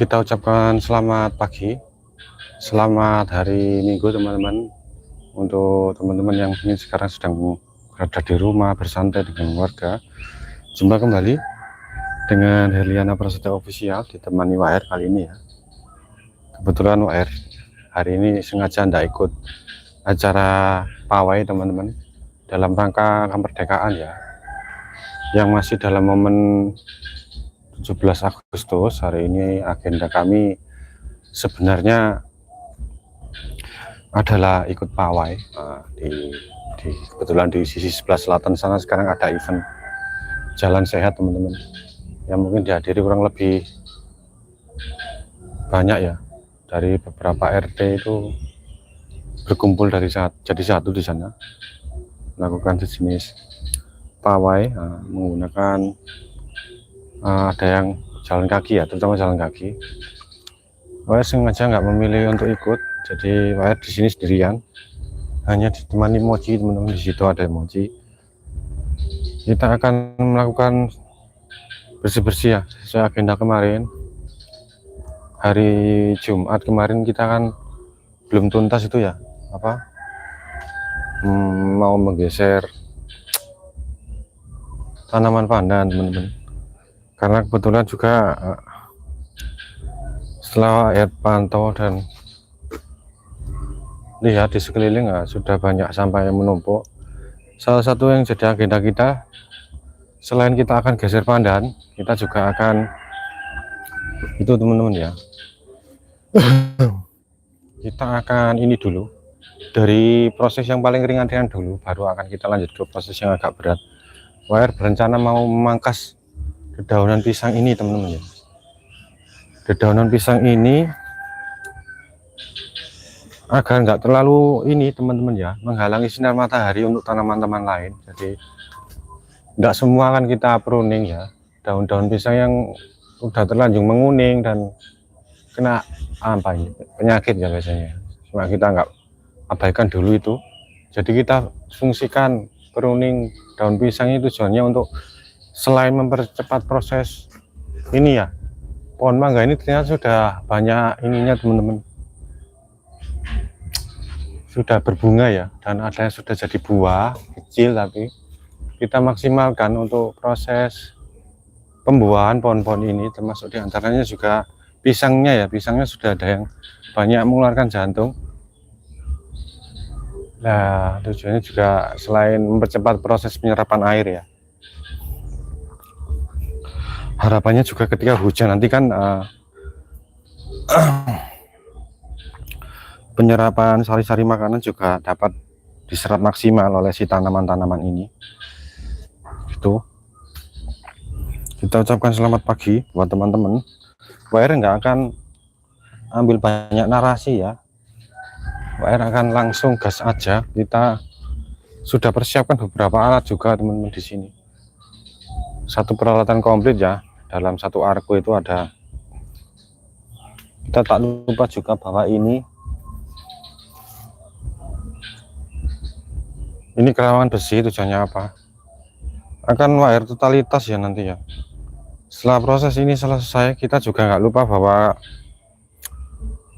Kita ucapkan selamat pagi, selamat hari Minggu teman-teman. Untuk teman-teman yang mungkin sekarang sedang berada di rumah bersantai dengan keluarga, jumpa kembali dengan Herliana Prasetya Official ditemani WR kali ini ya. Kebetulan WR hari ini sengaja tidak ikut acara pawai teman-teman, dalam rangka kemerdekaan ya, yang masih dalam momen 17 Agustus. Hari ini agenda kami sebenarnya adalah ikut pawai kebetulan di sisi sebelah selatan sana sekarang ada event jalan sehat teman-teman, yang mungkin dihadiri kurang lebih banyak ya, dari beberapa RT itu berkumpul jadi satu di sana melakukan sejenis pawai menggunakan ada yang jalan kaki ya, terutama jalan kaki. Saya sengaja nggak memilih untuk ikut, jadi saya di sini sendirian, hanya ditemani Mochi teman-teman. Di situ ada Mochi. Kita akan melakukan bersih-bersih ya, sesuai agenda kemarin. Hari Jumat kemarin kita kan belum tuntas itu ya, mau menggeser tanaman pandan teman-teman, karena kebetulan juga setelah pantau dan lihat di sekeliling sudah banyak sampah yang menumpuk. Salah satu yang jadi agenda kita, selain kita akan geser pandan, kita juga akan itu teman-teman ya, kita akan ini dulu, dari proses yang paling ringan dulu, baru akan kita lanjut ke proses yang agak berat. WR berencana mau memangkas dedaunan pisang ini teman-teman ya. Dedaunan pisang ini agar nggak terlalu ini teman-teman ya, menghalangi sinar matahari untuk tanaman-tanaman lain. Jadi nggak semua kan kita pruning ya, daun-daun pisang yang udah terlanjur menguning dan kena penyakit ya biasanya, cuma kita nggak abaikan dulu itu. Jadi kita fungsikan pruning daun pisang itu tujuannya untuk selain mempercepat proses ini ya, pohon mangga ini ternyata sudah banyak ininya teman-teman, sudah berbunga ya, dan ada yang sudah jadi buah kecil, tapi kita maksimalkan untuk proses pembuahan pohon-pohon ini, termasuk diantaranya juga pisangnya ya. Pisangnya sudah ada yang banyak mengeluarkan jantung. Nah, tujuannya juga selain mempercepat proses penyerapan air ya, harapannya juga ketika hujan nanti kan penyerapan sari-sari makanan juga dapat diserap maksimal oleh si tanaman-tanaman ini. Itu kita ucapkan selamat pagi buat teman-teman. WR nggak akan ambil banyak narasi ya, WR akan langsung gas aja. Kita sudah persiapkan beberapa alat juga teman-teman di sini, satu peralatan komplit ya. Dalam satu arko itu ada, kita tak lupa juga bahwa ini kerawangan besi. Tujuannya apa? Akan WR totalitas ya nanti ya. Setelah proses ini selesai, kita juga nggak lupa bahwa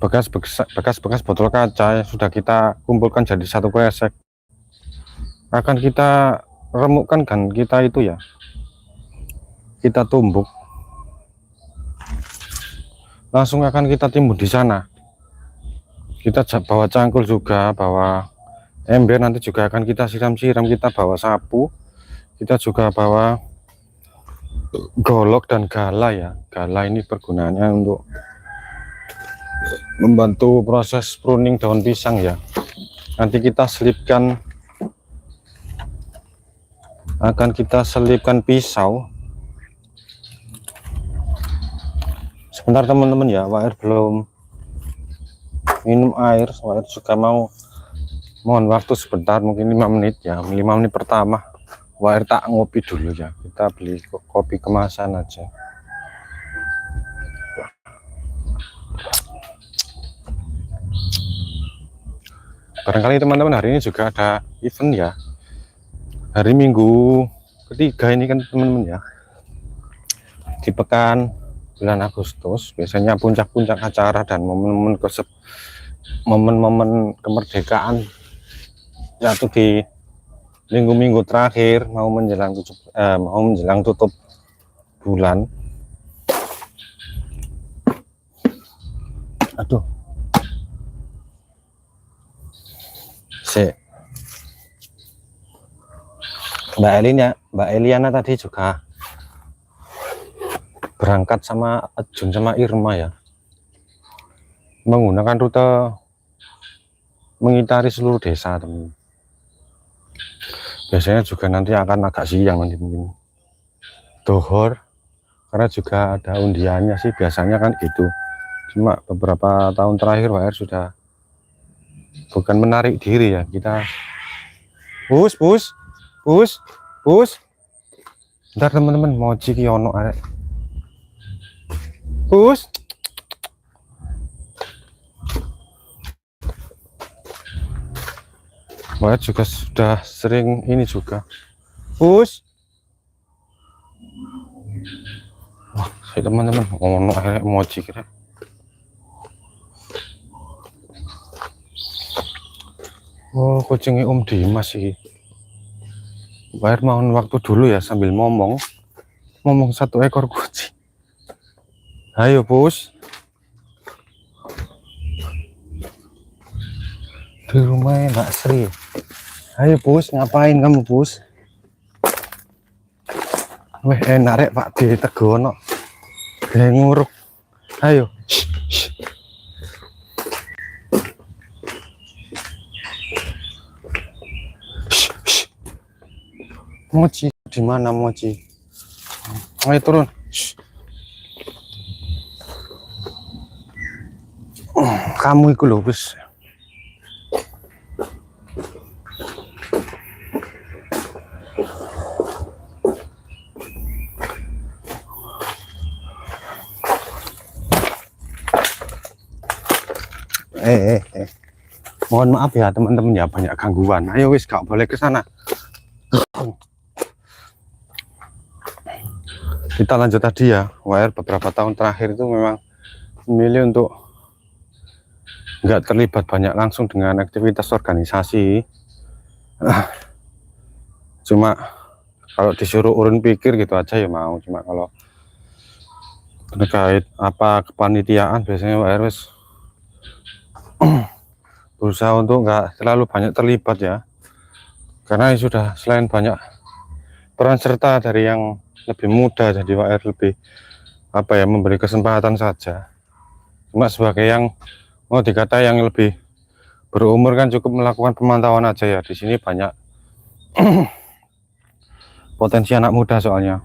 bekas-bekas botol kaca yang sudah kita kumpulkan jadi satu kresek akan kita remukkan, kan kita itu ya, kita tumbuk, langsung akan kita timbun di sana. Kita bawa cangkul juga, bawa ember, nanti juga akan kita siram-siram. Kita bawa sapu, kita juga bawa golok dan gala ya. Gala ini pergunaannya untuk membantu proses pruning daun pisang ya. Nanti kita selipkan, akan kita selipkan pisau. Sebentar teman-teman ya, WR belum minum air. WR juga mohon waktu sebentar, mungkin 5 menit ya. 5 menit pertama WR tak ngopi dulu ya, kita beli kopi kemasan aja. Barangkali teman-teman hari ini juga ada event ya, hari Minggu ketiga ini kan teman-teman ya, di pekan bulan Agustus biasanya puncak-puncak acara dan momen-momen kemerdekaan yaitu di minggu-minggu terakhir mau menjelang tutup bulan. Aduh, Mbak Eliana tadi juga berangkat sama Jun sama Irma ya, menggunakan rute mengitari seluruh desa teman. Biasanya juga nanti akan agak siang nanti mungkin dohor, karena juga ada undiannya sih biasanya kan gitu. Cuma beberapa tahun terakhir WR sudah bukan menarik diri ya, kita bus ntar teman-teman mau ciki ono arek bus. WR juga sudah sering ini juga bus. Wah, teman-teman ono arek mau ciki. Oh, kucingnya Om Dimas sih. Bayar mohon waktu dulu ya sambil ngomong satu ekor kucing. Ayo bus. Di rumahnya Mbak Sri. Ayo bus, ngapain kamu bus? Weh enak rek Pak D Tegono. Nguruk. Ayo. Mochi di mana Mochi? Ayo turun. Kamu itu loh bus. Mohon maaf ya teman-teman ya, banyak gangguan. Ayo wis gak boleh ke sana. Kita lanjut tadi ya, WR beberapa tahun terakhir itu memang memilih untuk nggak terlibat banyak langsung dengan aktivitas organisasi. Cuma kalau disuruh urun pikir gitu aja ya mau. Cuma kalau terkait apa kepanitiaan biasanya WR wis berusaha untuk nggak terlalu banyak terlibat ya, karena sudah selain banyak peran serta dari yang lebih muda, jadi WR lebih apa ya, memberi kesempatan saja. Cuma sebagai yang mau dikata yang lebih berumur kan cukup melakukan pemantauan aja ya. Di sini banyak potensi anak muda soalnya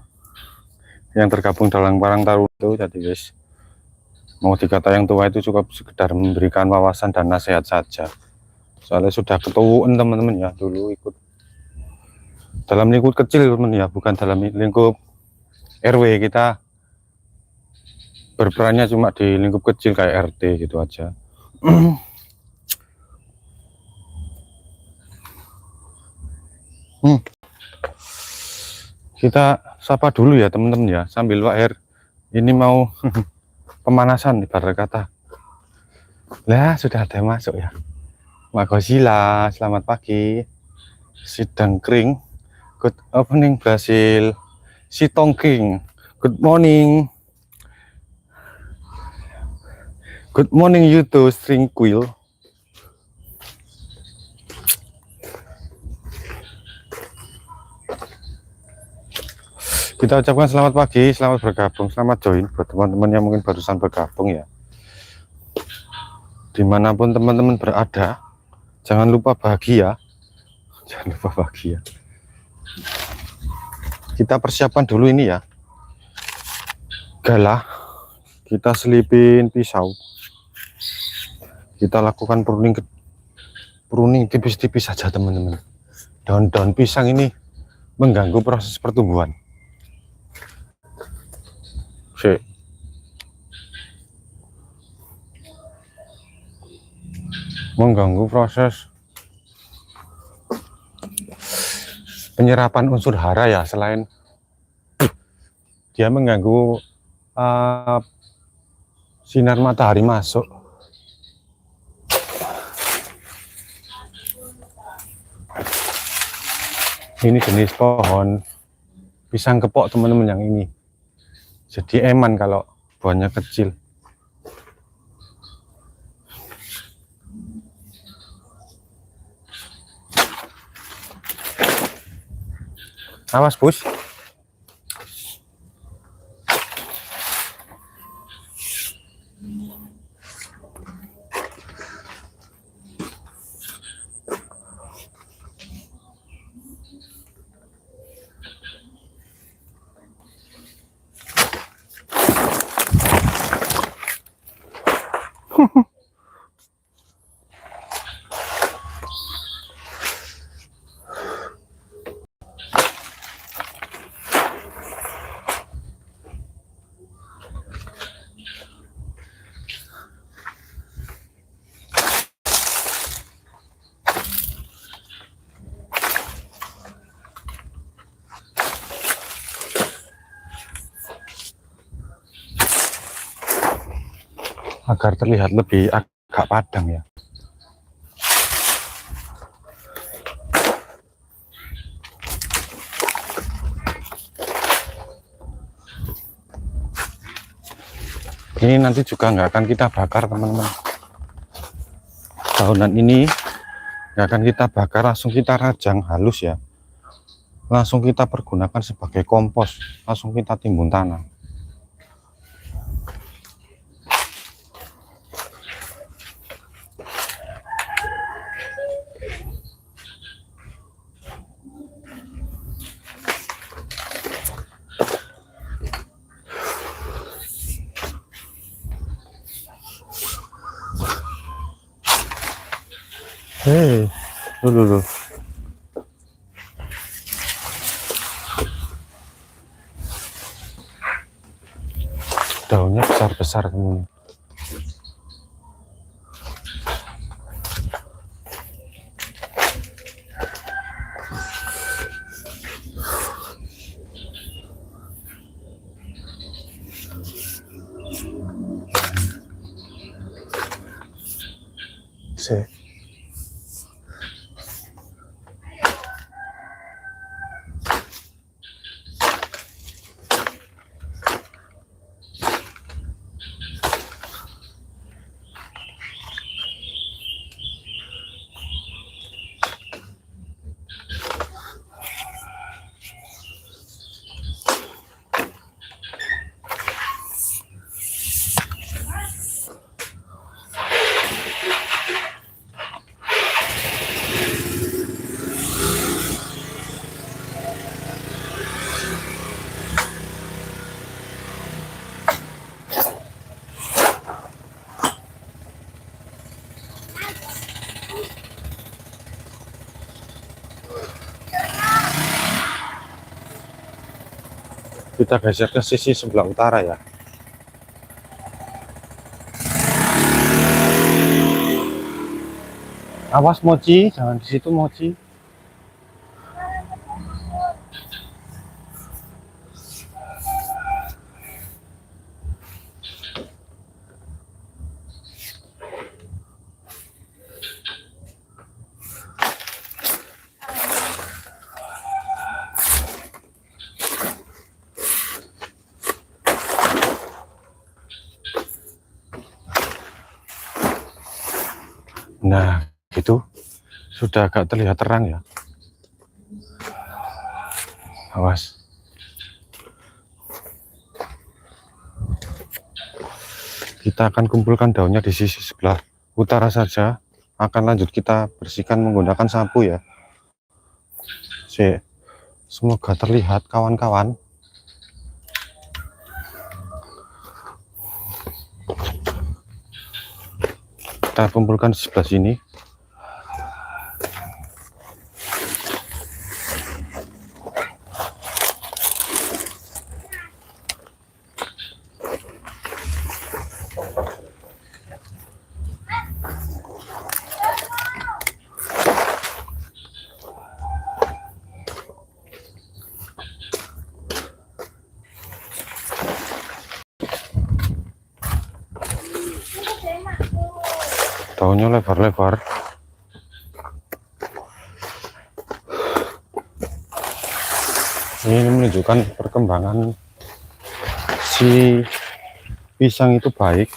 yang tergabung dalam Karang Taruna itu, jadi guys mau dikata yang tua itu cukup sekedar memberikan wawasan dan nasihat saja. Soalnya sudah ketuaan teman-teman ya, dulu ikut dalam lingkup kecil teman ya, bukan dalam lingkup RW. Kita berperannya cuma di lingkup kecil kayak RT gitu aja. Kita sapa dulu ya teman-teman ya, sambil WR ini mau pemanasan ibarat kata. Lah sudah ada masuk ya. Mak Godzilla, selamat pagi. Sidang kering. Good evening Brasil. Si Tongking, good morning. Good morning you too, string quill. Kita ucapkan selamat pagi, selamat bergabung, selamat join buat teman-teman yang mungkin barusan bergabung ya. Dimanapun teman-teman berada, jangan lupa bahagia. Jangan lupa bahagia. Kita persiapkan dulu ini ya. Galah, kita selipin pisau. Kita lakukan pruning tipis-tipis saja teman-teman. Daun-daun pisang ini mengganggu proses pertumbuhan. Mengganggu proses penyerapan unsur hara ya, selain dia mengganggu uh, sinar matahari masuk. Ini jenis pohon pisang kepok teman-teman yang ini. Jadi eman kalau buahnya kecil. Awas bos. Agar terlihat lebih agak padang ya. Ini nanti juga nggak akan kita bakar teman-teman. Daunan ini nggak akan kita bakar, langsung kita rajang halus ya. Langsung kita pergunakan sebagai kompos, langsung kita timbun tanah. Hei, dulu. Daunnya besar-besar teman. Sih. Kita geser ke sisi sebelah utara ya. Awas mochi, jangan di situ mochi. Nah, gitu sudah agak terlihat terang ya. Awas. Kita akan kumpulkan daunnya di sisi sebelah utara saja. Akan lanjut kita bersihkan menggunakan sapu ya. Semoga terlihat kawan-kawan. Kita kumpulkan di sebelah sini. daunnya lebar-lebar. Ini menunjukkan perkembangan si pisang itu baik.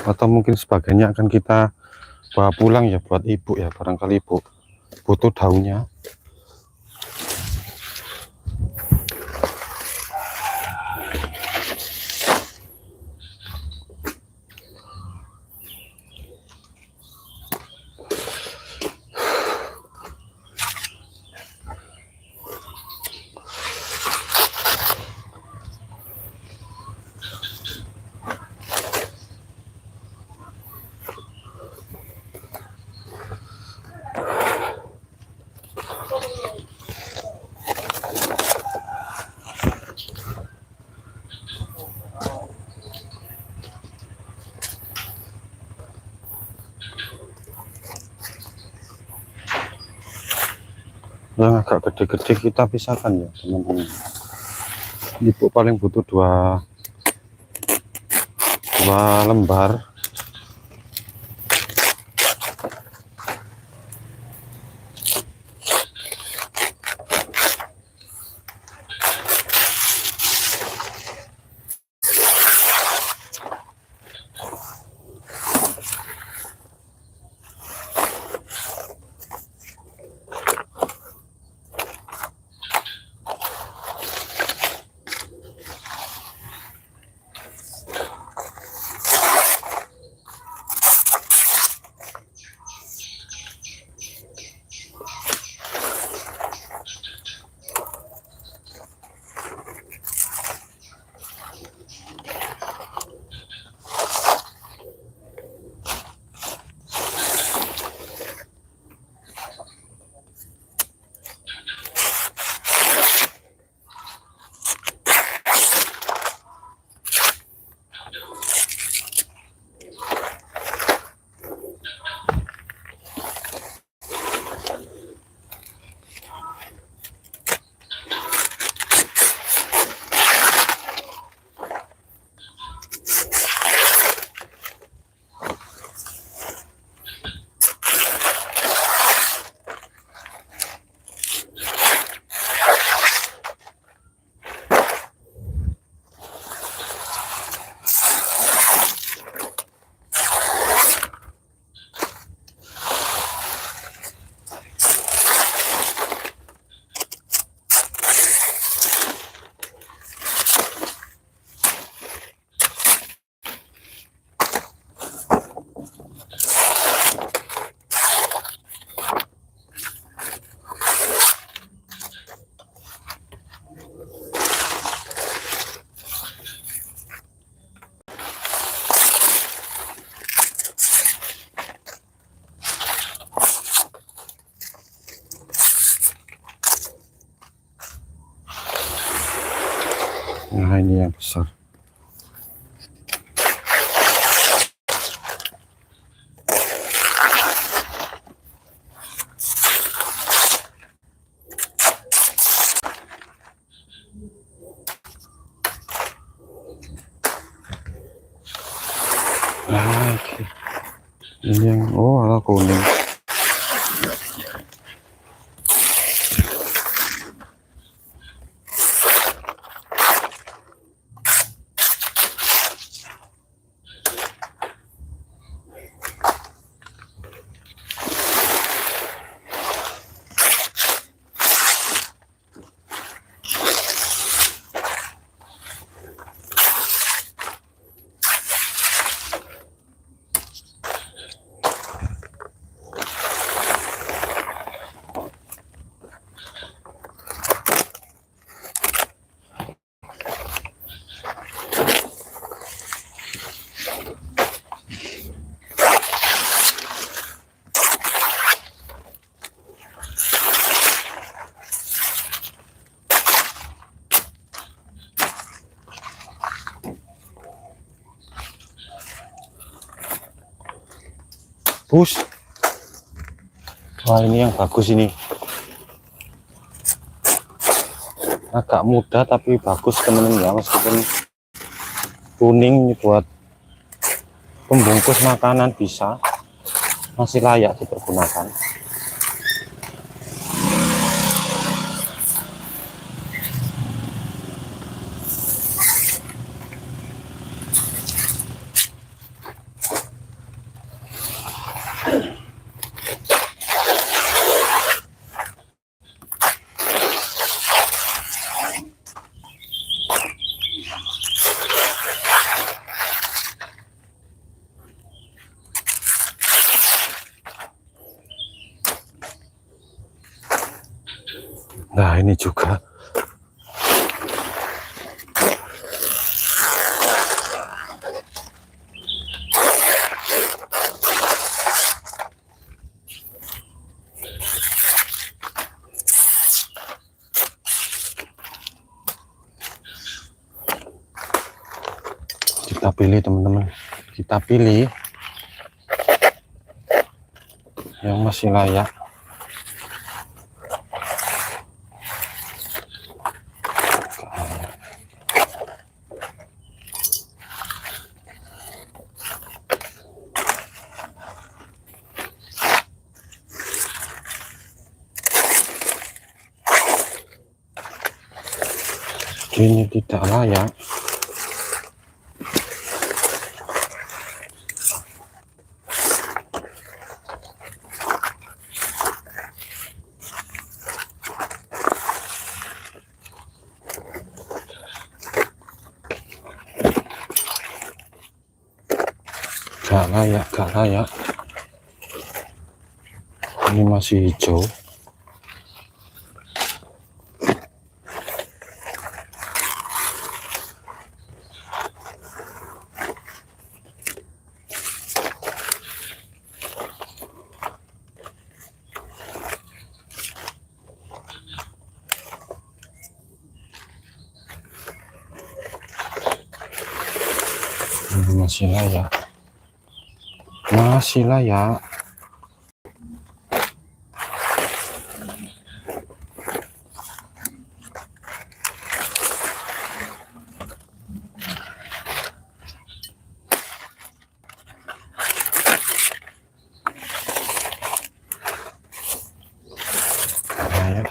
Atau mungkin sebagainya akan kita bawa pulang ya buat ibu ya, barangkali ibu butuh daunnya. Yang agak gede-gede kita pisahkan ya teman-teman. Ibu paling butuh dua lembar. Nah ini yang besar. Nah, ini yang ala kuning. bagus. Wah, ini yang bagus ini. Agak muda tapi bagus temen-temen ya, meskipun kuning buat pembungkus makanan bisa, masih layak dipergunakan. Nah, ini juga kita pilih teman-teman, kita pilih yang masih layak. Ini tidak layak. Gak layak. Ini masih hijau. Ini masih layak. Masih layak. Layak.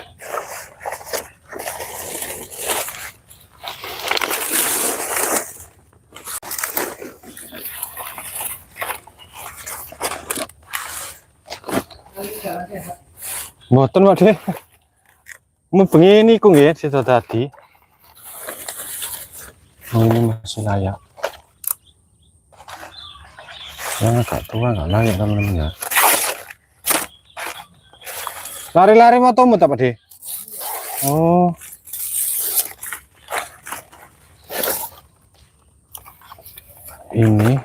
Mboten waduh. Mubengi niku nggih sida tadi. Oh, ini masih layak. Yang agak tua nggak layak teman-teman ya. Lari-lari motomu tak Pak De? Oh. Ini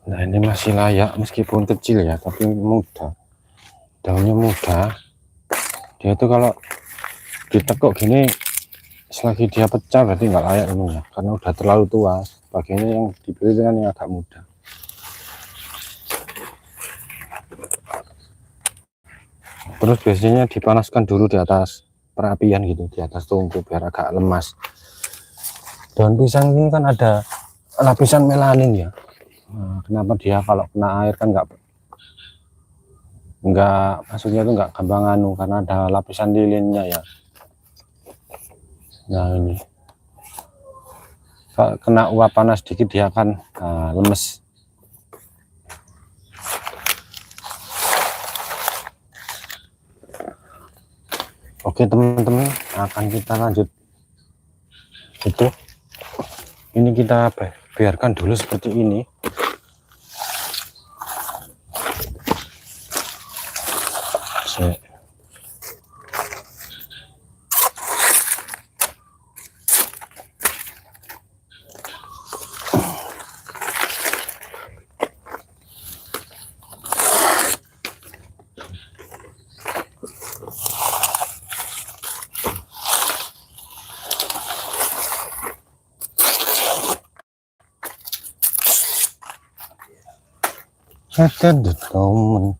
nah, ini masih layak meskipun kecil ya, tapi muda. Daunnya muda. Dia itu kalau ditekuk gini, selagi dia pecah berarti nggak layak ini ya, karena udah terlalu tua. Bagiannya yang dipilih dengan yang agak muda. Terus biasanya dipanaskan dulu di atas perapian gitu, di atas tungku biar agak lemas. Daun pisang ini kan ada lapisan melanin ya. Nah, kenapa dia kalau kena air kan nggak maksudnya itu nggak gampang anu, karena ada lapisan lilinnya ya. Nah, ini kalau kena uap panas sedikit dia akan lemes. Oke teman-teman, akan kita lanjut. Itu ini kita biarkan dulu seperti ini. Akan teman.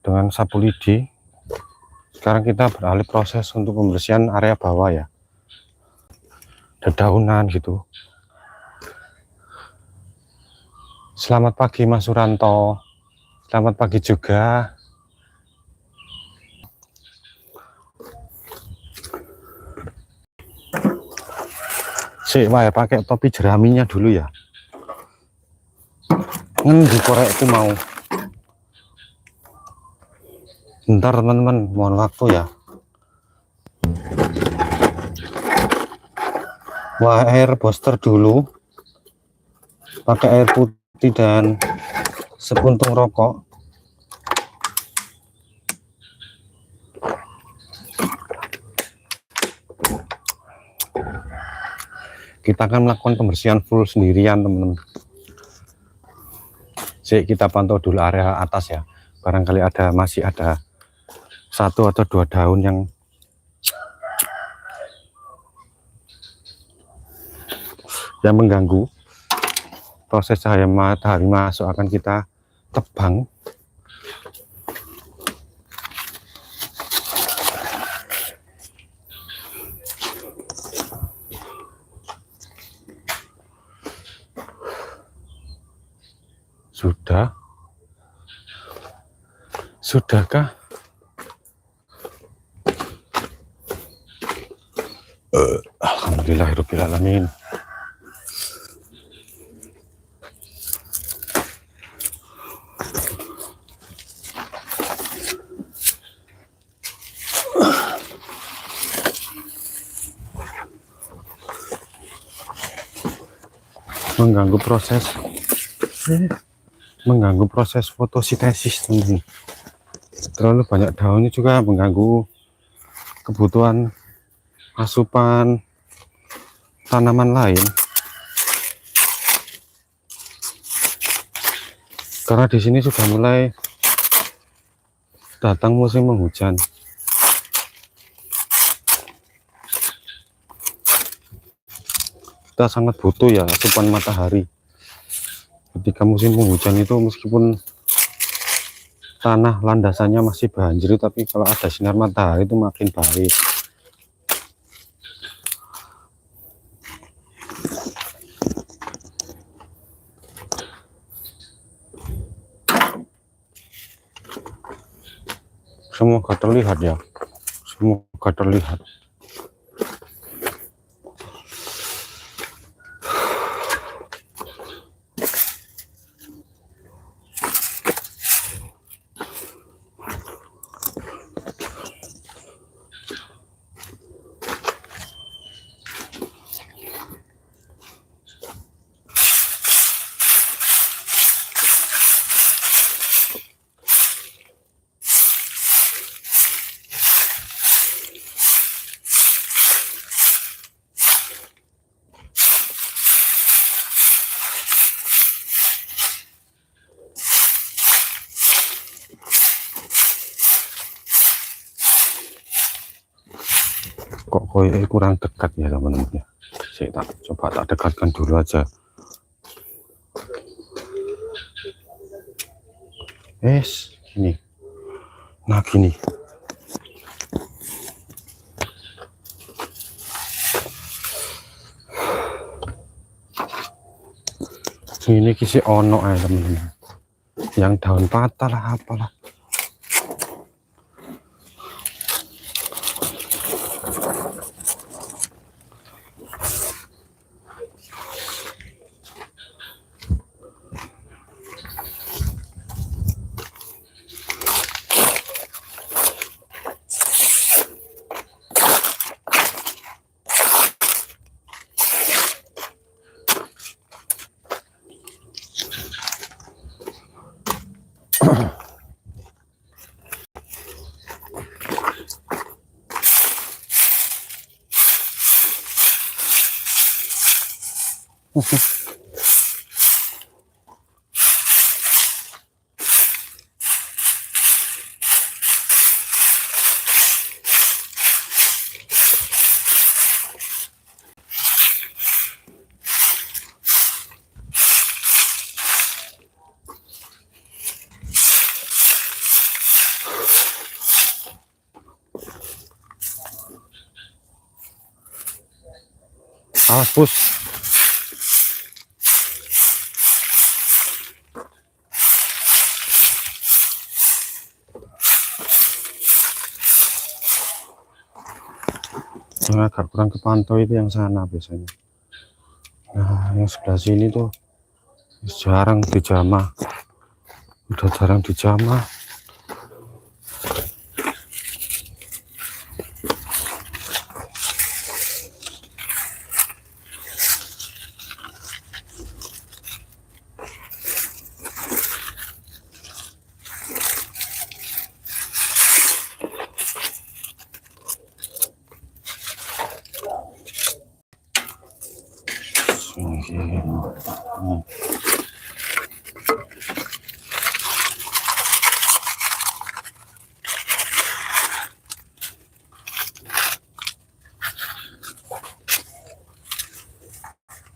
Dengan sapu lidi. Sekarang kita beralih proses untuk pembersihan area bawah ya, dedaunan gitu. Selamat pagi Mas Suranto, selamat pagi juga. Wah ya, pakai topi jeraminya dulu ya. Ngendi korekku mau. Bentar teman-teman, mohon waktu ya. Wah, air booster dulu. Pakai air putih dan sepuntung rokok. Kita akan melakukan pembersihan full sendirian teman-teman. Kita pantau dulu area atas ya. Barangkali masih ada 1 atau 2 daun yang mengganggu proses cahaya matahari masuk. Akan kita tebang. Sudahkah? Alhamdulillahirrahmanirrahim. mengganggu proses fotosintesis teman-teman. Terlalu banyak daunnya juga mengganggu kebutuhan asupan tanaman lain. Karena di sini sudah mulai datang musim penghujan. Kita sangat butuh ya asupan matahari. Ketika musim penghujan itu meskipun tanah landasannya masih banjir, tapi kalau ada sinar matahari itu makin baik. Semoga terlihat ya, semoga terlihat. Kok koyoknya kurang dekat ya teman-teman ya. Saya coba tak dekatkan dulu aja. Ini. Nah gini. Ini kisi ono ya teman-teman. yang daun patah lah apalah. Awas bos. Yang agak kurang kepantau itu yang sana biasanya. Nah yang sebelah sini tuh jarang dijamah, udah jarang dijamah.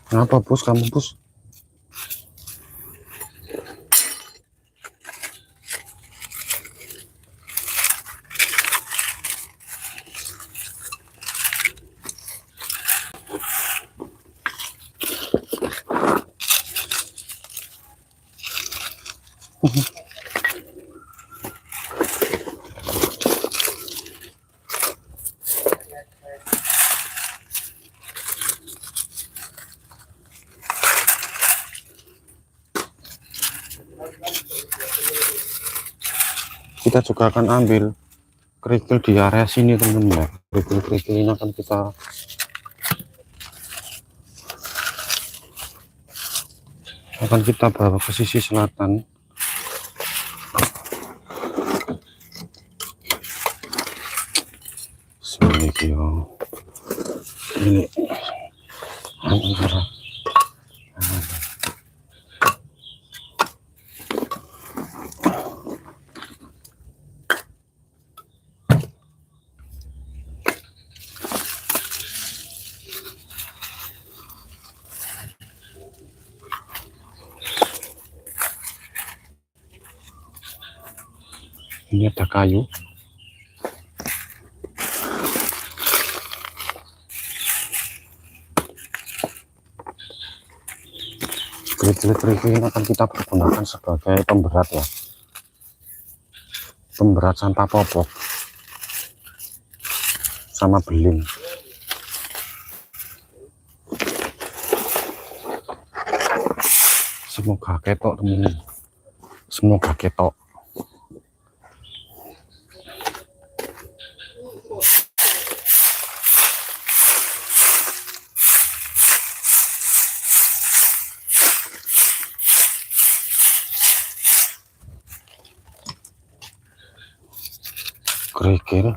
Kenapa bos, kamu bos? Kita juga akan ambil kerikil di area sini teman-teman ya. Kerikil-kerikil ini akan kita bawa ke sisi selatan. Sini ini antara ini ada kayu. Kerikil-kerikil ini akan kita pergunakan sebagai pemberat ya, pemberat sampah popok sama beling. Semoga ketok teman-teman, semoga ketok. Kerikil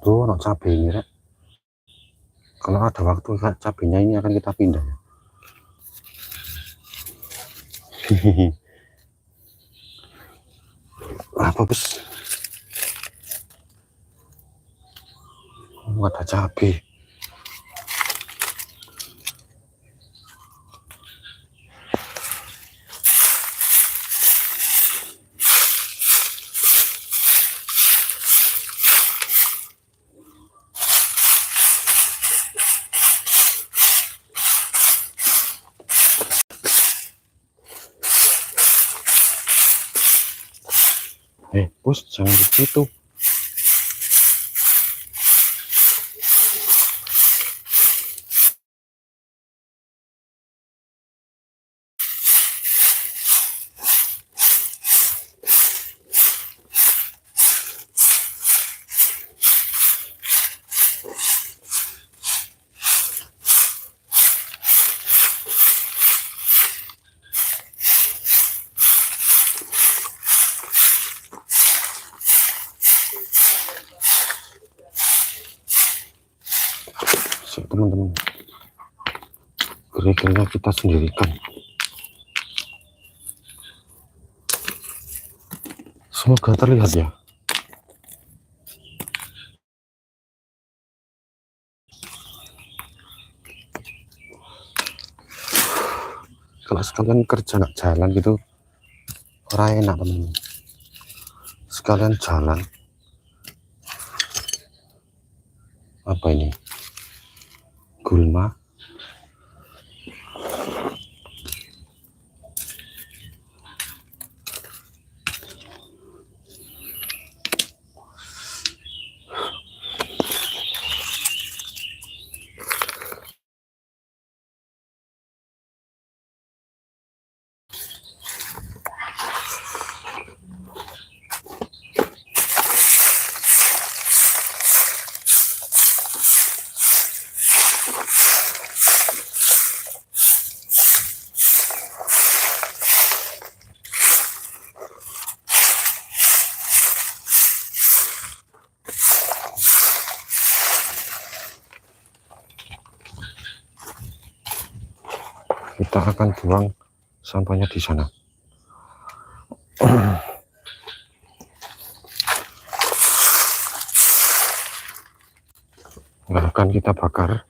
tuh no cabai ini rek. Kalau ada waktu cabainya ini akan kita pindah ya. Apa bos? Ada cabai. Bos, jangan begitu. Teman-teman, kerikilnya kita sendirikan. Semoga terlihat ya. Kalau sekalian kerja nggak jalan gitu, orang enak teman. Sekalian jalan. Apa ini? Gulma. Kita akan buang sampahnya di sana. Nggak akan kita bakar.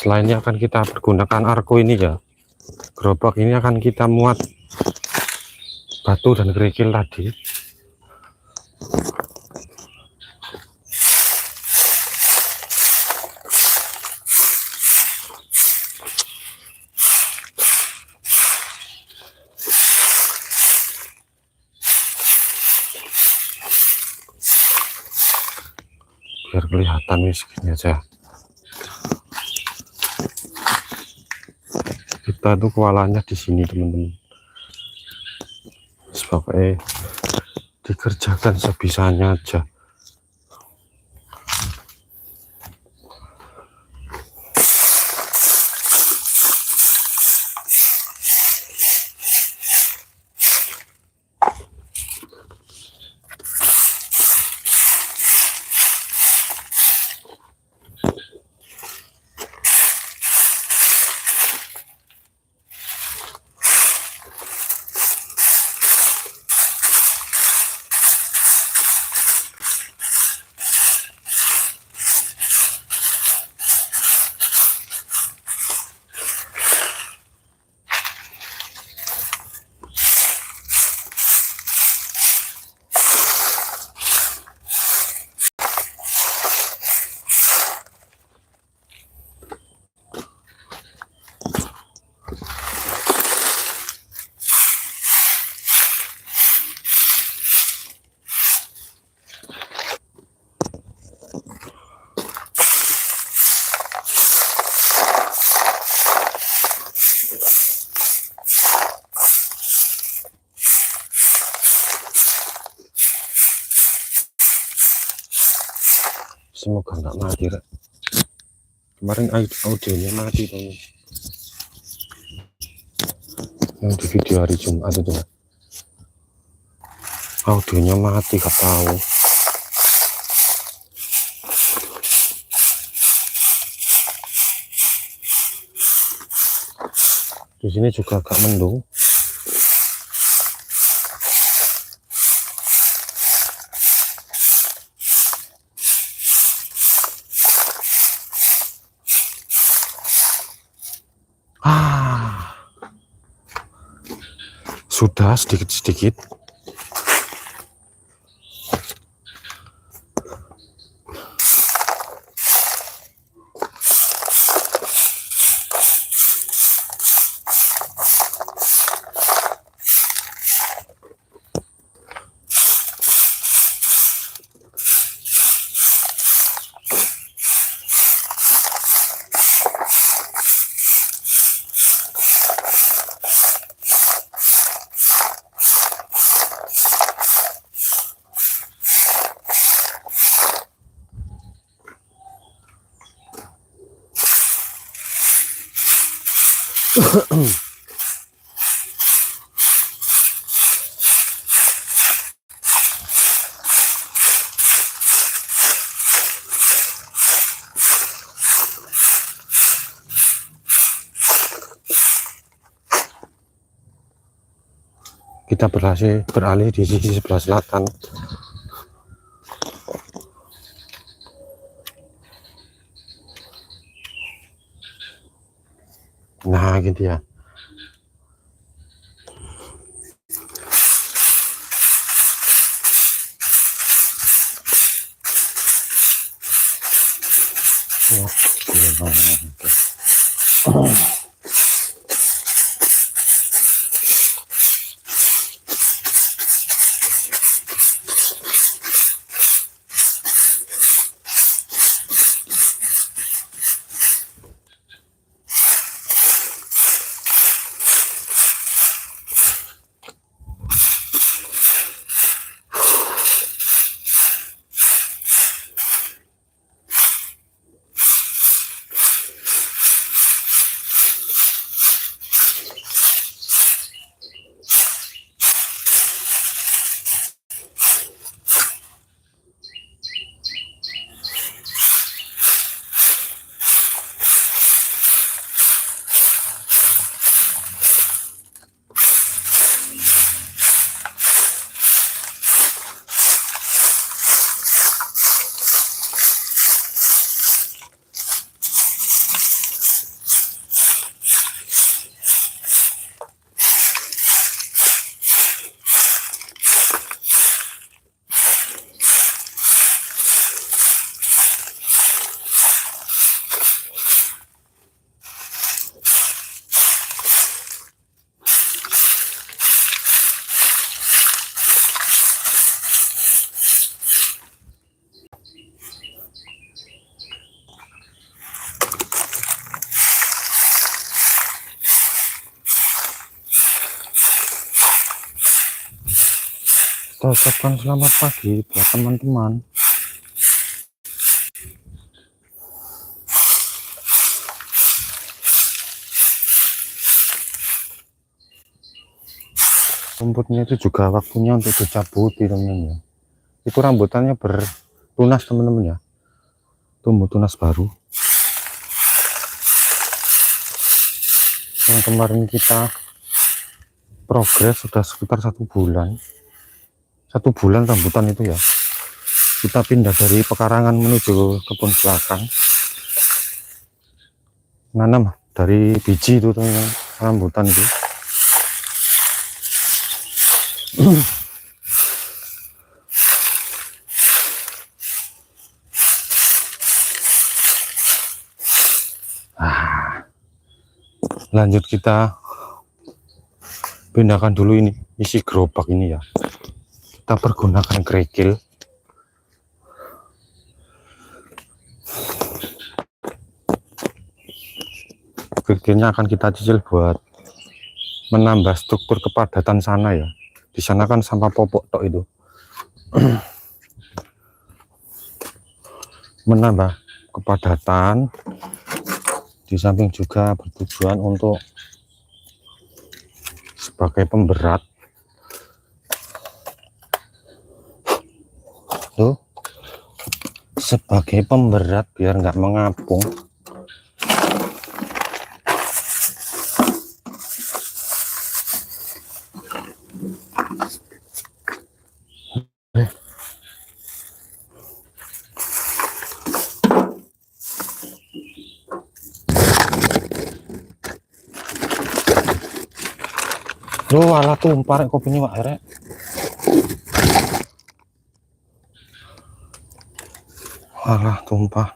Selainnya akan kita pergunakan arko ini ya, gerobak ini akan kita muat batu dan kerikil tadi. Biar kelihatan nih segini aja. Kita tuh kewalahannya di sini teman-teman. Sebagai dikerjakan sebisanya aja. Semoga nggak mati. Kemarin audionya mati tuh. Yang di video hari Jumat itu audionya mati, gak tahu. Di sini juga agak mendung. Sudah sedikit-sedikit. Kita beralih di sisi sebelah selatan. Nah, gitu ya. Kita ucapkan selamat pagi buat teman-teman. Rumputnya itu juga waktunya untuk dicabuti, teman-teman. Itu rambutannya bertunas, teman-teman ya. Tumbuh tunas baru. Yang kemarin kita progres sudah sekitar 1 bulan. 1 bulan rambutan itu ya. Kita pindah dari pekarangan menuju kebun belakang. Nanam dari biji itu, teman-teman, rambutan itu. Lanjut kita pindahkan dulu ini isi gerobak ini ya. Kita pergunakan kerikil. Kerikilnya akan kita cicil buat menambah struktur kepadatan sana ya. Di sana kan sampah popok tok itu. Menambah kepadatan, di samping juga bertujuan untuk sebagai pemberat. Tuh, sebagai pemberat biar nggak mengapung. Loh, alah tumpah rek kopi ini Pak rek. Alah tumpah.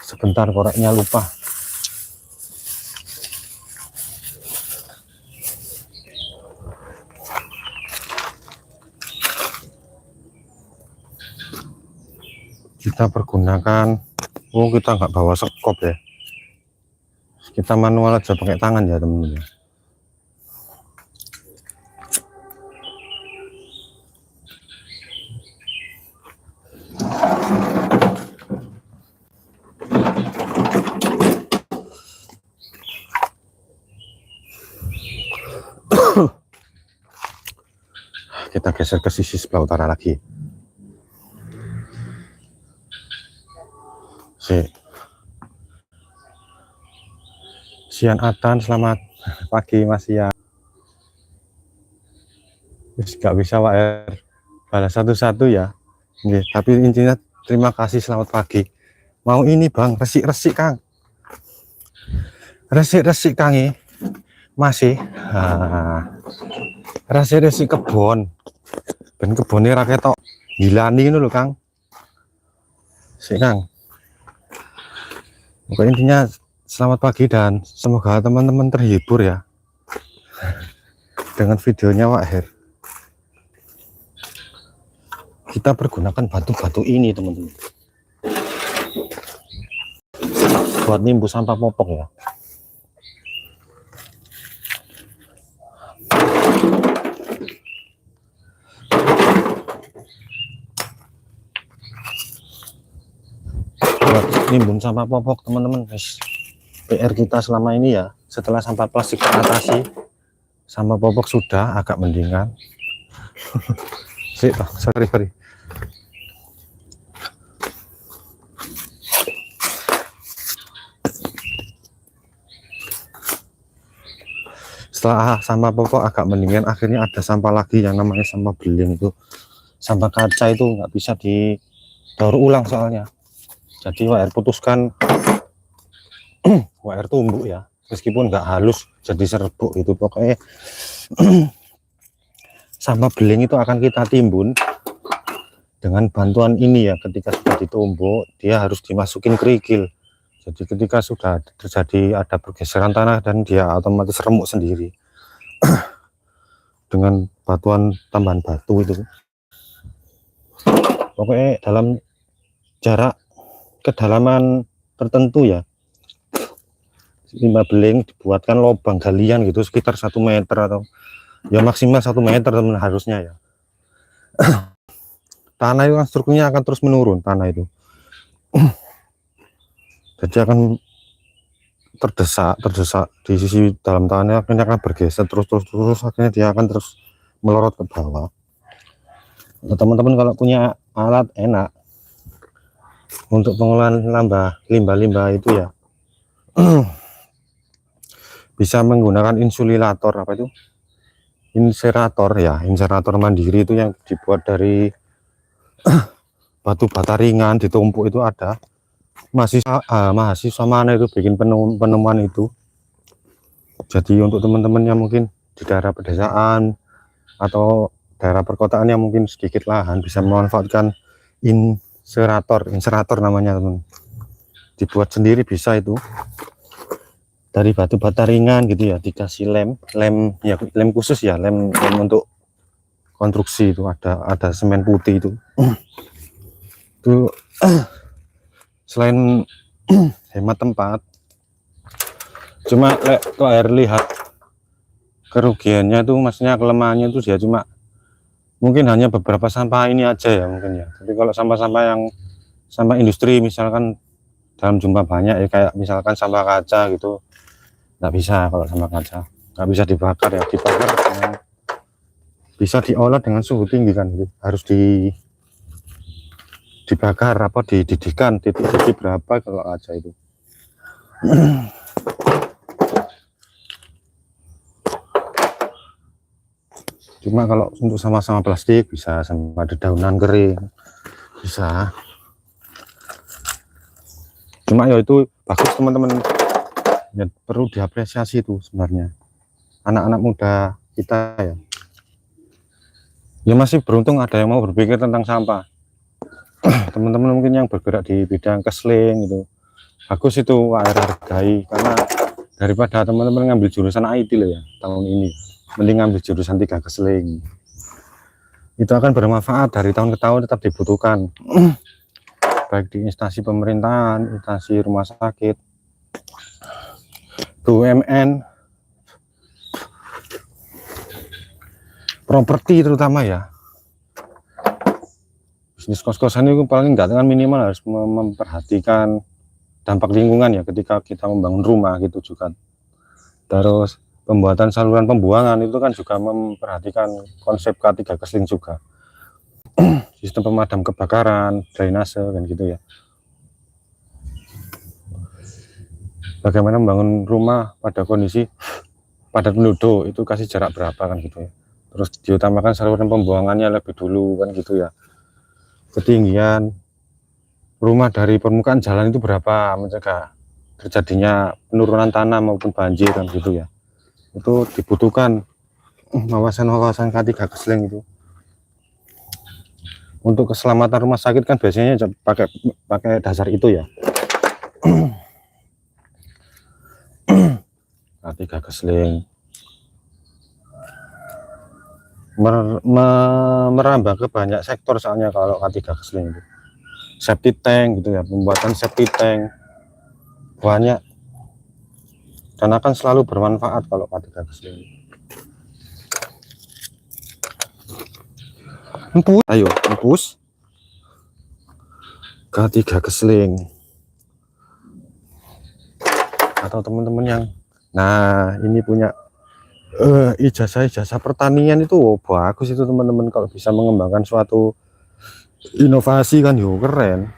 Sebentar koreknya lupa. Kita pergunakan, oh kita nggak bawa sekop ya, kita manual aja pakai tangan ya teman-teman. Kita geser ke sisi sebelah utara lagi. Sian Atan, selamat pagi Mas Sian. Gak bisa Pak R, balas satu-satu ya. Oke, tapi intinya terima kasih, selamat pagi. Mau ini Bang, resik-resik Kang. Resik-resik Kang ya. Masih. Resik-resik kebon. Ben kebonnya rakyat tok. Gilani ini loh Kang. Sik Kang. Pokoknya intinya selamat pagi dan semoga teman-teman terhibur ya dengan videonya Pak Her. Kita pergunakan batu-batu ini teman-teman buat nimbus sampah popok ya. Buat nimbun sampah popok teman-teman guys. PR kita selama ini ya, setelah sampah plastik teratasi, sampah popok sudah agak mendingan. sorry. Setelah sampah popok agak mendingan, akhirnya ada sampah lagi yang namanya sampah beling. Itu sampah kaca, itu nggak bisa didaur ulang soalnya. Jadi WR putuskan WR tumbuk ya, meskipun nggak halus jadi serbuk itu. Pokoknya sampah beling itu akan kita timbun dengan bantuan ini ya. Ketika sudah ditumbuk, dia harus dimasukin kerikil. Jadi ketika sudah terjadi ada pergeseran tanah dan dia otomatis remuk sendiri dengan batuan tambahan batu itu. Pokoknya dalam jarak kedalaman tertentu ya, limbah beling dibuatkan lubang galian gitu sekitar 1 meter atau ya maksimal 1 meter teman harusnya ya. Tanah itu kan strukturnya akan terus menurun, tanah itu jadi akan terdesak di sisi dalam tanahnya, akhirnya akan bergeser terus akhirnya dia akan terus melorot ke bawah. Nah, teman-teman kalau punya alat enak untuk pengolahan limbah itu ya, bisa menggunakan insulilator, apa itu, inserator ya, inserator mandiri itu yang dibuat dari batu bata ringan ditumpuk. Itu ada mahasiswa mana itu bikin penemuan itu. Jadi untuk teman-teman yang mungkin di daerah pedesaan atau daerah perkotaan yang mungkin sedikit lahan, bisa memanfaatkan inserator namanya teman, dibuat sendiri bisa itu dari batu bata ringan gitu ya, dikasih lem khusus ya, lem untuk konstruksi itu, ada semen putih itu. Itu selain hemat tempat, cuma kalau air lihat kerugiannya tuh, maksudnya kelemahannya tuh dia cuma mungkin hanya beberapa sampah ini aja ya mungkin ya. Tapi kalau sampah-sampah yang sampah industri misalkan dalam jumlah banyak ya, kayak misalkan sampah kaca gitu, nggak bisa. Kalau sampah kaca nggak bisa dibakar ya, dibakar dengan, bisa diolah dengan suhu tinggi kan gitu. Harus dibakar apa dididihkan titik berapa kalau kaca itu. Cuma kalau untuk sama-sama plastik bisa, sama dedaunan kering bisa. Cuma ya itu bagus teman-teman, ya perlu diapresiasi itu sebenarnya anak-anak muda kita ya. Ya masih beruntung ada yang mau berpikir tentang sampah. Teman-teman mungkin yang bergerak di bidang keseling itu bagus itu hargai, karena daripada teman-teman ngambil jurusan IT loh ya tahun ini, mending ngambil jurusan 3 keseling. Itu akan bermanfaat dari tahun ke tahun, tetap dibutuhkan baik di instansi pemerintahan, instansi rumah sakit, BUMN, properti terutama ya. Bisnis kos-kosan itu paling nggak dengan minimal harus memperhatikan dampak lingkungan ya ketika kita membangun rumah gitu juga. Terus pembuatan saluran pembuangan itu kan juga memperhatikan konsep K3 Keseling juga. Sistem pemadam kebakaran, drainase kan gitu ya. Bagaimana membangun rumah pada kondisi padat penduduk, itu kasih jarak berapa kan gitu ya. Terus diutamakan saluran pembuangannya lebih dulu kan gitu ya. Ketinggian rumah dari permukaan jalan itu berapa, mencegah terjadinya penurunan tanah maupun banjir kan gitu ya. Itu dibutuhkan wawasan-wawasan K3 Keseling itu. Untuk keselamatan rumah sakit kan biasanya pakai dasar itu ya. K3 Keseling merambah ke banyak sektor soalnya kalau K3 Keseling itu. Septic tank gitu ya, pembuatan septic tank banyak dan akan selalu bermanfaat kalau K3 Keseling. Ayo empus K3 Keseling. Atau teman-teman yang ini punya ijazah pertanian itu bagus itu teman-teman, kalau bisa mengembangkan suatu inovasi kan yo keren.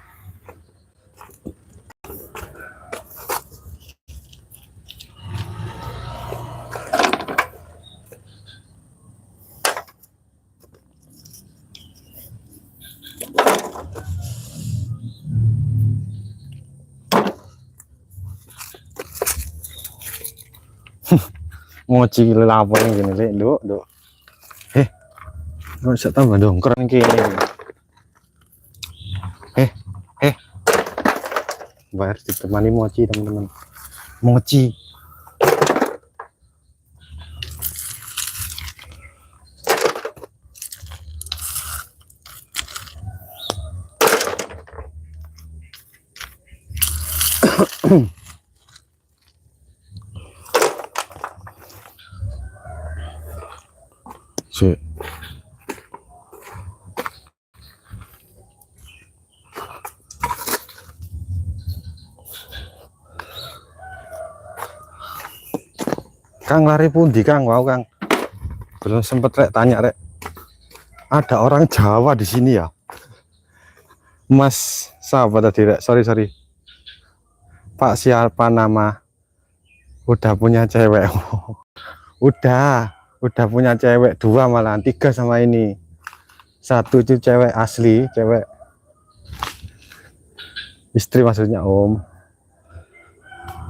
Mochi lapor yang gini lek nduk nggak bisa tambah dong keren gini harus ditemani mochi teman-teman. Mochi sih. Kang lari pundi Kang? Wow Kang, belum sempet rek tanya rek. Ada orang Jawa di sini ya, Mas siapa tadi rek? Sorry Pak siapa nama? Udah punya cewek? udah punya cewek 2 malah 3 sama ini. 1 itu cewek asli, cewek istri maksudnya Om.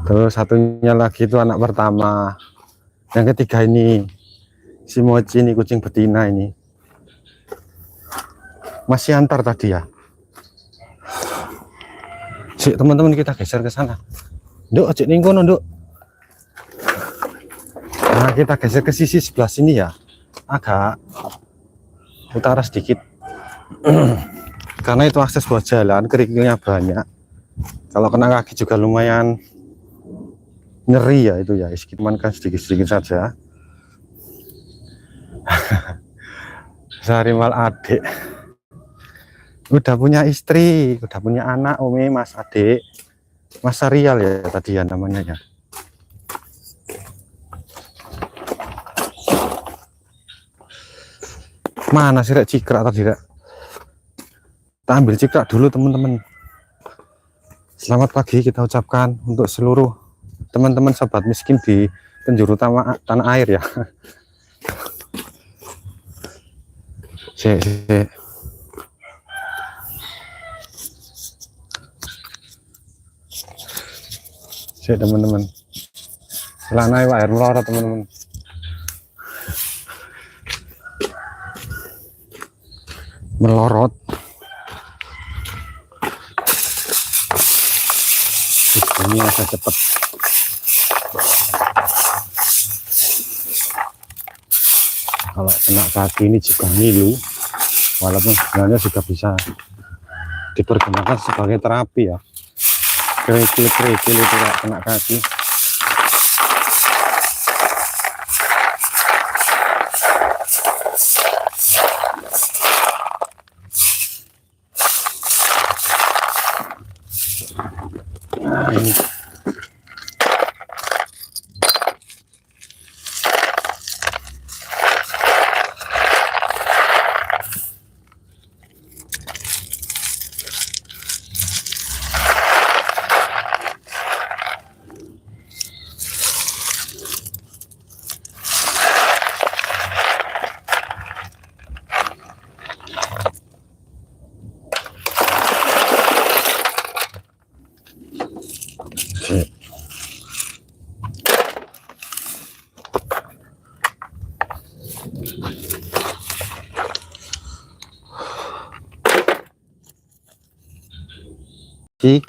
Terus satunya lagi itu anak pertama. Yang ketiga ini si Mochi, ini kucing betina ini. Masih antar tadi ya. Si teman-teman kita geser ke sana. Nduk, ojek ning kono, Nduk. Nah, kita geser ke sisi sebelah sini ya. Agak utara sedikit. Karena itu akses buat jalan, kerikilnya banyak. Kalau kena kaki juga lumayan nyeri ya itu ya, cuman kan sedikit-sedikit saja. Sarimal adik udah punya istri, udah punya anak, Umi, Mas adik, Mas Sarial ya tadi ya namanya ya. Mana sih rek cikrak tadi rek? Kita ambil cikrak dulu teman-teman. Selamat pagi kita ucapkan untuk seluruh teman-teman sobat miskin di penjuru tanah air ya. Sik. Sik teman-teman. Celana air melorot teman-teman. Melorot. Ini agak cepat. Kalau kena kaki ini juga ngilu, walaupun sebenarnya juga bisa dipergunakan sebagai terapi ya. Kerikil itu kena kaki. Nah, ini. Oke.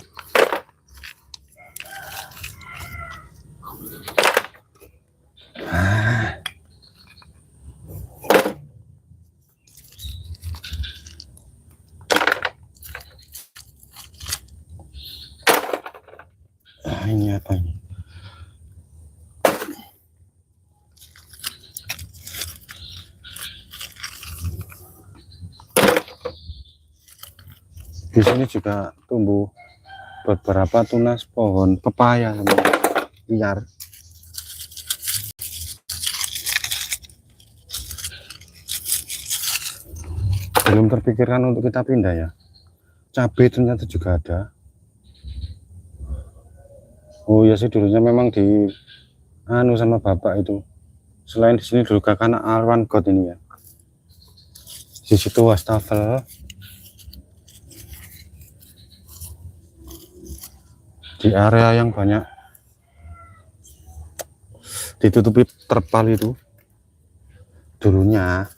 Ini apa ini? Di sini juga tumbuh beberapa tunas pohon pepaya liar. Belum terpikirkan untuk kita pindah ya. Cabai ternyata juga ada. Oh ya sih, dulunya memang di sama bapak itu. Selain di sini dulu kakak Alwan God ini ya. Di situ wastafel. Di area yang banyak ditutupi terpal itu dulunya.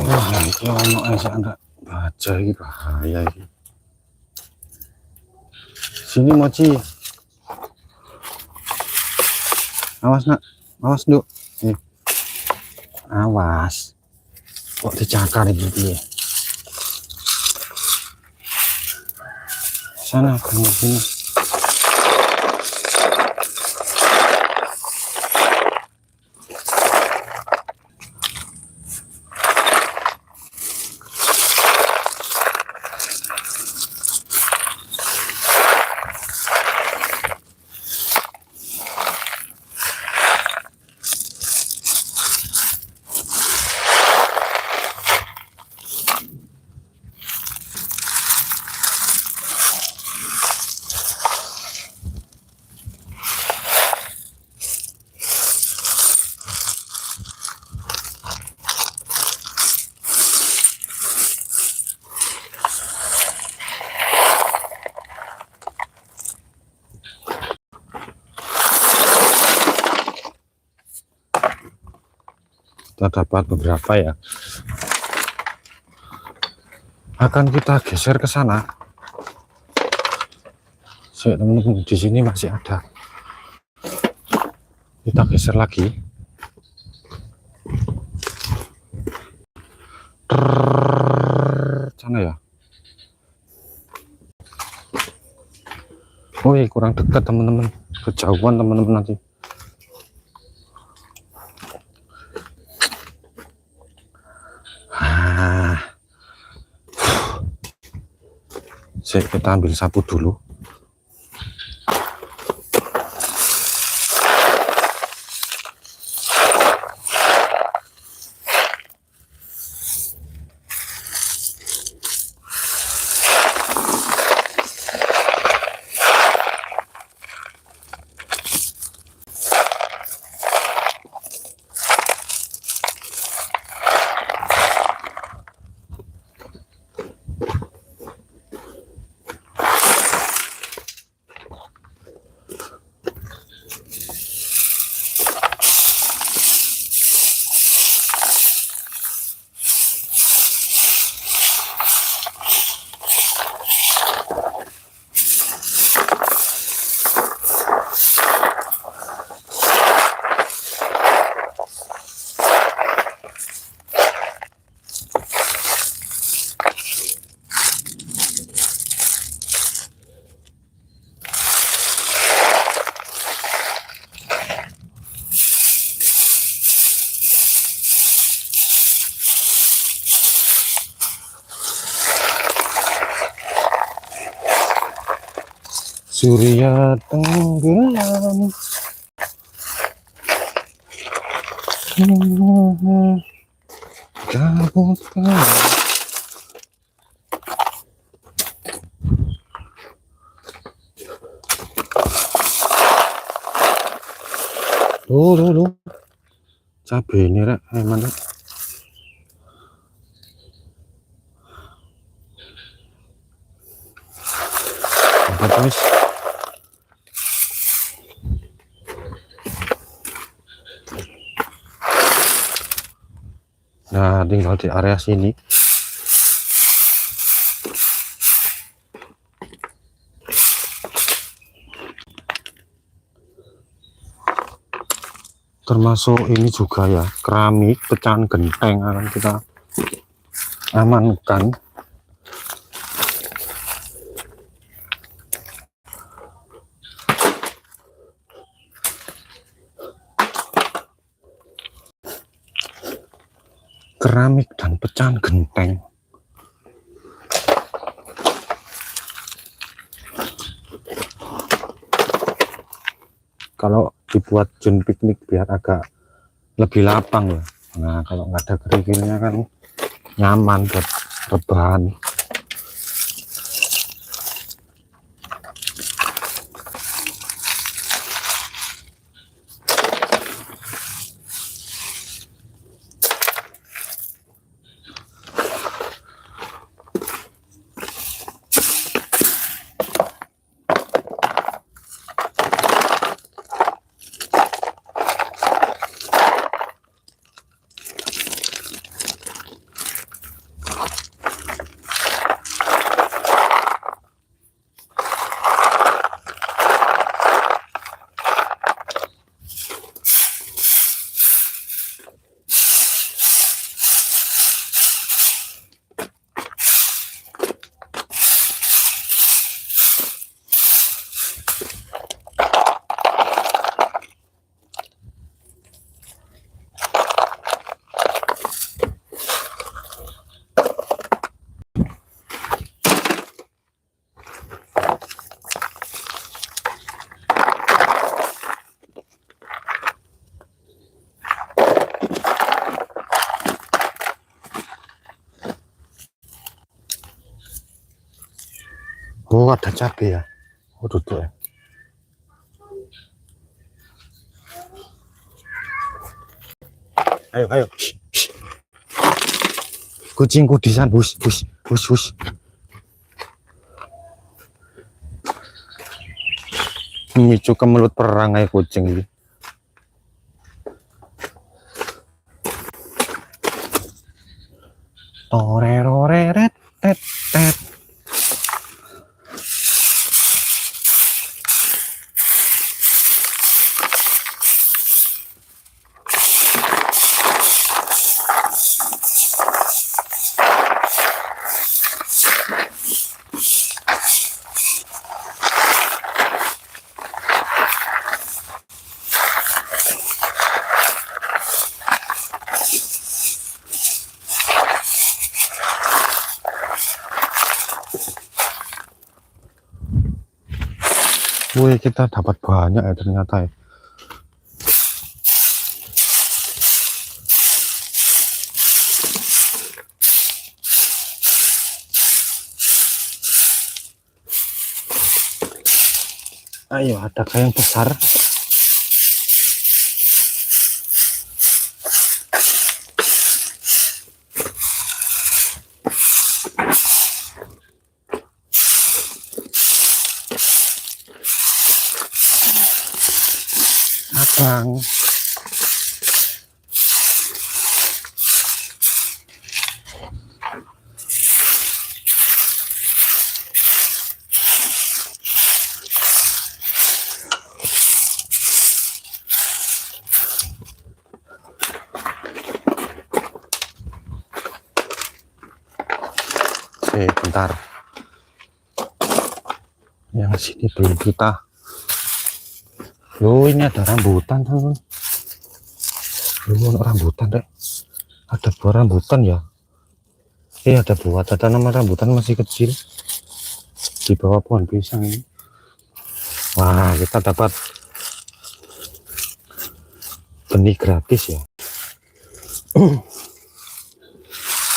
Wah, itu ono anda baca ini bahaya ini. Sini mochi. Awas nak, awas Nduk. Nih. Awas. Kok dicakar gitu ya. Sana kamu sini. Kita dapat beberapa ya. Akan kita geser ke sana. Teman-teman, di sini masih ada. Kita geser lagi. Sana ya. Woi, kurang dekat teman-teman. Kejauhan teman-teman nanti. Kita ambil sapu dulu. Surya tenggelam. Kabut. Tuh. Cabe ini rek, mana? Terus. Nah, tinggal di area sini. Termasuk ini juga ya, keramik pecahan genteng akan kita amankan. Keramik dan pecahan genteng. Kalau dibuat jun piknik biar agak lebih lapang ya. Nah, kalau nggak ada kerikilnya kan nyaman buat rebahan. Oh, ada cabai ya. Oh, duduk ya. Ayo. Kucingku di sana, bus. Memicu kemelut perangai kucing ini. Toreroreret, tet. Wih, kita dapat banyak ya ternyata ya. Ayo, ada yang besar. Abang. Bentar. Yang sini belum kita. Loh, ini ada rambutan, teman. Loh, rambutan deh. Ada buah rambutan ya. Ada tanaman rambutan masih kecil di bawah pohon pisang ini. Wah, kita dapat benih gratis ya.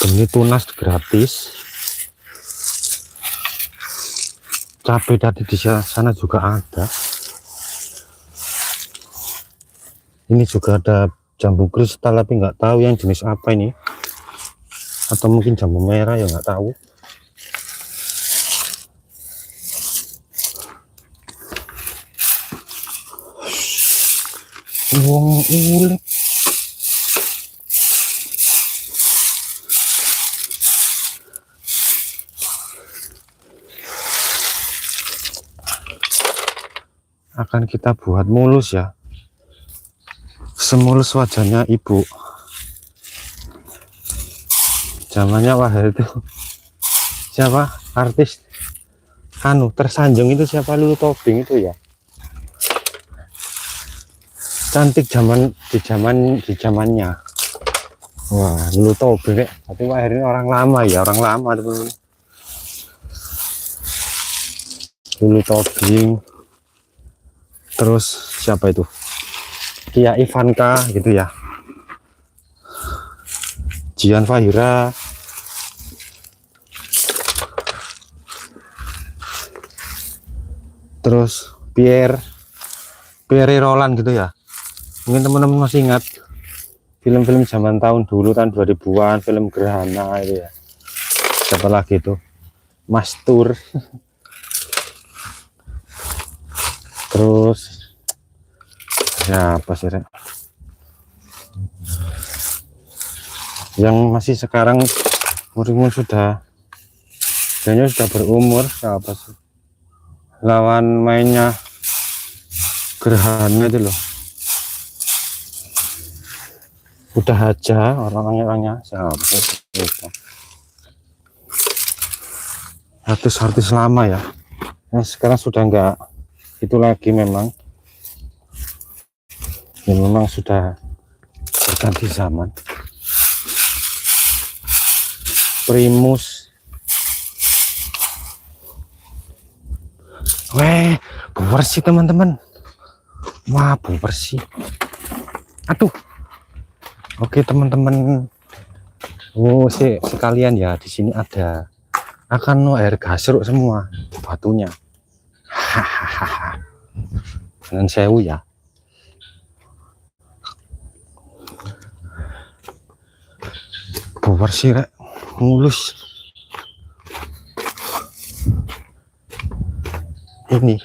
Benih tunas gratis. Cabai tadi di sana juga ada. Ini juga ada jambu kristal, tapi nggak tahu yang jenis apa ini. Atau mungkin jambu merah, ya nggak tahu. Wong ulet. Akan kita buat mulus ya, semulus wajahnya ibu. Zamannya wah itu siapa artis anu tersanjung itu, siapa, Lulu Tobing itu ya, cantik di zamannya. Wah, Lulu Tobing tapi wah ini orang lama ya, orang lama teman. Lulu Tobing, terus siapa itu, Kia Ivanka gitu ya, Jian Fahira, terus Pierre Roland gitu ya. Mungkin teman-teman masih ingat film-film zaman tahun dulu, tahun 2000-an, film Gerhana itu ya. Siapa lagi itu, Mas Tur. Terus ya apa sih yang masih sekarang umur sudah kayaknya sudah berumur, siapa sih lawan mainnya Gerhana itu loh, udah aja orang-orangnya siapa sih, artis-artis lama ya, yang sekarang sudah enggak itu lagi, memang ya, memang sudah berganti zaman. Primus, weh, bersih teman-teman. Wah, bersih. Aduh, oke teman-teman. Oh, sekalian ya, di sini ada akan air gasruk semua batunya. Hahaha. Dengan sewu ya. Bersih rek, mulus. Ini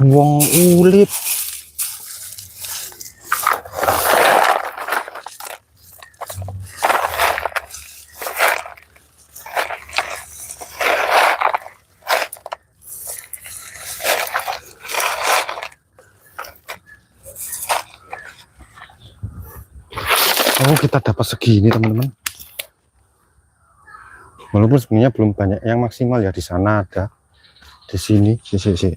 wong ulit. Oh, kita dapat segini teman-teman. Walaupun sebenarnya belum banyak yang maksimal ya, di sana ada, di sini sih.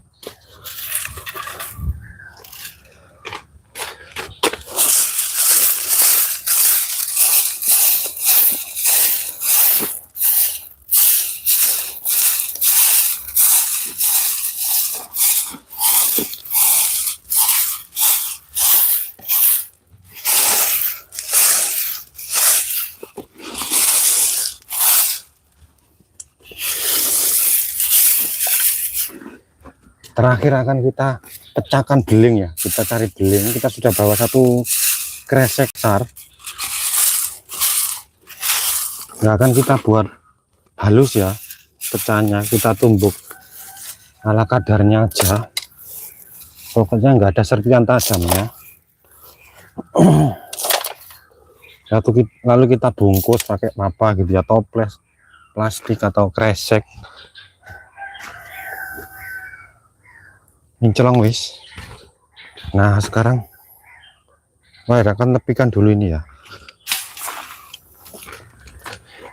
Terakhir akan kita pecahkan beling ya, kita cari beling. Kita sudah bawa satu kresek besar, nggak akan kita buat halus ya pecahnya, kita tumbuk ala kadarnya aja, pokoknya nggak ada serpihan tajamnya. Lalu kita bungkus pakai apa gitu ya, toples plastik atau kresek. Mincelong wis. Nah sekarang akan tepikan dulu ini ya.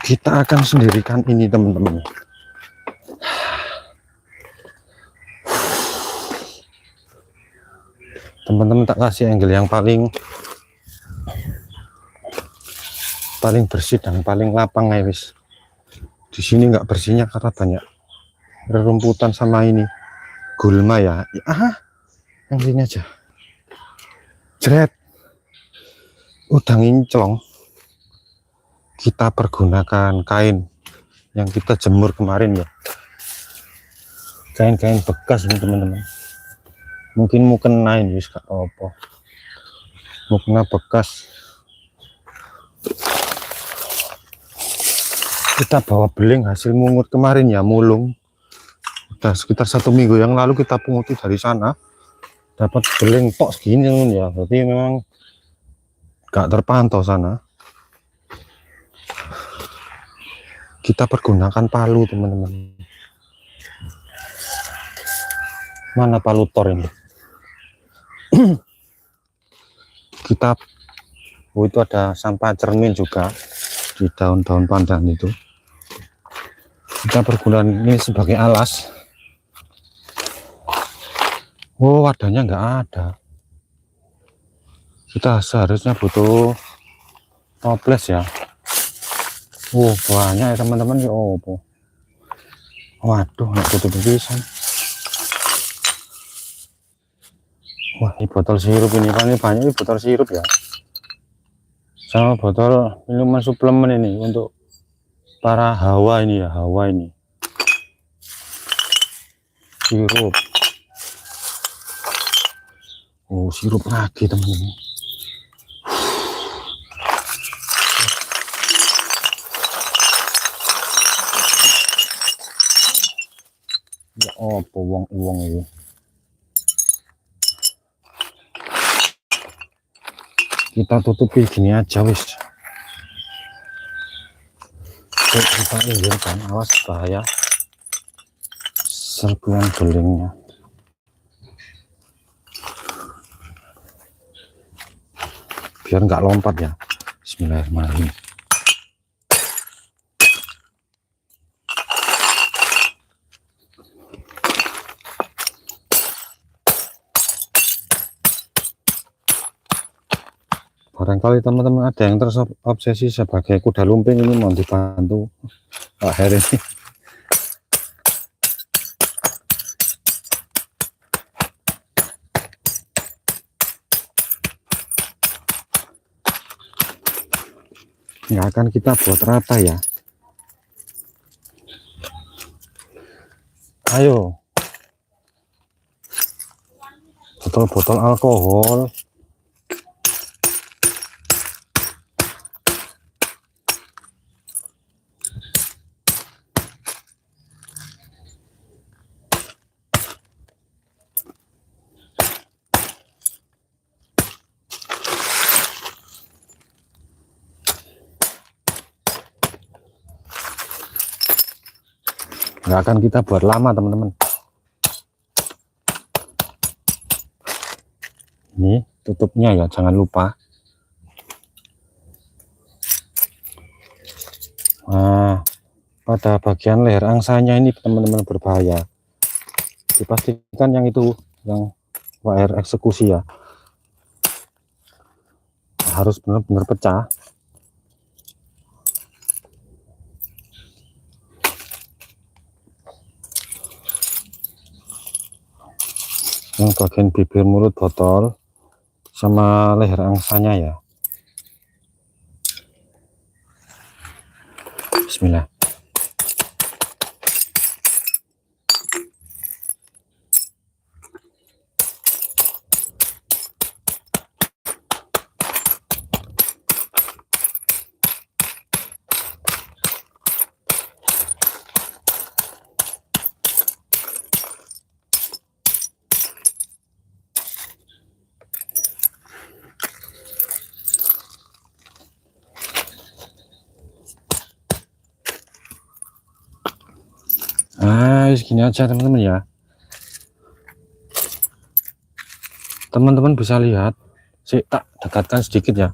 Kita akan sendirikan ini teman-teman. Teman-teman tak kasih angle yang paling bersih dan paling lapang ya wis. Di sini nggak bersihnya karena banyak rerumputan sama ini gulma ya. Yang sini aja. Jret. Udah ngincelong. Kita pergunakan kain yang kita jemur kemarin ya. Kain-kain bekas ini teman-teman. Mungkin mau kenain wis gak apa. Mau kena bekas. Kita bawa beling hasil mungut kemarin ya, mulung. Udah sekitar 1 minggu yang lalu kita punguti dari sana. Dapat beling tok segini ya. Berarti memang gak terpantau sana. Kita pergunakan palu teman-teman. Mana palu tor ini? Kita itu ada sampah cermin juga di daun-daun pandan itu. Kita pergunakan ini sebagai alas. Oh, wadahnya nggak ada. Kita seharusnya butuh toples ya. Oh, banyak ya teman-teman ya. Oh, waduh, nggak butuh pisan. Wah, ini botol sirup ini paling banyak, ini botol sirup ya. Sama botol minuman suplemen ini untuk para hawa ini ya, hawa ini. Sirup. Oh, sirup lagi teman-teman. Ya apa uang itu. Kita tutupi gini aja wis. Kita pinggirkan, awas bahaya serpihan belingnya. Biar nggak lompat ya. Bismillahirrahmanirrahim. Barangkali teman-teman ada yang terobsesi sebagai kuda lumping, ini mau dibantu Pak Heri. Nggak akan kita buat rata ya. Ayo, botol-botol alkohol. Nggak akan kita buat lama teman-teman. Ini tutupnya ya, jangan lupa. Nah, pada bagian leher angsanya ini teman-teman berbahaya. Dipastikan yang itu, yang wire eksekusi ya, harus benar-benar pecah. Yang bagian bibir mulut botol sama leher angsanya ya. Bismillah. Segini aja teman-teman ya. Teman-teman bisa lihat, tak dekatkan sedikit ya.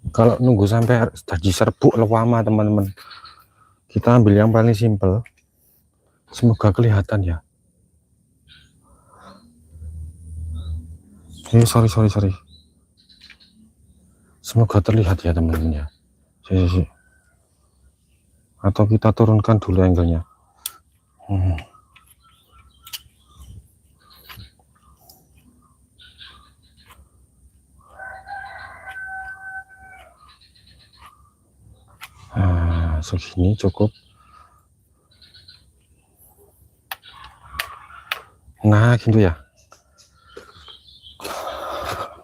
Kalau nunggu sampai jadi serbuk lama teman-teman, kita ambil yang paling simple. Semoga kelihatan ya. Sorry. Semoga terlihat ya teman-teman ya. Atau kita turunkan dulu angle-nya. Nah, segini cukup. Nah, gitu ya.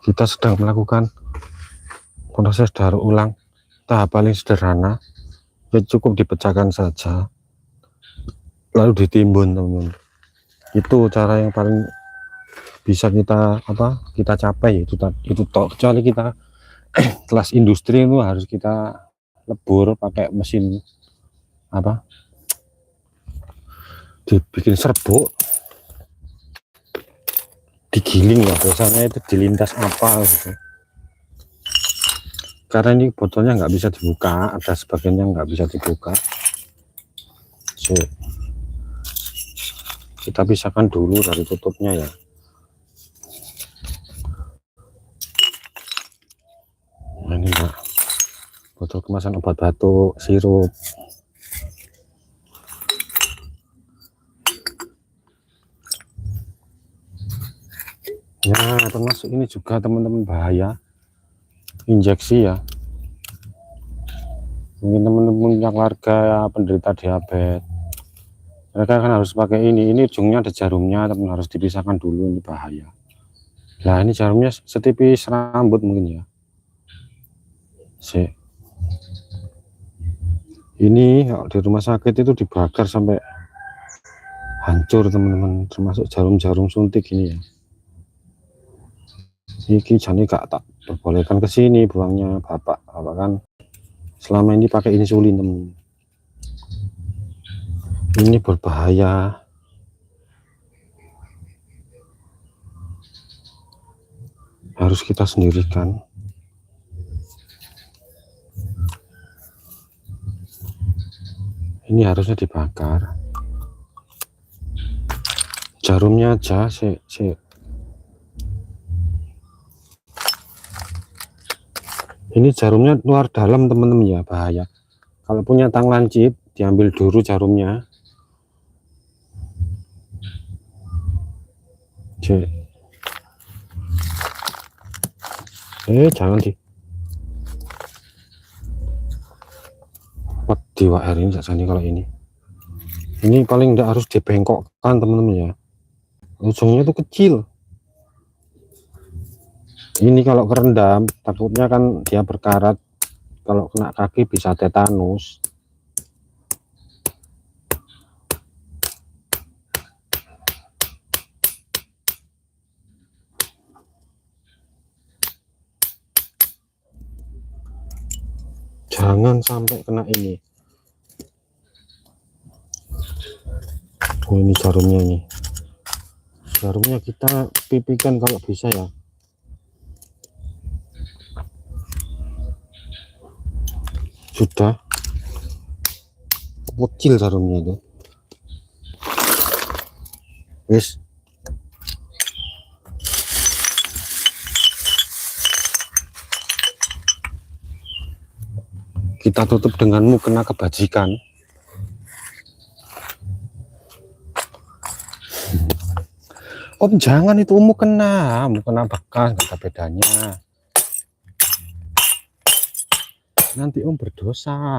Kita sedang melakukan proses daur ulang tahap paling sederhana. Ya cukup dipecahkan saja. Lalu ditimbun, teman-teman. Itu cara yang paling bisa kita capai, itu toh. Kecuali kita kelas industri itu harus kita lebur pakai mesin dibikin serbuk, digiling ya, biasanya itu dilintas apa gitu. Karena ini botolnya nggak bisa dibuka, ada sebagian yang nggak bisa dibuka. Kita pisahkan dulu dari tutupnya ya. Nah, ini Mbak, botol kemasan obat batuk, sirup. Ya, termasuk ini juga teman-teman, bahaya injeksi ya. Mungkin teman-teman punya keluarga ya, penderita diabetes, mereka kan harus pakai ini ujungnya ada jarumnya, teman, harus dipisahkan dulu, ini bahaya. Nah, ini jarumnya setipis rambut mungkin ya. Ini kalau di rumah sakit itu dibakar sampai hancur teman-teman, termasuk jarum-jarum suntik ini ya. Ini jadi gak tak perbolehkan ke sini buangnya. Bapak kan selama ini pakai insulin, teman. Ini berbahaya. Harus kita sendirikan. Ini harusnya dibakar. Jarumnya aja ini jarumnya luar dalam teman-teman ya, bahaya. Kalau punya tang lancip, diambil dulu jarumnya. Jangan di WR ini saja nih. Kalau ini paling tidak harus dibengkokkan teman-teman ya, ujungnya itu kecil. Ini kalau kerendam takutnya kan dia berkarat, kalau kena kaki bisa tetanus. Jangan sampai kena ini. Ini jarumnya kita pipikan kalau bisa ya. Sudah kecil jarumnya itu. Wis, kita tutup dengan mukena kebajikan. Om jangan, itu mukena bekas, nggak ada bedanya. Nanti om berdosa.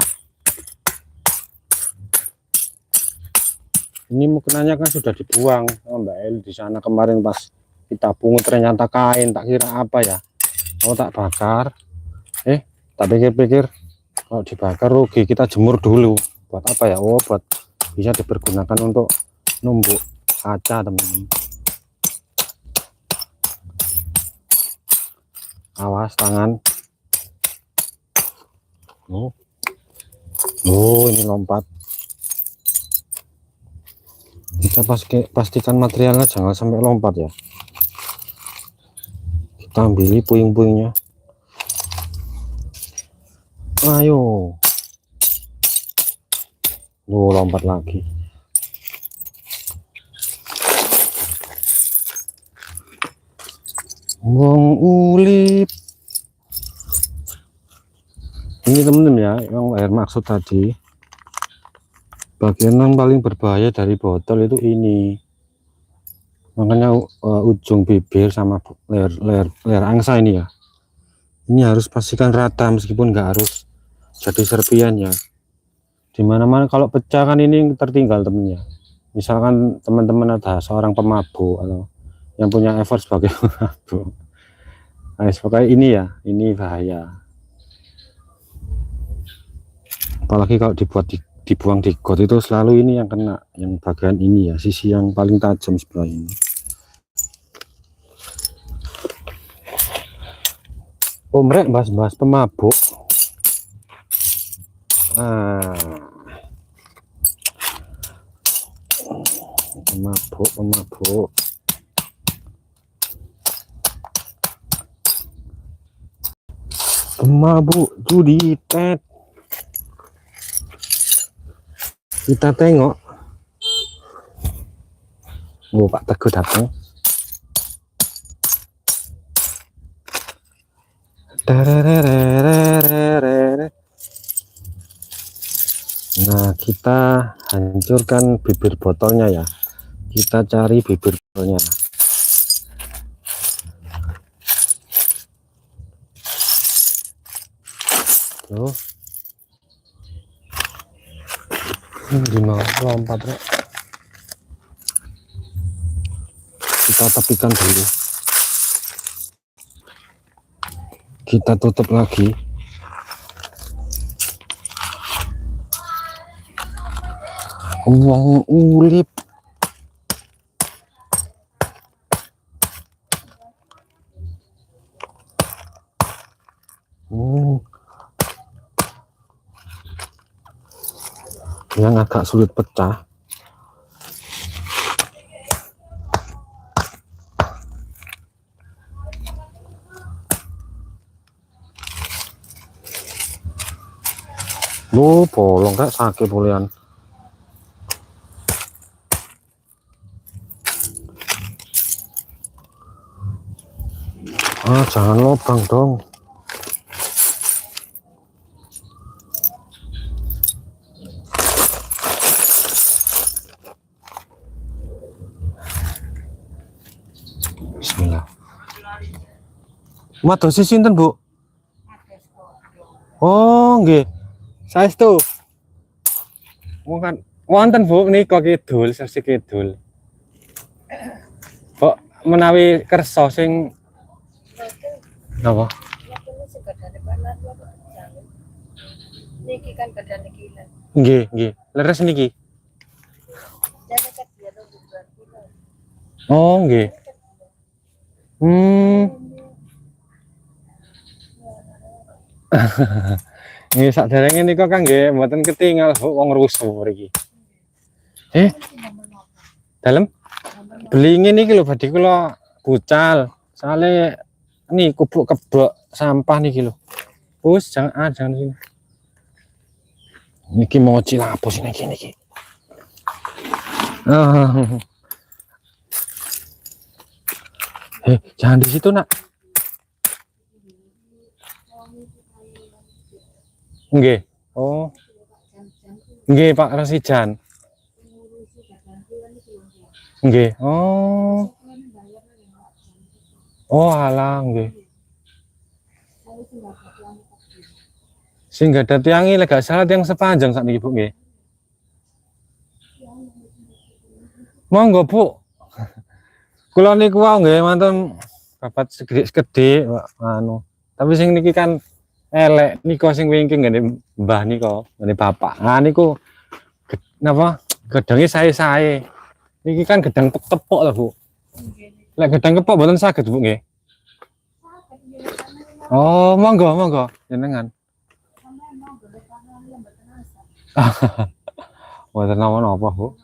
Ini mukenanya kan sudah dibuang Mbak Eli di sana kemarin pas kita pungut, ternyata kain, tak kira apa ya, tak bakar. Tak pikir-pikir kalau dibakar rugi, kita jemur dulu. Buat apa ya? Buat bisa dipergunakan untuk numbuk kaca, teman-teman. Awas tangan. Ini lompat. Kita pastikan materialnya jangan sampai lompat ya. Kita ambil puing-puingnya. Ayo. Lompat lagi. Wong ulip. Ini temen-temen ya, yang air maksud tadi. Bagian yang paling berbahaya dari botol itu ini. Makanya ujung bibir sama leher angsa ini ya. Ini harus pastikan rata meskipun nggak harus jadi serpian ya. Dimana-mana kalau pecah kan ini tertinggal temennya. Misalkan teman-teman ada seorang pemabuk atau yang punya effort sebagai pemabuk. Nah, pokoknya ini ya, ini bahaya. Apalagi kalau dibuang di got itu selalu ini yang kena, yang bagian ini ya, sisi yang paling tajam sebelah ini. Omrek bahas-bahas pemabuk. Pemabuk. Pemabuk judi tet. Kita tengok. Oh, Pak Teguh datang. Nah, kita hancurkan bibir botolnya ya. Kita cari bibir botolnya. Tuh. Gimana lompat rek. Kita tepikan dulu. Kita tutup lagi. Wong ulip. Yang agak sulit pecah. Bolong kayak sakit bolehan. Jangan lubang dong. Bismillah. Madosi sinten, Bu? Oh, nggih. Saestu. Wonten, Bu, nika kidul, sesi kidul. Kok menawi kersa sing napa? Niki kan badan niki. Nggih. Leres niki. Oh, nggih. Nggih saderenge nika kan nggih mboten ketingal Bu wong rusuh mriki. Dalem? Belingin iki lho badhe kula bucal. Soale nih kubuk-kebok sampah niki lho. Wis jangan sini. Niki mau cilapus niki. Jangan di situ, Nak. Nggih. Oh. Nggih, Pak Rasijan. Nggih. Oh. Oh, alah nggih. Sing gadah tiangi lek gak salah yang sepanjang sak niki, Bu, nggih. Monggo, Bu. Kula niku wae nggih wonten babat segede anu. Tapi sing niki kan elek nika sing wingking ngene Mbah nika, ngene Bapak. Nah niku napa? Gedhange sae-sae. Niki kan gedang tepok lho, Bu. Lek gedang kepok mboten saged, Bu, nggih. Oh, monggo jenengan. Mboten napa-napa, Bu.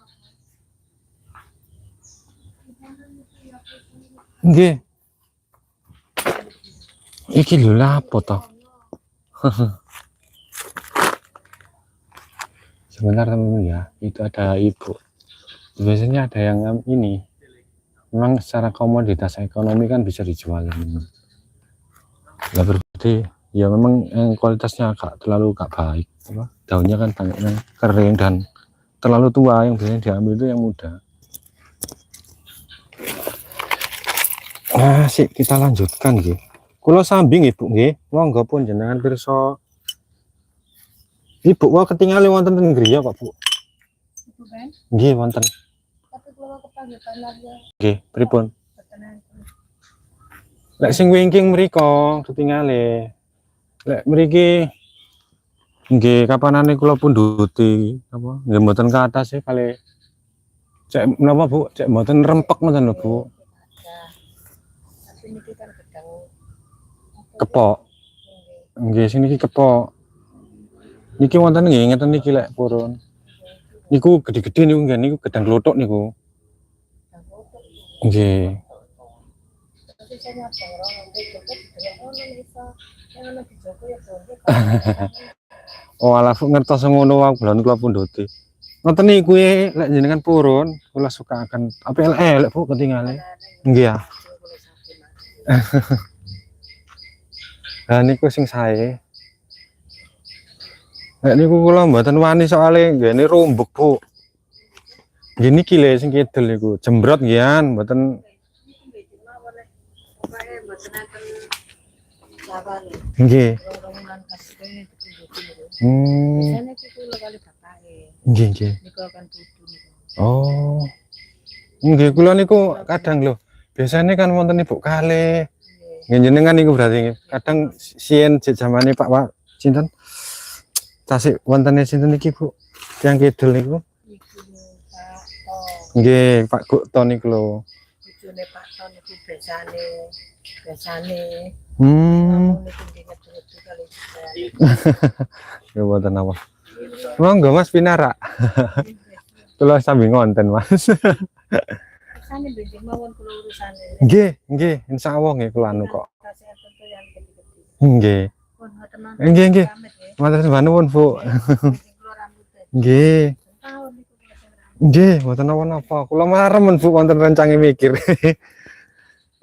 Nggih. Iki lho lapo toh. Sebentar teman-teman ya, itu ada ibu. Biasanya ada yang ini. Memang secara komoditas ekonomi kan bisa dijual teman-teman. Lah berarti ya memang yang kualitasnya gak baik. Daunnya kan banyak yang kering dan terlalu tua, yang biasanya diambil itu yang muda. Sih kita lanjutkan nggih. Kula sambing Ibu nggih. Monggo pun jenengan pirsa. Ibu kok ketinggalan wonten teng griya kok, Bu? Ibu kan? Nggih wonten. Tapi kula kepanggihkan lagi. Nggih, pripun? Lek sing wingking mriko ketinggalan. Lek mriki nggih kapanane kula punduti apa? Nggih mboten ke atas e kali. Cek menapa, Bu? Cek mboten rempek mboten lho, Bu. Tapi niki kan gedang Kepok. Nggih, sing niki kepok. Niki wonten nggih ngeten niki lek purun. Niku gede-gede niku nggih niku gedang klothok niku. Nggih. Oh alah ngertos ngono wae kula punduti. Ngoten niku lek jenengan purun kula sukaaken apa elek Bu ketinggalan. Nggih ya. Lah niku sing sae. Lek niku kula mboten wani soalé nggene rumbuk Bu. Nggih niki lho sing kidul niku jembrot nggih mboten. Nggih. Nggih nggih. Oh. Nggih kula niku kadang lho. Biasanya kan wonten Ibu kalih. Nggih jenengan niku berarti kadang sien jamane Pak sinten? Tasik wontene sinten iki Bu? Yang kidul niku. Nggih, Pak Gukto niku lho. Bojone Pak Ton niku biasane. Ya mboten apa. Monggo Mas Pinara. Kula sambil ngonten Mas. Ursane benjing mawon kula urusane. Nggih, insyaallah nggih kula anu kok. Nggih. Nggih. Matur nuwun Bu. Nggih. Nggih, mboten napa-napa. Kula maremen Bu wonten rencange mikir.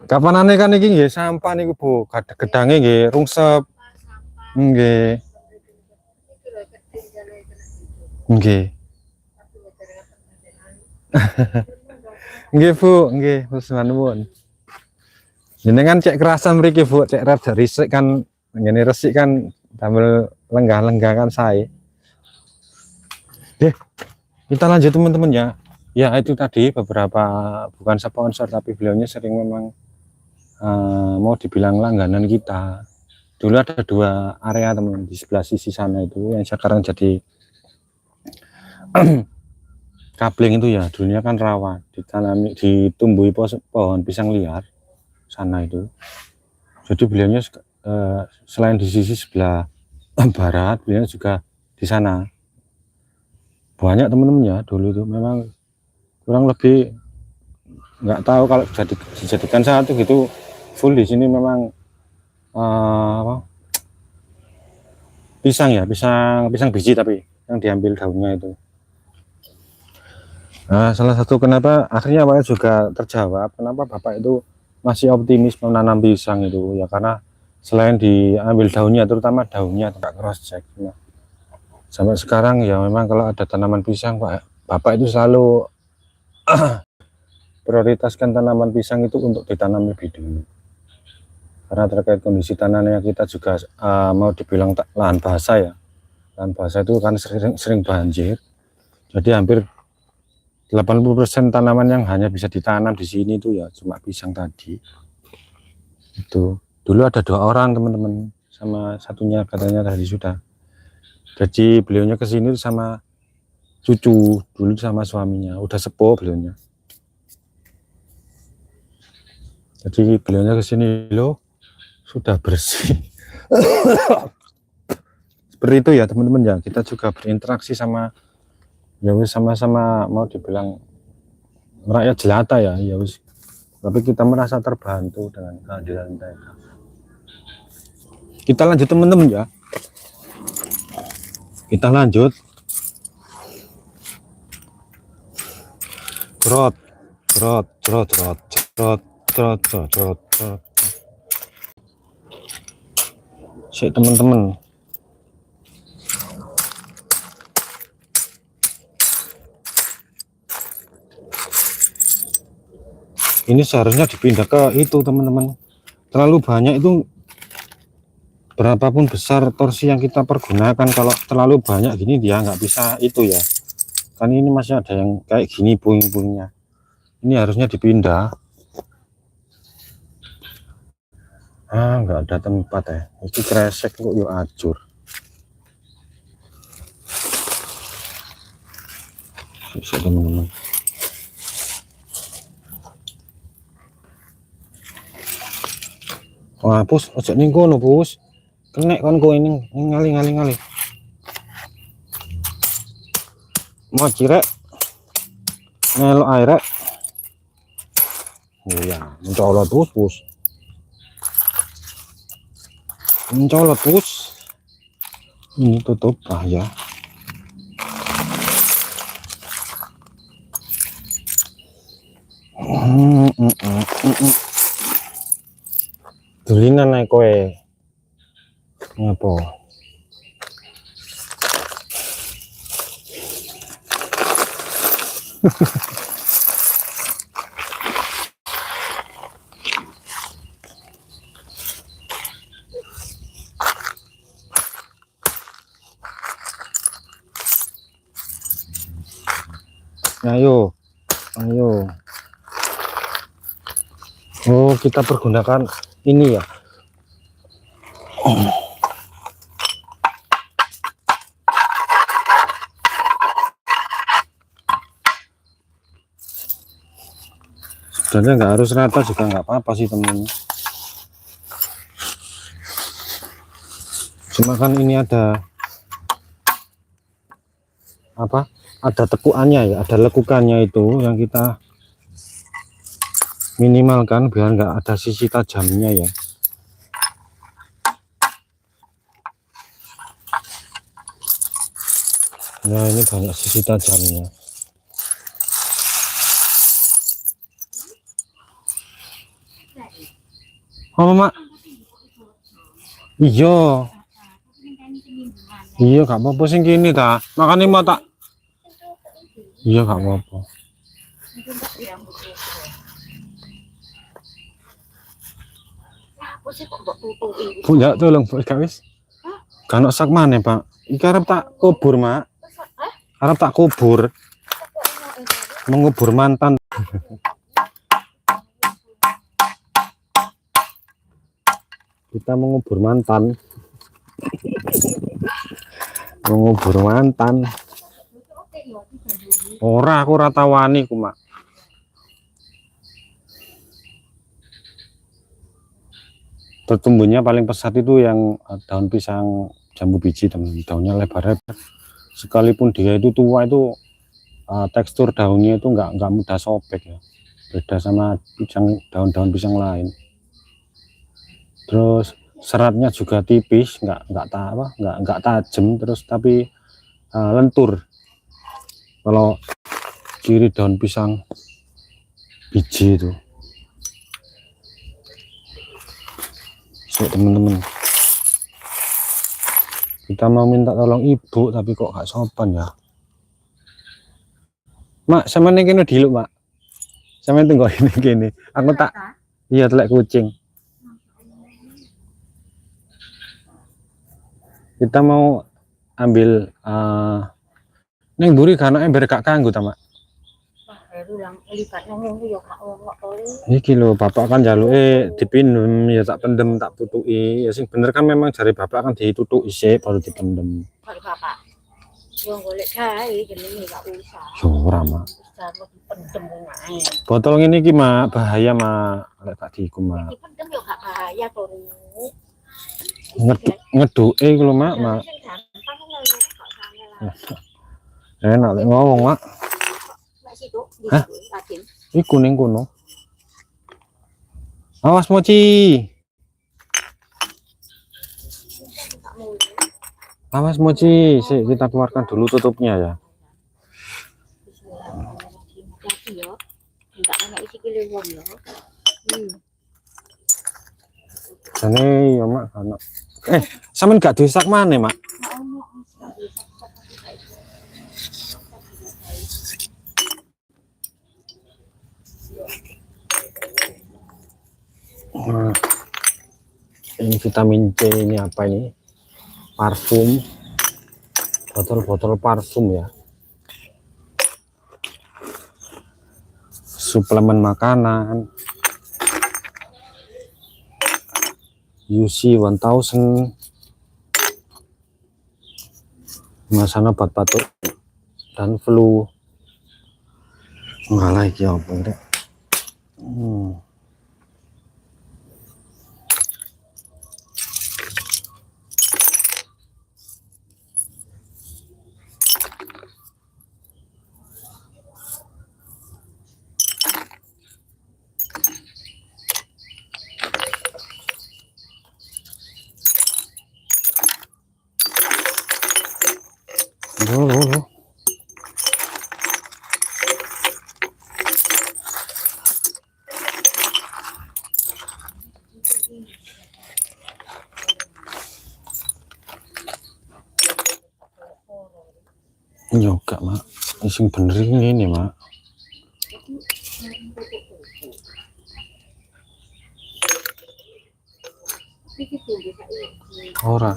Kapanane kan iki nggih sampah niku Bu, gedange nggih rungsep. Nggih. Nggih. Nggih Bu, nggih, nuwun. Jenengan cek kerasan mriki Bu, cek rada risik kan ngene resik kan damel lenggah-lenggah kan sae. Kita lanjut teman-teman ya. Ya itu tadi beberapa bukan sponsor tapi beliaunya sering memang mau dibilang langganan kita. Dulu ada 2 area teman di sebelah sisi sana itu yang sekarang jadi kabling itu ya. Dulunya kan rawa, ditanami ditumbuhi pohon pisang liar sana itu. Jadi beliaunya selain di sisi sebelah barat, beliau juga di sana. Banyak teman-teman ya dulu itu memang kurang lebih nggak tahu kalau dijadikan satu gitu full di sini memang apa, pisang ya pisang biji tapi yang diambil daunnya itu. Nah salah satu kenapa akhirnya Pak juga terjawab kenapa Bapak itu masih optimis menanam pisang itu ya karena selain diambil daunnya terutama daunnya tidak cross check. Nah, sampai sekarang ya memang kalau ada tanaman pisang Bapak itu selalu prioritaskan tanaman pisang itu untuk ditanam lebih dulu karena terkait kondisi tanahnya kita juga mau dibilang lahan basah ya, lahan basah itu kan sering banjir, jadi hampir 80% tanaman yang hanya bisa ditanam di sini itu ya cuma pisang tadi. Itu dulu ada 2 orang teman-teman, sama satunya katanya tadi sudah. Jadi beliaunya ke sini sama cucu, dulu sama suaminya, udah sepuh beliaunya. Jadi beliaunya ke sini loh, sudah bersih. Seperti itu ya teman-teman ya, kita juga berinteraksi sama ya wis sama-sama mau dibilang rakyat jelata ya wis. Tapi kita merasa terbantu dengan kehadiran mereka. Kita lanjut teman-teman ya. Kita lanjut. Trot, trot, trot, trot, trot, trot, trot, trot, trot. Sik teman-teman. Ini seharusnya dipindah ke itu teman-teman. Terlalu banyak itu, berapapun besar torsi yang kita pergunakan, kalau terlalu banyak gini dia nggak bisa itu ya. Kan ini masih ada yang kayak gini puing-puingnya. Ini harusnya dipindah. Nggak ada tempat ya. Ini kresek kok yuk acur. Bisa teman-teman. Wah, pus, ojo ning kono, pus. Kenek kon kowe ini ngali. Mau cirek. Melo air. Oh ya, mencolot pus. Mencolot pus. Ini tutup ya. Dulinan naik kowe. Ngapa? Ayo. Oh, kita pergunakan ini ya. Sebenarnya nggak harus rata juga nggak apa-apa sih teman. Cuma kan ini ada apa? Ada tekukannya ya, ada lekukannya itu yang kita minimalkan biar nggak ada sisi tajamnya ya. Nah ini banyak sisi tajamnya. Oh mak, iya gak apa-apa sing kini ta, makanya mau tak, iya gak apa-apa. Punya tolong kawis. Kan sak mana pak? Iki arep tak kubur mak. Arep tak kubur. Mengubur mantan. Kita mengubur mantan. Mengubur mantan. Ora aku ratawani ku mak. Pertumbuhannya paling pesat itu yang daun pisang jambu biji teman, daunnya lebar-lebar. Sekalipun dia itu tua itu tekstur daunnya itu nggak mudah sobek ya, beda sama pisang, daun-daun pisang lain. Terus seratnya juga tipis, nggak tajam, terus tapi lentur. Kalau ciri daun pisang biji itu. Teman-teman, kita mau minta tolong ibu tapi kok gak sopan ya. Mak, sama nih kini dulu mak, sama tunggu ini gini. Aku tak, iya telek kucing. Kita mau ambil neng buri karena ember gak kanggo ta mak. Iki lho bapak kan jaluke dipindem ya tak pendem tak tutuki ya sing bener kan memang jari bapak kan ditutuki sik baru dipendem. Kalau bapak yang golek gawe jenenge gak usah. Ora mak. Dipendem ae. Botol ngene iki mak bahaya mak lek tak diiku mak. Dipendem yo gak bahaya to. Ngeduke iku lho mak. Enak lek ngomong mak. Hah? Iku ning kono. Awas mochi. Awas mochi, sih kita keluarkan dulu tutupnya ya. Bismillahirrahmanirrahim. Hati-hati ya. Enggak banyak isi kilewon ya. Jane ya mak ana. Sampean gak disak mana mak? Nah, ini vitamin C ini apa ini? Parfum, botol-botol parfum ya. Suplemen makanan. UC 1000. Kemasan obat batuk dan flu. Enggak lagi apa ini. Loh. Yoga mak, sing bener ini mak. Ora.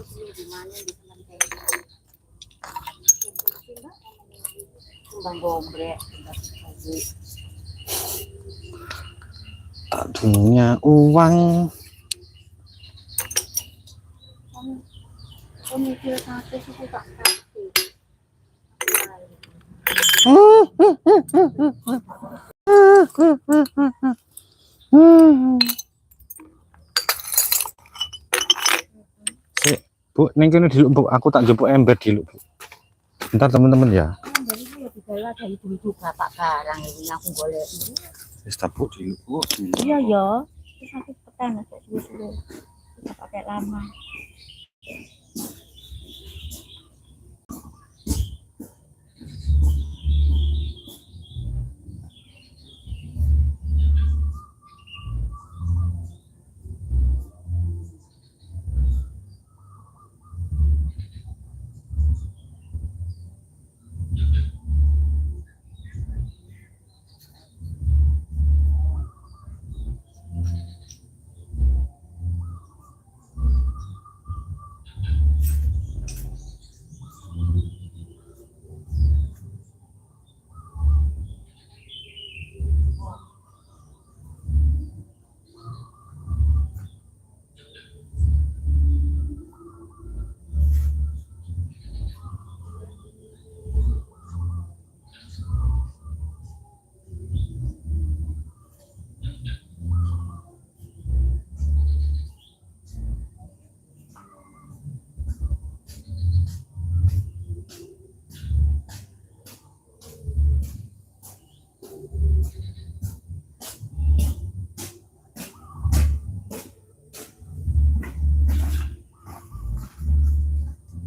Tak punya uang. Sik, Bu, ning kene diluk, Bu. Aku tak jemput ember diluk, Bu. Bentar teman-teman ya. Dari dulu bapak barang ini aku boleh. Wis tak Bu diluk, Bu. Iya ya. Terus aku petan suwe-suwe. Kita pakai lama.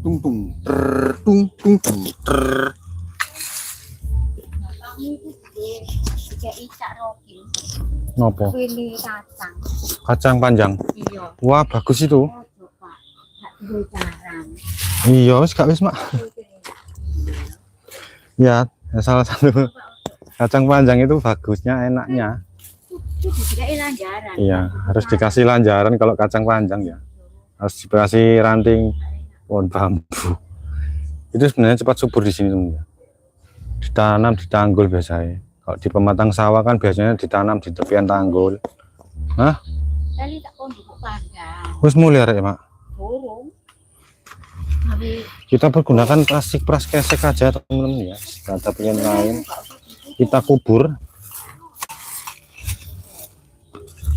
Tung tung ter, tung ter. Kami itu tiga icak roti. Ngopo? Pilih kacang. Kacang panjang. Iya. Wah, bagus itu. Oh, coba. Gak dulu jarang. Iya, wis gak wis, Mak. Ya, salah satu kacang panjang itu bagusnya, enaknya. Itu dikira lanjaran. Iya, harus dikasih lanjaran kalau kacang panjang ya. Harus dikasih ranting pohon bambu. Itu sebenarnya cepat subur di sini teman. Ditanam di tanggul biasanya. Kalau di pematang sawah kan biasanya ditanam di tepian tanggul. Hah? Tadi tak konduk panjang. Wis mulai ya, Mak. Burung. Kita pergunakan plastik praskesek aja teman-teman ya. Kata pengen lain kita kubur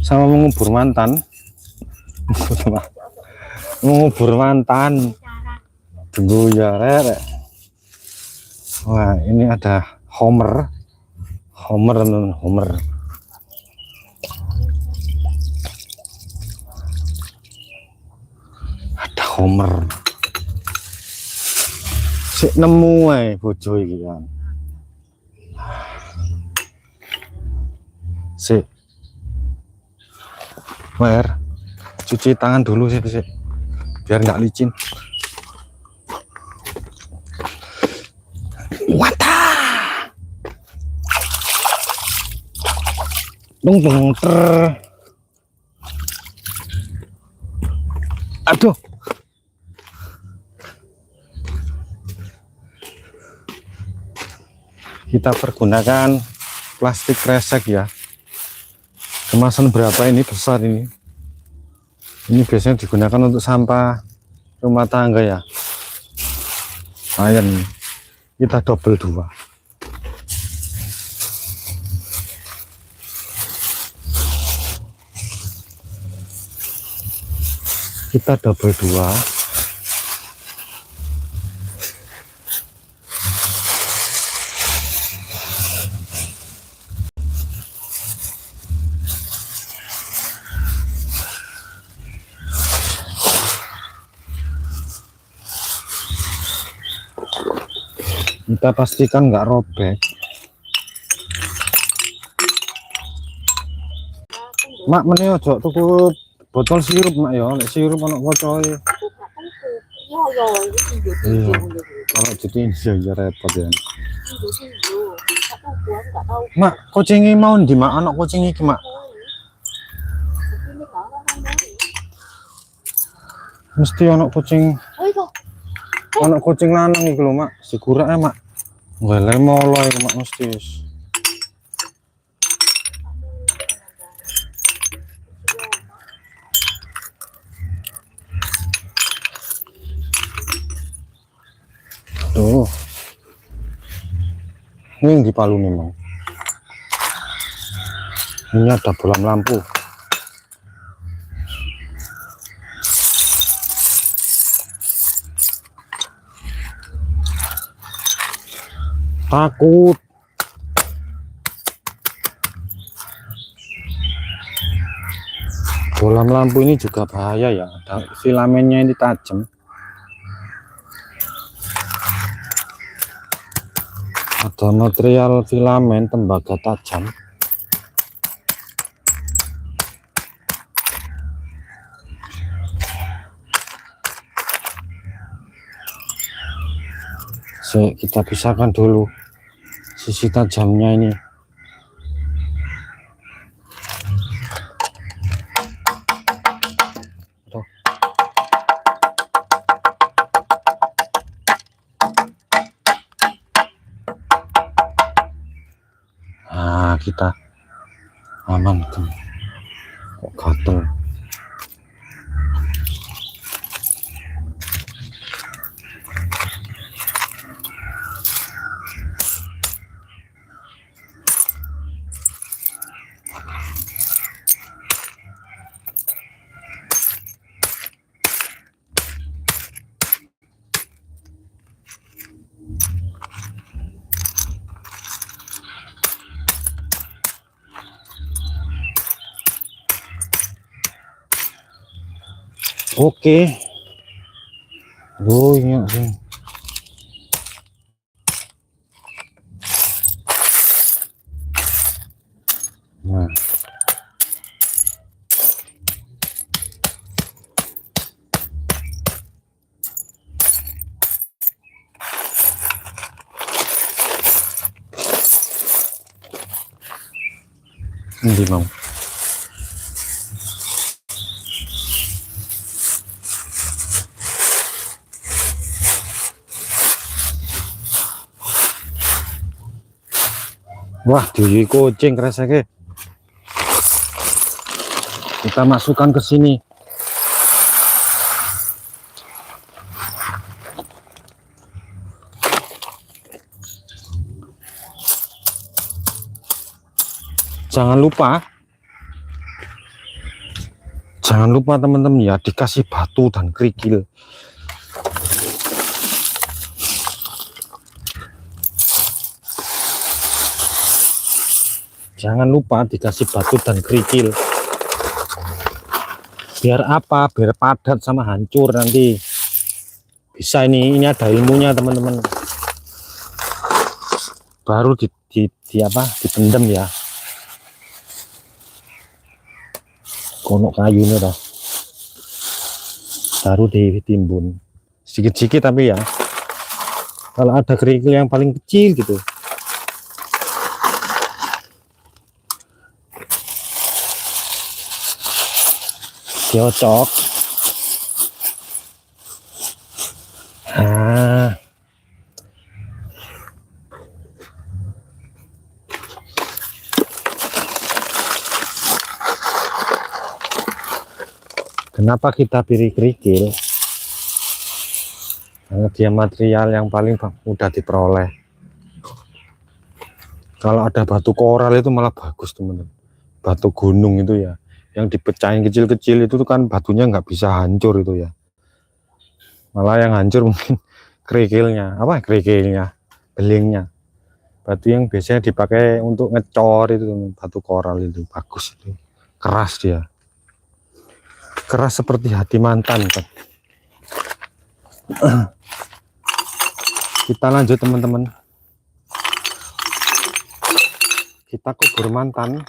sama mengubur mantan. Mengubur mantan. Tunggu ya, Rek. Wah, ini ada Homer. Homer. Ada Homer. Sik nemu ae bojo iki kan. Sik. Mer, cuci tangan dulu sih, biar nggak licin. Wata. Dong dong ter. Aduh. Kita pergunakan plastik kresek ya. Kemasan berapa ini, besar ini? Ini biasanya digunakan untuk sampah rumah tangga ya. Lumayan, kita double 2. Kita double 2. Kita pastikan nggak robek. Mak meneh ojo tuku botol sirup mak ya, nek sirup ana kocoe. Iya. Kalau jadi ya repot ya. Mak, kucingi mau ndi mak? Ana kucing iki mak. Mesti ana kucing. Ana kucing lanang iki lho mak, sigurake mak. Ngele molo iki mak mesti wis. Tuh. Ini di Palu memang. Ini ada bolam lampu. Takut. Bolam lampu ini juga bahaya ya. Filamennya ini tajam. Ada material filamen tembaga tajam. Kita pisahkan dulu sisi tajamnya ini. Tuh. Nah, kita amankan. Kok gatel. Oke. Duh, ini sih. Nah. Ini mau. Wah, di kucing kreseknya. Kita masukkan ke sini. Jangan lupa teman-teman ya, dikasih batu dan kerikil. Jangan lupa dikasih batu dan kerikil. Biar apa? Biar padat sama hancur nanti. Bisa ini ada ilmunya teman-teman. Baru dipendem ya. Kono kayu ini dah. Baru ditimbun. Sedikit-sedikit tapi ya. Kalau ada kerikil yang paling kecil gitu. Diocok. Nah. Kenapa kita pilih kerikil? Karena dia material yang paling mudah diperoleh. Kalau ada batu koral itu malah bagus teman-teman. Batu gunung itu ya, yang dipecahin kecil-kecil itu kan batunya nggak bisa hancur itu ya. Malah yang hancur mungkin kerikilnya, belingnya. Batu yang biasanya dipakai untuk ngecor itu batu koral itu bagus itu, keras dia. Keras seperti hati mantan kan. Kita lanjut teman-teman. Kita kubur mantan.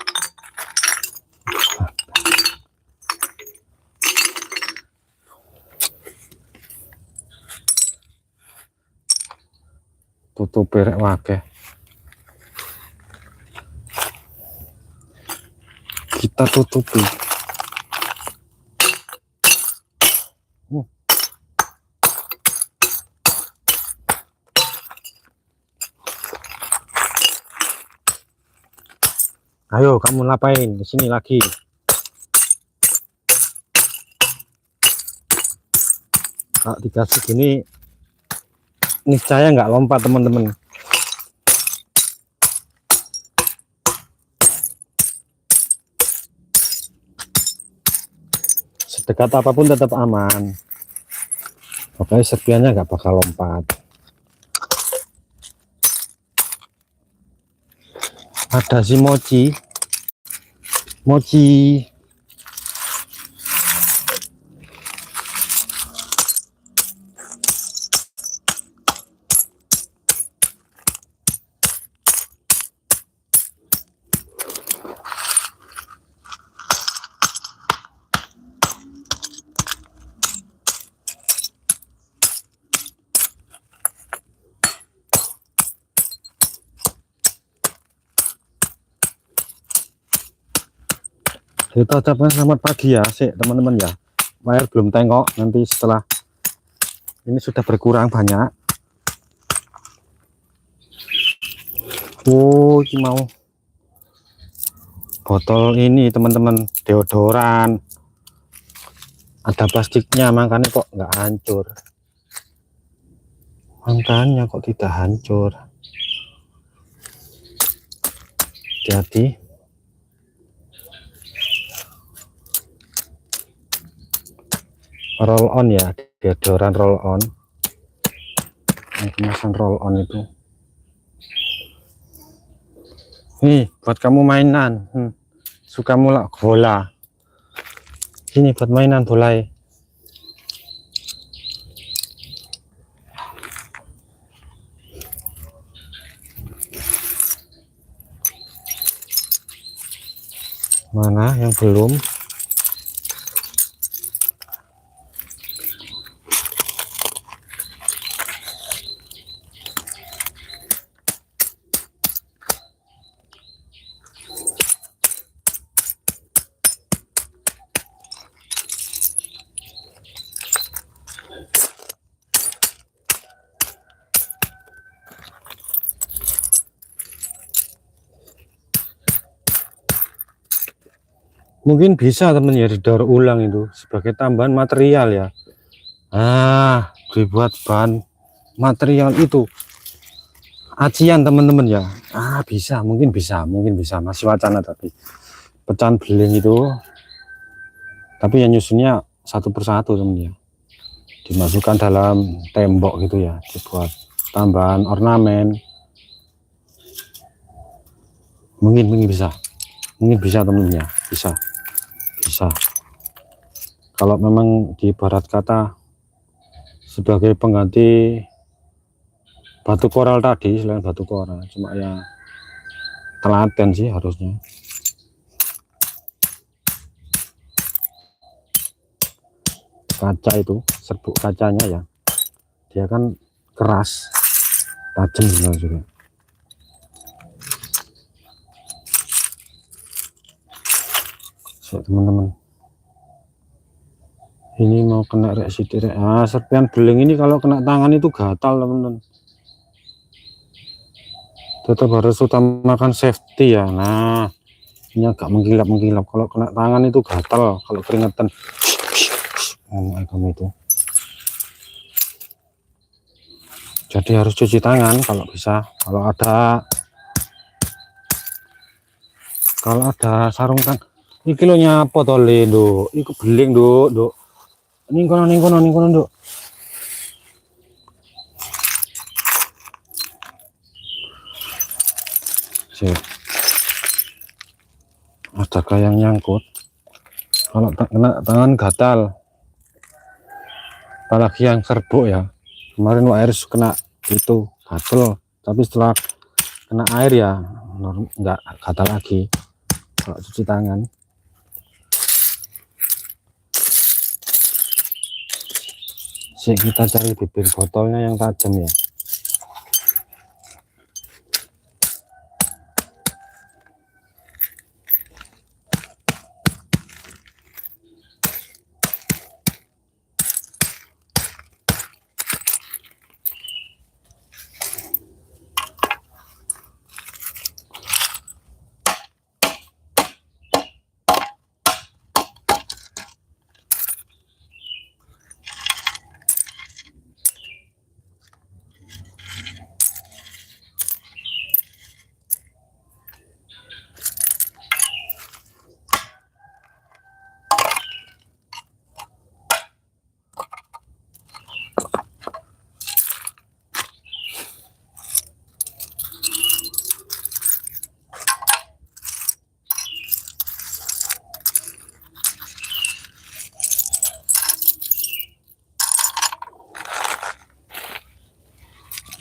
Tutup perek wake. Kita tutupi. Ayo kamu ngapain di sini lagi? Kalau dikasih gini niscaya nggak lompat teman-teman. Sedekat apapun tetap aman. Makanya serpiannya nggak bakal lompat. Ada si mochi. Kita ucapkan selamat pagi ya, teman-teman ya. Mayar belum tengok, nanti setelah ini sudah berkurang banyak. Oh, ini mau botol ini teman-teman, deodoran. Ada plastiknya, makanya kok nggak hancur. Makanya kok tidak hancur. Hati-hati. Roll on ya, deodoran roll on. Yang kemasan roll on itu. Nih buat kamu mainan. Suka mulak bola. Ini buat mainan bola. Mana yang belum? Mungkin bisa temen ya didaur ulang itu sebagai tambahan material ya. Dibuat bahan material itu acian teman-teman ya. Bisa, mungkin bisa masih wacana tapi pecahan beling itu. Tapi yang nyusunnya satu persatu temen ya. Dimasukkan dalam tembok gitu ya, dibuat tambahan ornamen. Mungkin bisa temen ya, bisa. Kalau memang di barat kata sebagai pengganti batu koral tadi. Selain batu koral, cuma ya telaten sih harusnya. Kaca itu, serbuk kacanya ya, dia kan keras, tajam juga. So, teman-teman, ini mau kena residu. Serpian beling ini kalau kena tangan itu gatal, teman-teman. Tetap harus utamakan safety ya. Nah, ini agak mengkilap-mengkilap. Kalau kena tangan itu gatal, kalau keringetan. Kamu itu. Jadi harus cuci tangan kalau bisa. Kalau ada sarung tangan. Ini kilonya apa tole, Nduk? Iku beling, Nduk. Ning kono, Nduk. Sip. Ada yang nyangkut. Kalau kena tangan gatal. Apalagi yang serbuk ya. Kemarin air kena itu gatal, tapi setelah kena air ya enggak gatal lagi kalau cuci tangan. Kita cari bibir botolnya yang tajam ya.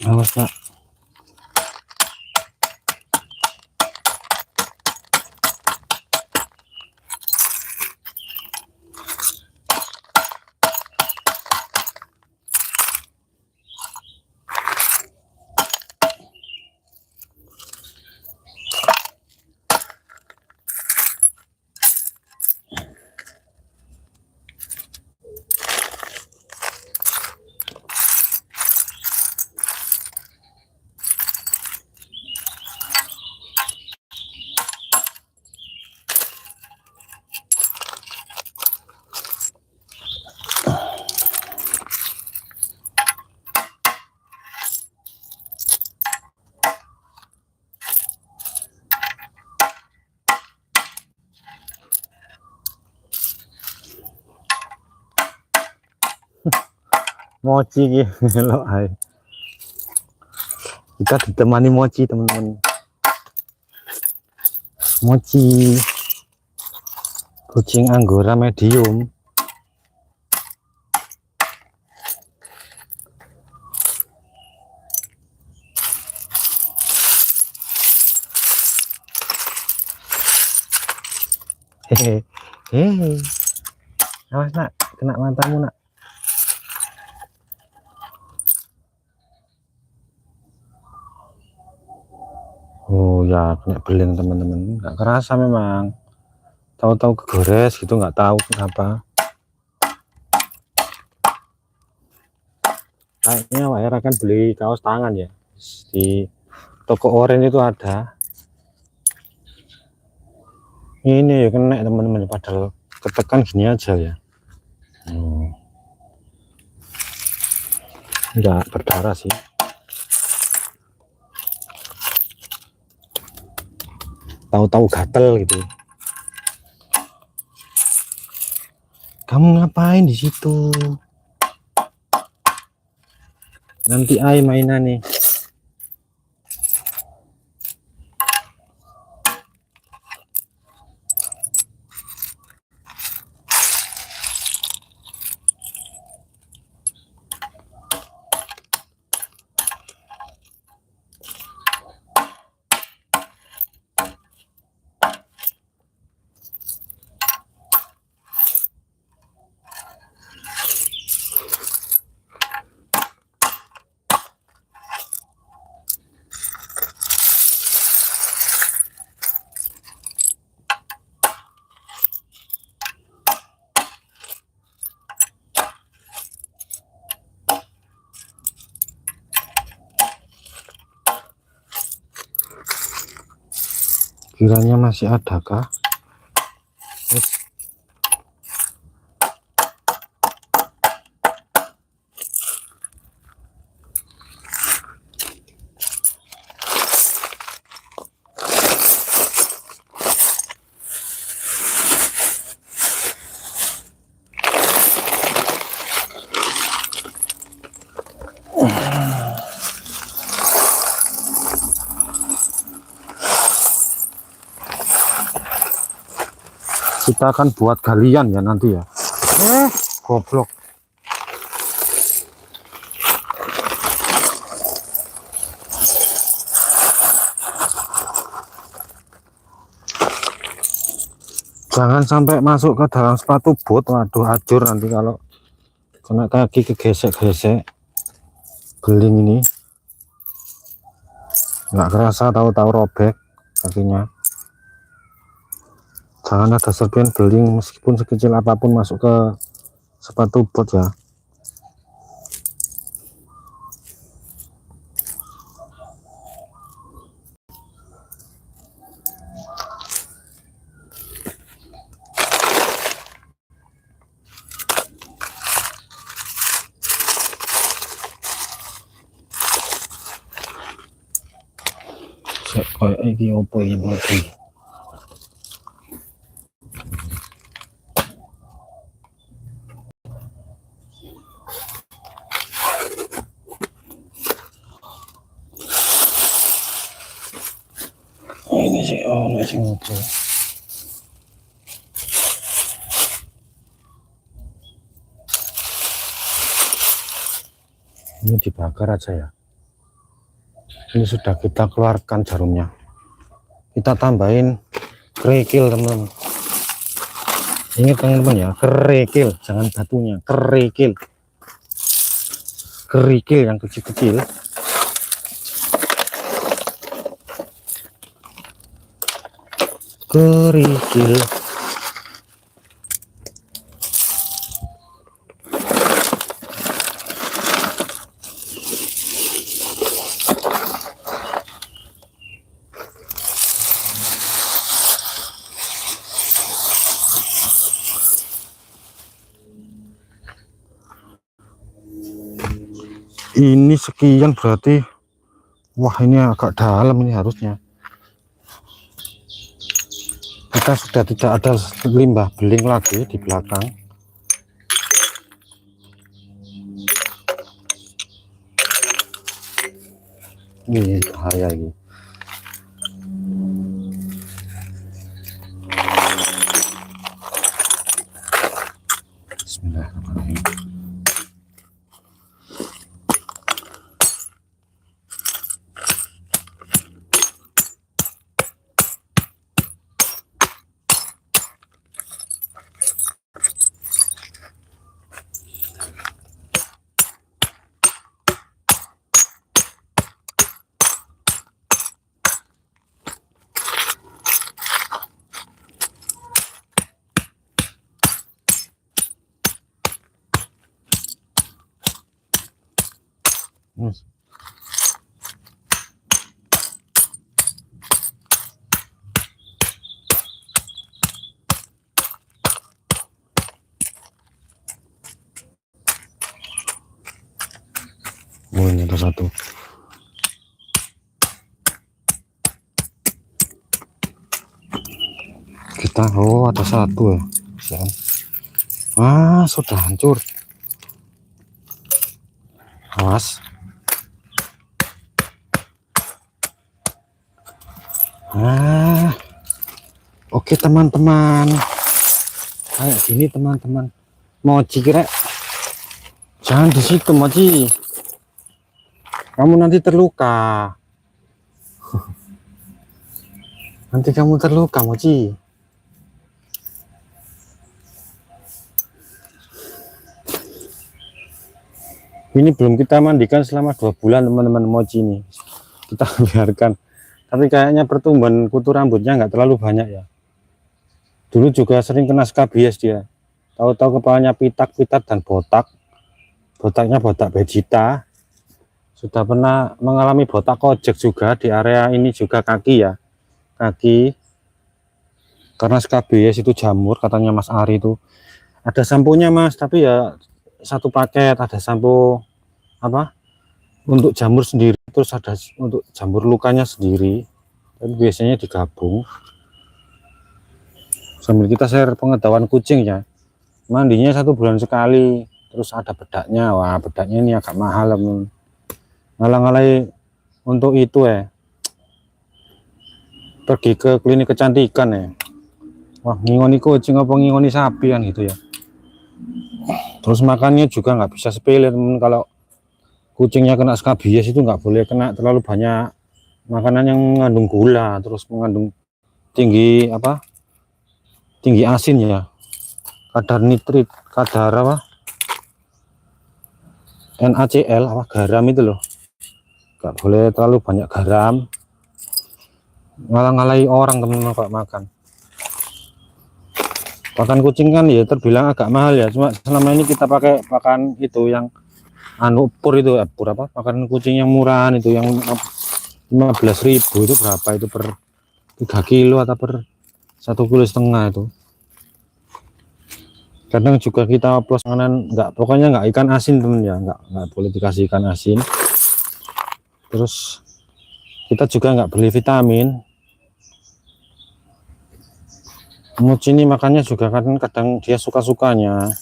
Awas, Pak. Mochi gitu loh, kita ditemani mochi, teman-teman. Mochi kucing anggora medium. Hehehe, awas nak, kena matamu nak. Oh ya, kena beling, teman-teman. Nggak kerasa memang. Tahu-tahu kegores gitu, nggak tahu kenapa. Kayaknya Wak akan beli kaos tangan ya. Di toko oranye itu ada. Ini ya kena, teman-teman, padahal ketekan gini aja ya. Nggak berdarah sih. Tahu-tahu gatel gitu. Kamu ngapain di situ? Nanti mainan nih. Kiranya masih adakah? Yes. Kita akan buat galian ya nanti ya. Goblok. Jangan sampai masuk ke dalam sepatu bot. Waduh, hancur nanti kalau kena kaki kegesek-gesek. Beling ini nggak kerasa, tahu-tahu robek kakinya. Jangan ada serpihan beling meskipun sekecil apapun masuk ke sepatu bot ya. Kayak iki opo iki. Ini sih masih opo. Ini dibakar aja ya. Ini sudah kita keluarkan jarumnya, kita tambahin kerikil teman-teman. Ingat teman-teman ya, kerikil, jangan batunya, kerikil yang kecil-kecil. Kerikil. Ini sekian berarti, wah ini agak dalam ini harusnya. Kita sudah tidak ada limbah beling lagi di belakang. Ini bahaya ini. Bismillahirrahmanirrahim. Oh, ini ada satu. Kita ada satu ya. Sudah hancur. Awas. Oke teman-teman, kayak gini teman-teman. Mochi kira jangan di situ Mochi, kamu nanti terluka. Nanti kamu terluka Mochi. Ini belum kita mandikan selama 2 bulan teman-teman. Mochi ini kita biarkan, tapi kayaknya pertumbuhan kutu rambutnya nggak terlalu banyak ya. Dulu juga sering kena skabies dia, tahu-tahu kepalanya pitak-pitak dan botak. Botaknya botak Vegeta. Sudah pernah mengalami botak kojek juga di area ini juga, kaki ya, kaki karena SKBS itu jamur, katanya Mas Ari itu ada samponya Mas, tapi ya satu paket, ada sampo apa untuk jamur sendiri, terus ada untuk jamur lukanya sendiri, tapi biasanya digabung. Sambil kita share pengetahuan kucing ya, mandinya 1 bulan sekali, terus ada bedaknya. Wah, bedaknya ini agak mahal, ngalang-ngalai untuk itu ya, pergi ke klinik kecantikan ya. Wah, ngingoni kucing apa ngingoni sapi kan gitu ya. Terus makannya juga nggak bisa sepele temen, kalau kucingnya kena skabies itu nggak boleh kena terlalu banyak makanan yang mengandung gula, terus mengandung tinggi tinggi asin ya, kadar nitrit, kadar NaCl garam itu loh, nggak boleh terlalu banyak garam, ngalang-ngalai orang teman-teman kalau makan. Pakan kucing kan ya terbilang agak mahal ya, cuma selama ini kita pakai pakan itu yang pur itu, pakan kucing yang murahan itu, yang 15.000 itu berapa itu per 3 kilo atau per 1,5 kilo itu. Kadang juga kita plus makanan, pokoknya nggak ikan asin temen ya, nggak boleh dikasih ikan asin. Terus kita juga nggak beli vitamin. Mochi ini makannya juga kadang dia suka-sukanya,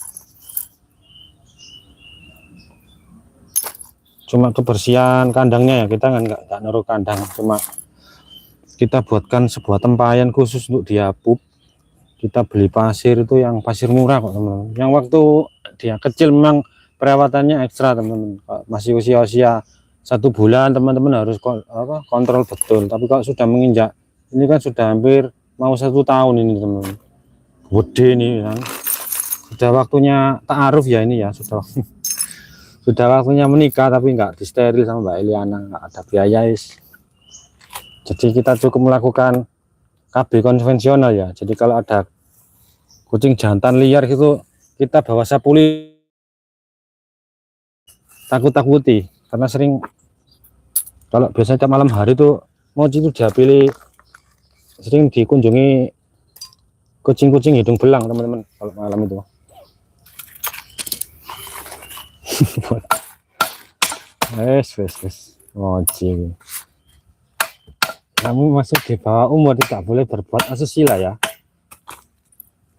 cuma kebersihan kandangnya ya, kita kan nggak naruh kandang, cuma kita buatkan sebuah tempayan khusus untuk dia pup. Kita beli pasir itu yang pasir murah kok teman-teman, yang waktu dia kecil memang perawatannya ekstra teman-teman. Masih usia 1 bulan teman-teman harus kontrol betul, tapi kalau sudah menginjak ini kan sudah hampir mau 1 tahun ini teman-teman, gede nih kan, sudah waktunya ta'aruf ya ini ya, sudah waktunya menikah, tapi nggak disteril sama Mbak Eliana, nggak ada biaya jadi kita cukup melakukan KB konvensional ya. Jadi kalau ada kucing jantan liar gitu, kita bawa sapuli, takut-takuti, karena sering kalau biasanya malam hari tuh Mochi itu dia pilih sering dikunjungi kucing-kucing hidung belang teman-teman kalau malam itu. Wes Mochi, kamu masih di bawah umur, tidak boleh berbuat asusila ya,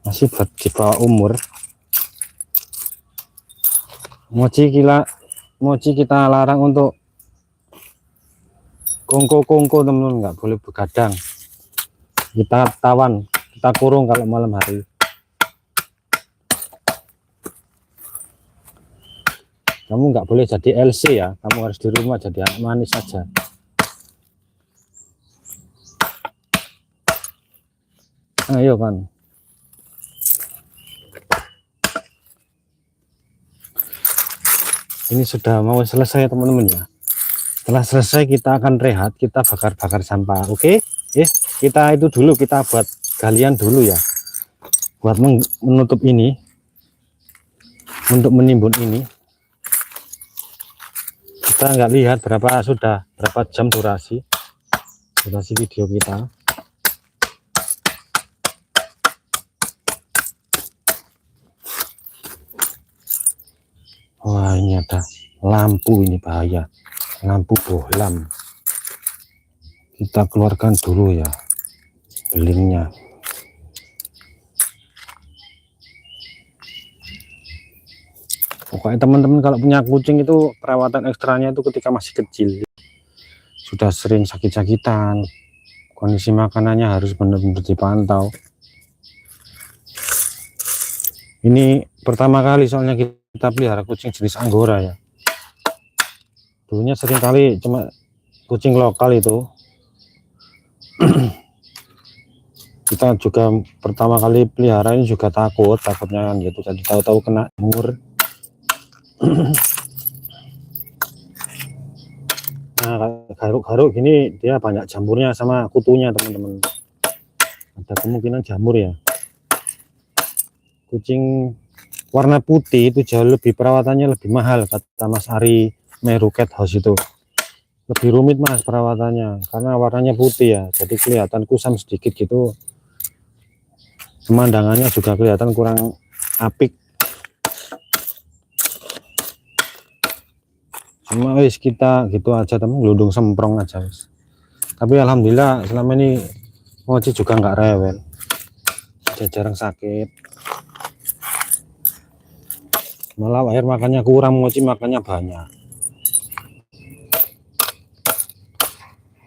masih di bawah umur. Mochi kita larang untuk kongko teman-teman, nggak boleh begadang, kita tawan, kita kurung kalau malam hari. Kamu nggak boleh jadi LC ya, kamu harus di rumah jadi anak manis saja. Ayo kan. Ini sudah mau selesai teman-teman ya. Setelah selesai kita akan rehat, kita bakar-bakar sampah. Oke? Kita itu dulu, kita buat galian dulu ya, buat menutup ini, untuk menimbun ini. Kita nggak lihat berapa jam durasi video kita. Wah, ini ada lampu, ini bahaya, lampu bohlam. Kita keluarkan dulu ya belingnya. Pokoknya teman-teman kalau punya kucing itu perawatan ekstranya itu ketika masih kecil, sudah sering sakit-sakitan, kondisi makanannya harus benar-benar dipantau. Ini pertama kali soalnya kita pelihara kucing jenis Anggora ya. Dulunya sering kali cuma kucing lokal itu. Kita juga pertama kali pelihara ini juga takutnya kan gitu, jadi tahu-tahu kena jamur. Nah, garuk-garuk gini dia banyak jamurnya sama kutunya teman-teman, ada kemungkinan jamur ya. Kucing warna putih itu jauh lebih perawatannya lebih mahal, kata Mas Ari Meru Cat House itu lebih rumit Mas perawatannya, karena warnanya putih ya, jadi kelihatan kusam sedikit gitu, pemandangannya juga kelihatan kurang apik. Cuma wis kita gitu aja temen, gelundung semprong aja wis. Tapi alhamdulillah selama ini Mochi juga nggak rewel, jarang sakit, malah air makannya kurang, Mochi makannya banyak.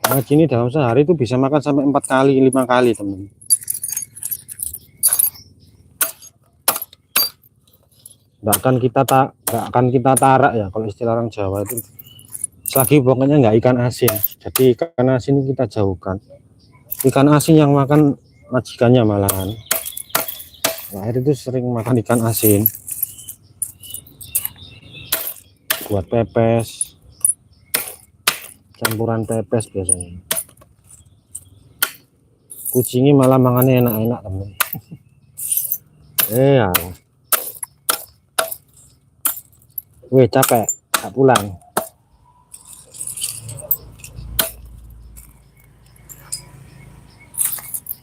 Mochi ini dalam sehari itu bisa makan sampai 4 kali 5 kali temen. Nggak akan kita tarak ya, kalau istilah orang Jawa itu. Selagi pokoknya nggak ikan asin, jadi ikan asin kita jauhkan. Ikan asin yang makan majikannya malahan. Air itu sering makan ikan asin buat pepes, campuran pepes biasanya. Kucingnya malah makannya enak-enak temen. Ya. Weh capek, tak pulang.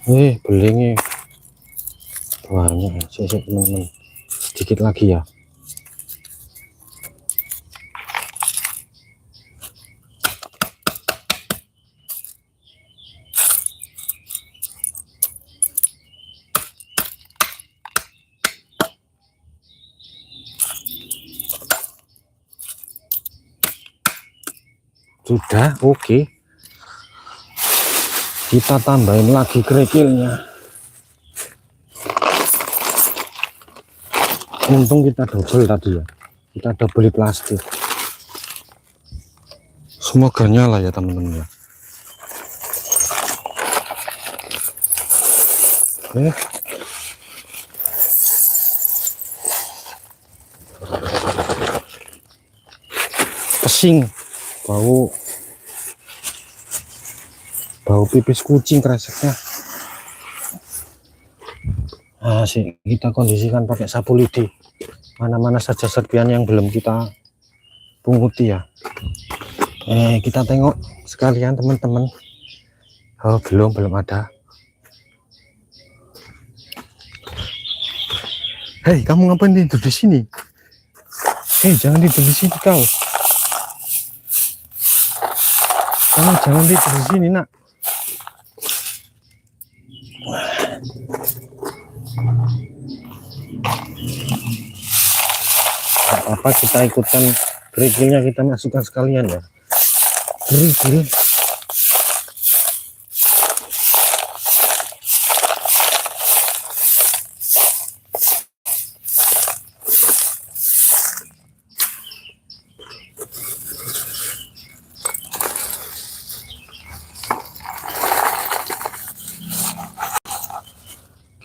Belingnya banyak, teman-teman. Sedikit lagi ya. Sudah, oke. Kita tambahin lagi kerikilnya. Untung kita double tadi ya. Kita double plastik. Semoga nyala ya teman-teman ya. Oke. Pesing. Bau pipis kucing kreseknya. Sih kita kondisikan pakai sapu lidi. Mana-mana saja serpian yang belum kita punguti ya. Kita tengok sekalian teman-teman. Oh, belum ada. Hei, kamu ngapain tidur di sini? Hei, jangan tidur di sini kau. Kamu jangan tidur di sini, nak. Apa kita ikutkan kerikilnya, kita masukkan sekalian ya. Kerikil.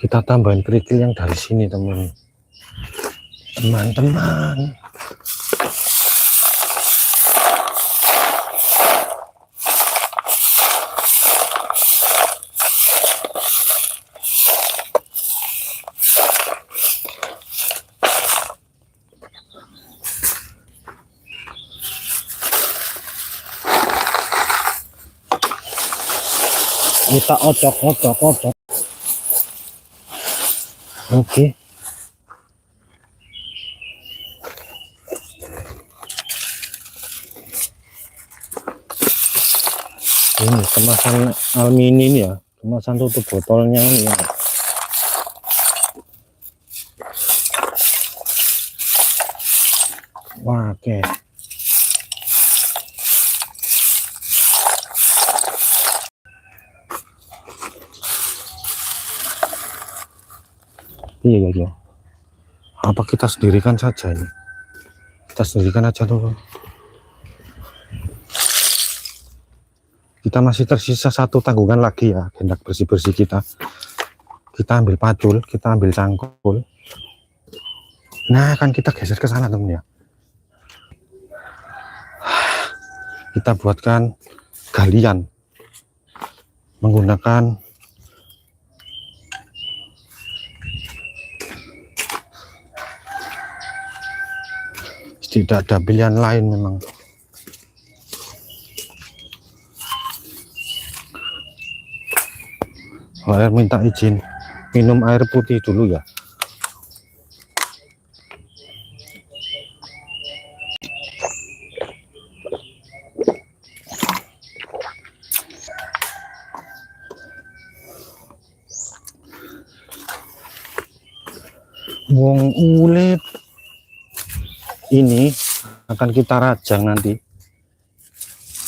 Kita tambahin kerikil yang dari sini teman-teman. Kita ocok. Oke. Ini kemasan aluminium ini ya, kemasan tutup botolnya ini ya. Wah, oke. Iya. Apa kita sendirikan saja ini? Kita sendirikan aja dulu. Kita masih tersisa satu tanggungan lagi ya, hendak bersih-bersih kita. Kita ambil pacul, kita ambil cangkul. Nah, kan kita geser ke sana teman ya. Kita buatkan galian menggunakan tidak ada pilihan lain memang. Air minta izin minum air putih dulu ya. Wong ulet ini akan kita rajang nanti,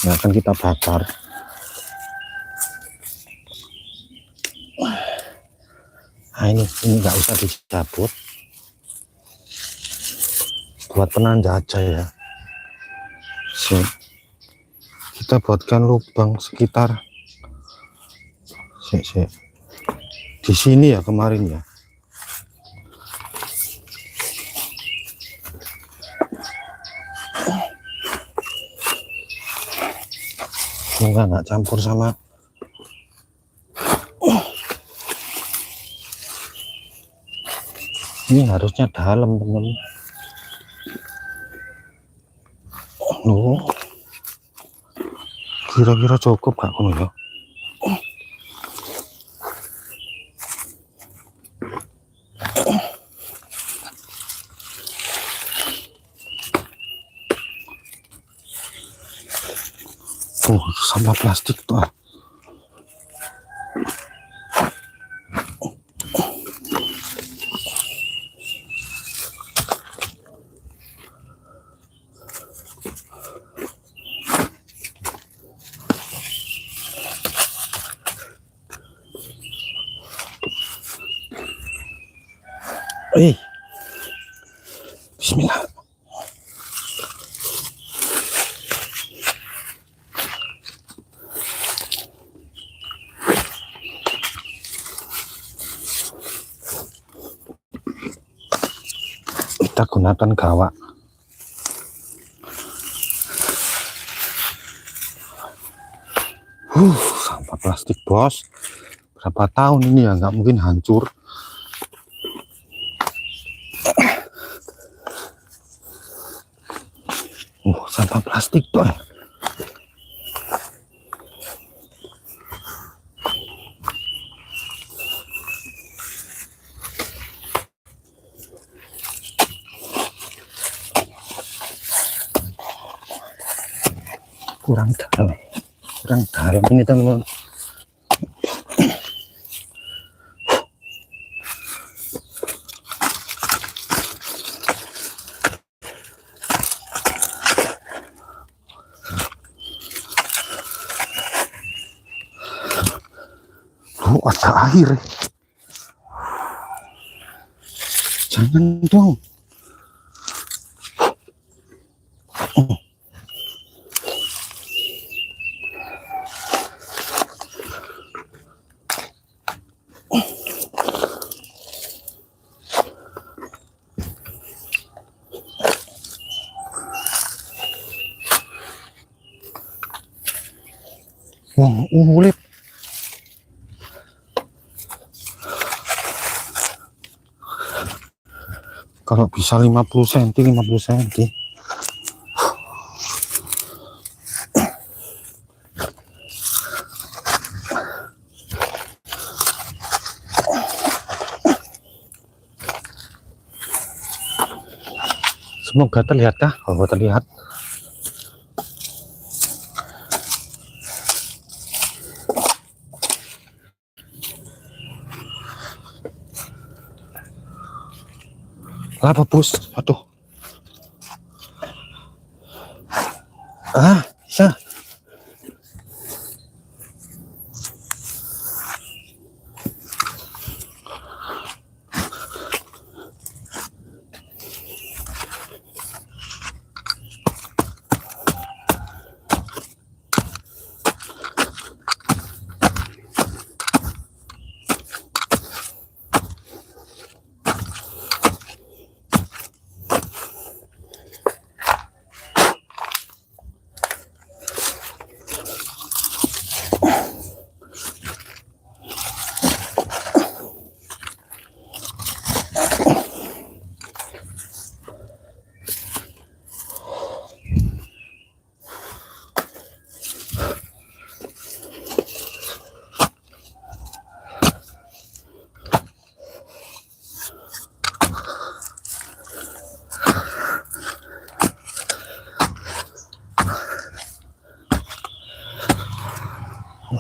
ya, akan kita bakar. Nah, ini nggak usah dicabut, buat penanda aja ya. Kita buatkan lubang sekitar di sini ya kemarin ya. Semoga nggak campur sama ini, harusnya dalam teman. Kira-kira cukup gak kono ya? Sampah plastik tuh. Bismillah. Kita gunakan gawak. Sampah plastik bos. Berapa tahun ini ya, nggak mungkin hancur. Sampah plastik tuh. Kurang dalam ini teman-teman. Ada air. Jangan dong. Wong ulit. Kalau bisa 50 cm, 50 cm. Semoga terlihat kah? Oh, terlihat. Apa bos? Aduh. Bisa.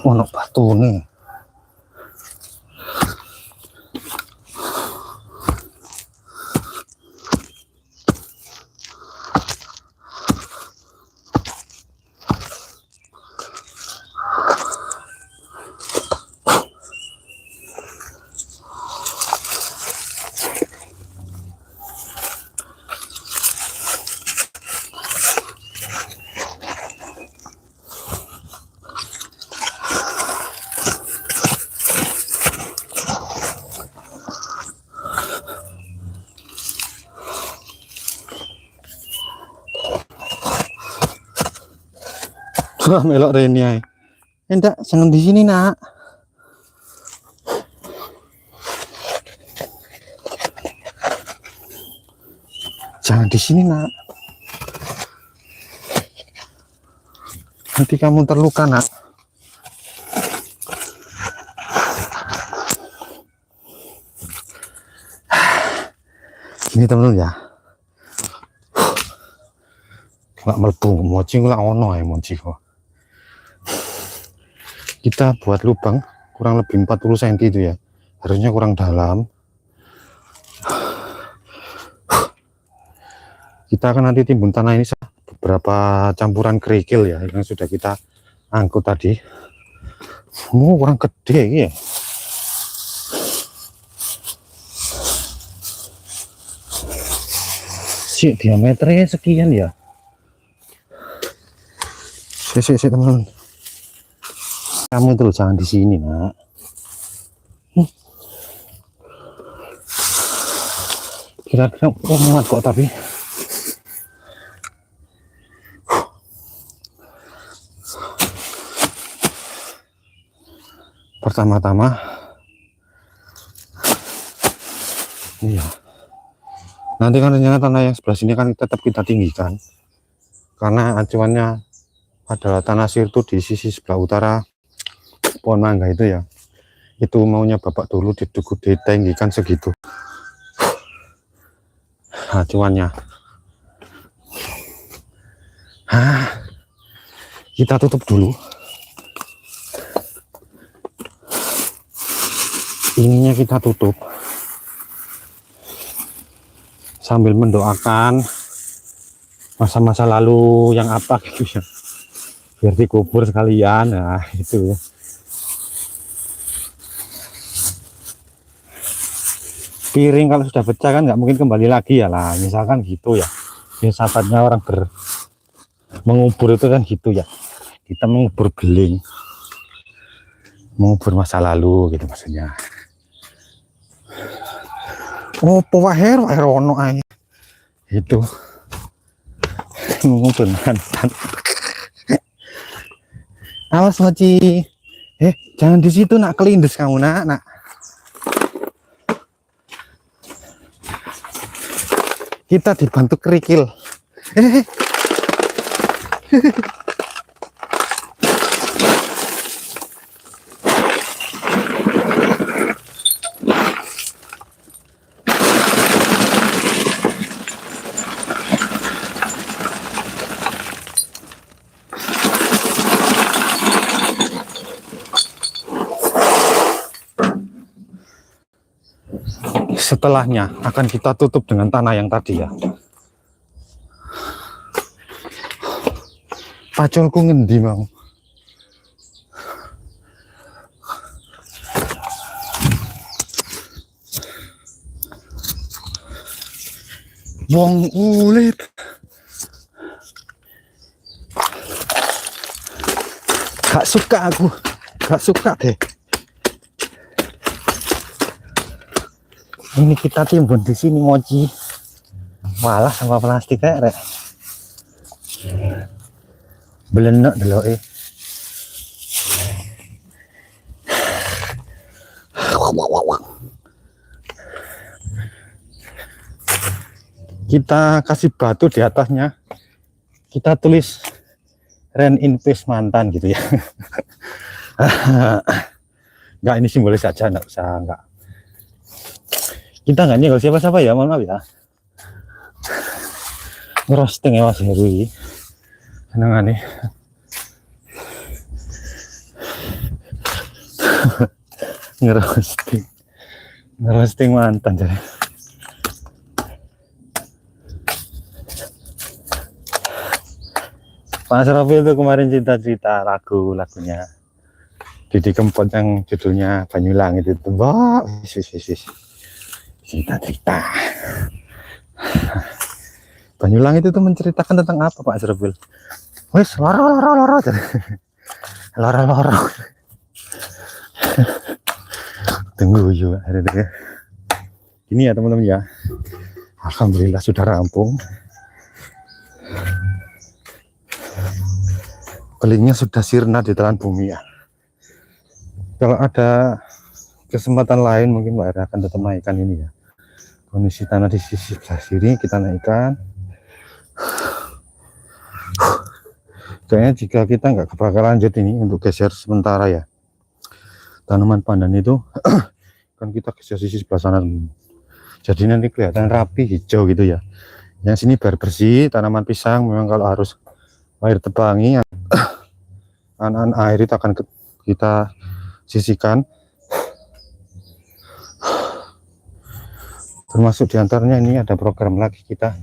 ono batu nih. Wah, melok Reni ae. Enggak, jangan di sini, Nak. Jangan di sini, Nak. Nanti kamu terluka, Nak. Ini temen-temen ya. Nggak melebu, mochi nggak ono ya mochi kok. Kita buat lubang kurang lebih 40 cm itu ya, harusnya kurang dalam. Kita akan nanti timbun tanah ini beberapa campuran kerikil ya yang sudah kita angkut tadi. Kurang gede ya. Si diameternya sekian ya. Si teman-teman. Kamu itu jangan di sini, Nak. Kira-kira muat kok tapi. Pertama-tama, iya. Nanti kan rencana tanah yang sebelah sini kan tetap kita tinggikan, karena acuannya adalah tanah sirtu di sisi sebelah utara pohon mangga itu ya. Itu maunya bapak dulu ditinggikan segitu acuannya. Kita tutup dulu ininya, kita tutup sambil mendoakan masa-masa lalu yang apa gitu ya, biar dikubur sekalian. Nah itu ya. Piring kalau sudah pecah kan nggak mungkin kembali lagi ya lah, misalkan gitu ya. Ya sahabatnya orang mengubur itu kan gitu ya, kita mengubur beling, mengubur masa lalu gitu maksudnya. Oh wahir ono ae itu mengubur mantan. Awas mochi, jangan di situ, Nak, kelindes kamu, Nak. Kita dibantu kerikil. Setelahnya akan kita tutup dengan tanah yang tadi ya. Pacolku ngendi mau? Wong ulit. Gak suka aku, gak suka deh. Ini kita timbun di sini mochi, malah sama plastik kayak rek. Belenek dulu Kita kasih batu di atasnya, kita tulis Ren in peace mantan gitu ya. Enggak, ini simbolis saja, enggak usah, enggak. Kita nggak nyenggol siapa-siapa ya, mohon maaf ya. Ngerosting ya Mas Heru. Seneng aneh. ngerosting ngerosting mantan jadi. Mas Raffi itu kemarin cerita-cerita lagunya Didi Kempot yang judulnya Banyulangit itu, wah, cerita-cerita. Banyulangit itu menceritakan tentang apa Pak Srafil? Wes loro. Tunggu juga hari itu ya. Ini ya teman-teman ya. Alhamdulillah sudah rampung. Kelingnya sudah sirna di telan bumi ya. Kalau ada kesempatan lain mungkin Mbak Era akan tetap naikkan ini ya. Kondisi tanah di sisi sebelah sini kita naikkan. Kayaknya jika kita nggak kebakaran lanjut ini untuk geser sementara ya. Tanaman pandan itu kan kita geser sisi sebelah sana. Jadi nanti kelihatan rapi hijau gitu ya. Yang sini biar bersih. Tanaman pisang memang kalau harus air tebangi, air itu akan kita sisihkan. Termasuk diantaranya ini ada program lagi kita.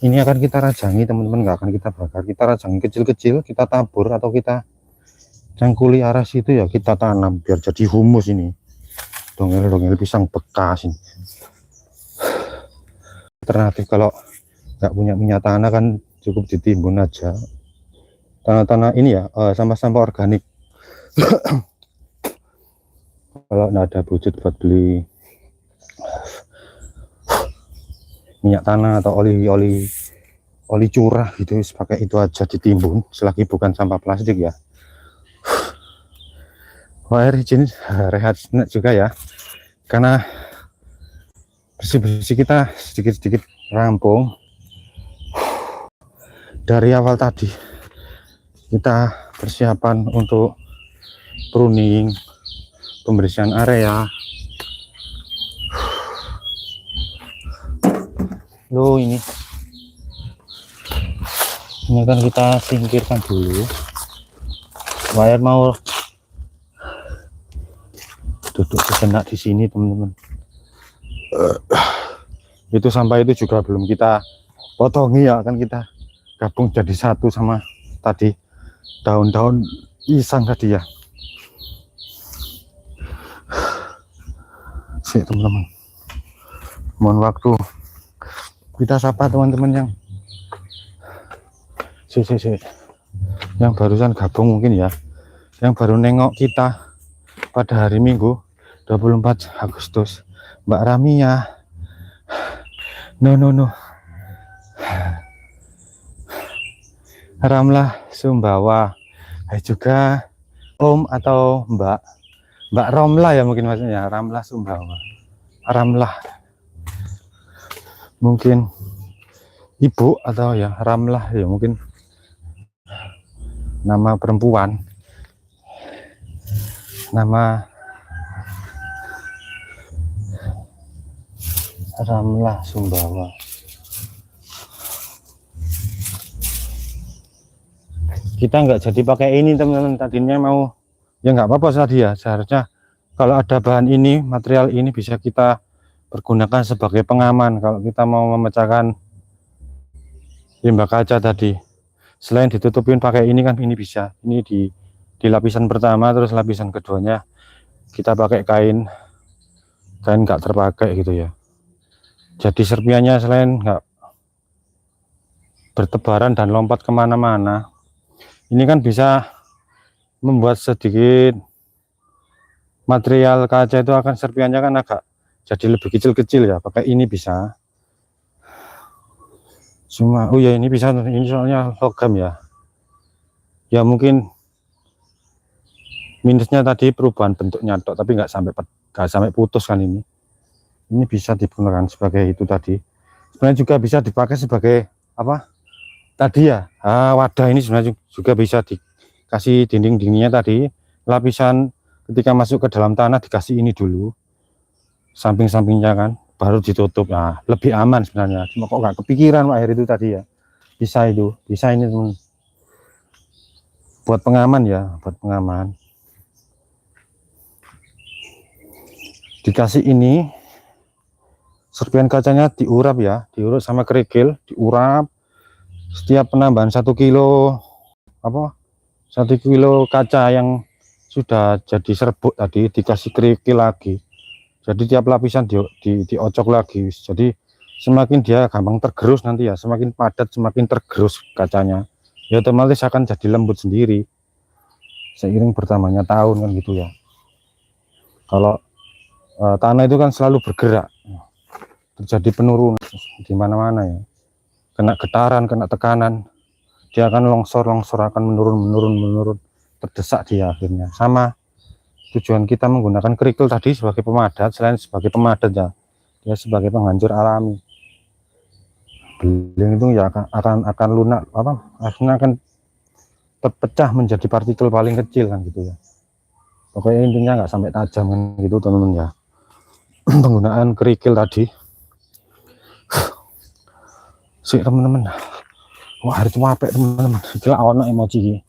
Ini akan kita rajangi teman-teman, nggak akan kita bakar. Kita rajangi kecil-kecil, kita tabur atau kita cangkuli arah situ ya, kita tanam biar jadi humus ini. Dongel-dongel pisang bekas ini. Alternatif kalau nggak punya minyak tanah kan cukup ditimbun aja. Tanah-tanah ini ya, sampah-sampah organik. Kalau nggak ada budget buat beli minyak tanah atau oli curah gitu, pakai itu aja ditimbun selagi bukan sampah plastik ya. Wah, izin rehat juga ya, karena bersih-bersih kita sedikit-sedikit rampung. Dari awal tadi kita persiapan untuk pruning, pembersihan area. Loh, ini kan kita singkirkan dulu. Wire mau duduk sejenak di sini teman-teman. Itu sampah itu juga belum kita potongi ya, kan kita gabung jadi satu sama tadi daun-daun pisang tadi ya. Sih teman-teman, mohon waktu kita sapa teman-teman yang yang barusan gabung mungkin ya, yang baru nengok kita pada hari Minggu 24 Agustus. Mbak Ramia, no Ramlah Sumbawa. Hai juga Om atau Mbak Romlah ya mungkin maksudnya, Ramlah Sumbawa. Ramlah mungkin ibu atau ya Ramlah ya mungkin nama perempuan, nama Ramlah Sumbawa. Kita nggak jadi pakai ini teman-teman, tadinya mau ya nggak apa-apa tadi ya, seharusnya kalau ada bahan ini, material ini bisa kita pergunakan sebagai pengaman kalau kita mau memecahkan limbah kaca tadi. Selain ditutupin pakai ini kan ini bisa, ini di lapisan pertama, terus lapisan keduanya kita pakai kain nggak terpakai gitu ya. Jadi serpiannya selain nggak bertebaran dan lompat kemana-mana, ini kan bisa membuat sedikit material kaca itu akan serpiannya kan agak jadi lebih kecil-kecil ya, pakai ini bisa. Cuma oh ya ini bisa, ini soalnya logam ya. Ya mungkin minusnya tadi perubahan bentuknya tok, tapi nggak sampai putus kan ini. Ini bisa digunakan sebagai itu tadi. Sebenarnya juga bisa dipakai sebagai apa? Tadi ya, wadah ini sebenarnya juga bisa dikasih dinding-dindingnya tadi, lapisan ketika masuk ke dalam tanah dikasih ini dulu. Samping-sampingnya kan baru ditutup. Nah, lebih aman sebenarnya. Cuma kok nggak kepikiran Pak Heri itu tadi ya. Bisa itu, bisa ini teman. Buat pengaman ya, buat pengaman. dikasih ini serpihan kacanya diurap ya, diurut sama kerikil, diurap. Setiap penambahan 1 kilo 1 kilo kaca yang sudah jadi serbuk tadi dikasih kerikil lagi. Jadi tiap lapisan diocok lagi. Jadi semakin dia gampang tergerus nanti ya, semakin padat semakin tergerus kacanya. Ya otomatis akan jadi lembut sendiri seiring bertambahnya tahun kan gitu ya. Kalau tanah itu kan selalu bergerak, terjadi penurunan di mana-mana ya. Kena getaran, kena tekanan, dia akan longsor akan menurun, terdesak dia akhirnya. Sama tujuan kita menggunakan kerikil tadi sebagai pemadat, selain sebagai pemadat ya, dia sebagai penghancur alami. Beling itu ya akan lunak akhirnya akan terpecah menjadi partikel paling kecil kan gitu ya. Pokoknya intinya nggak sampai tajam kan gitu teman-teman ya. Penggunaan kerikil tadi sih teman-teman. Wah, hari capek teman-teman. Gila ono emoji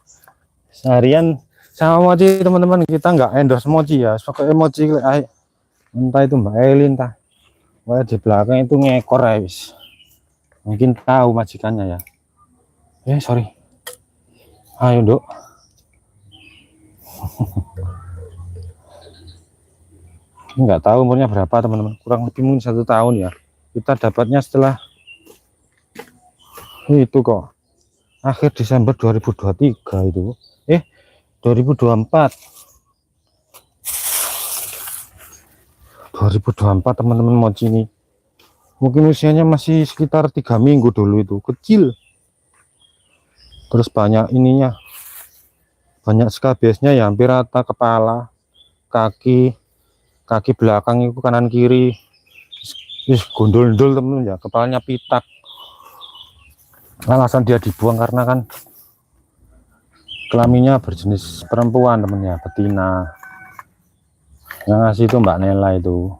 seharian sama mochi teman-teman. Kita nggak endorse mochi ya, pokoknya mochi entah itu Mbak Elin entah wah di belakang itu ngekor ya wis. Mungkin tahu majikannya ya. Sorry, ayo Dok. Nggak tahu umurnya berapa teman-teman, kurang lebih mungkin 1 tahun ya. Kita dapatnya setelah itu kok akhir Desember 2023 itu 2024 teman-teman. Mochi ini mungkin usianya masih sekitar 3 minggu dulu, itu kecil. Terus banyak ininya, banyak skabesnya ya, hampir rata kepala, kaki belakang itu kanan kiri gondol-gondol temen ya, kepalanya pitak. Alasan dia dibuang karena kan kelaminnya berjenis perempuan temen ya, betina. Yang ngasih itu Mbak Nela itu.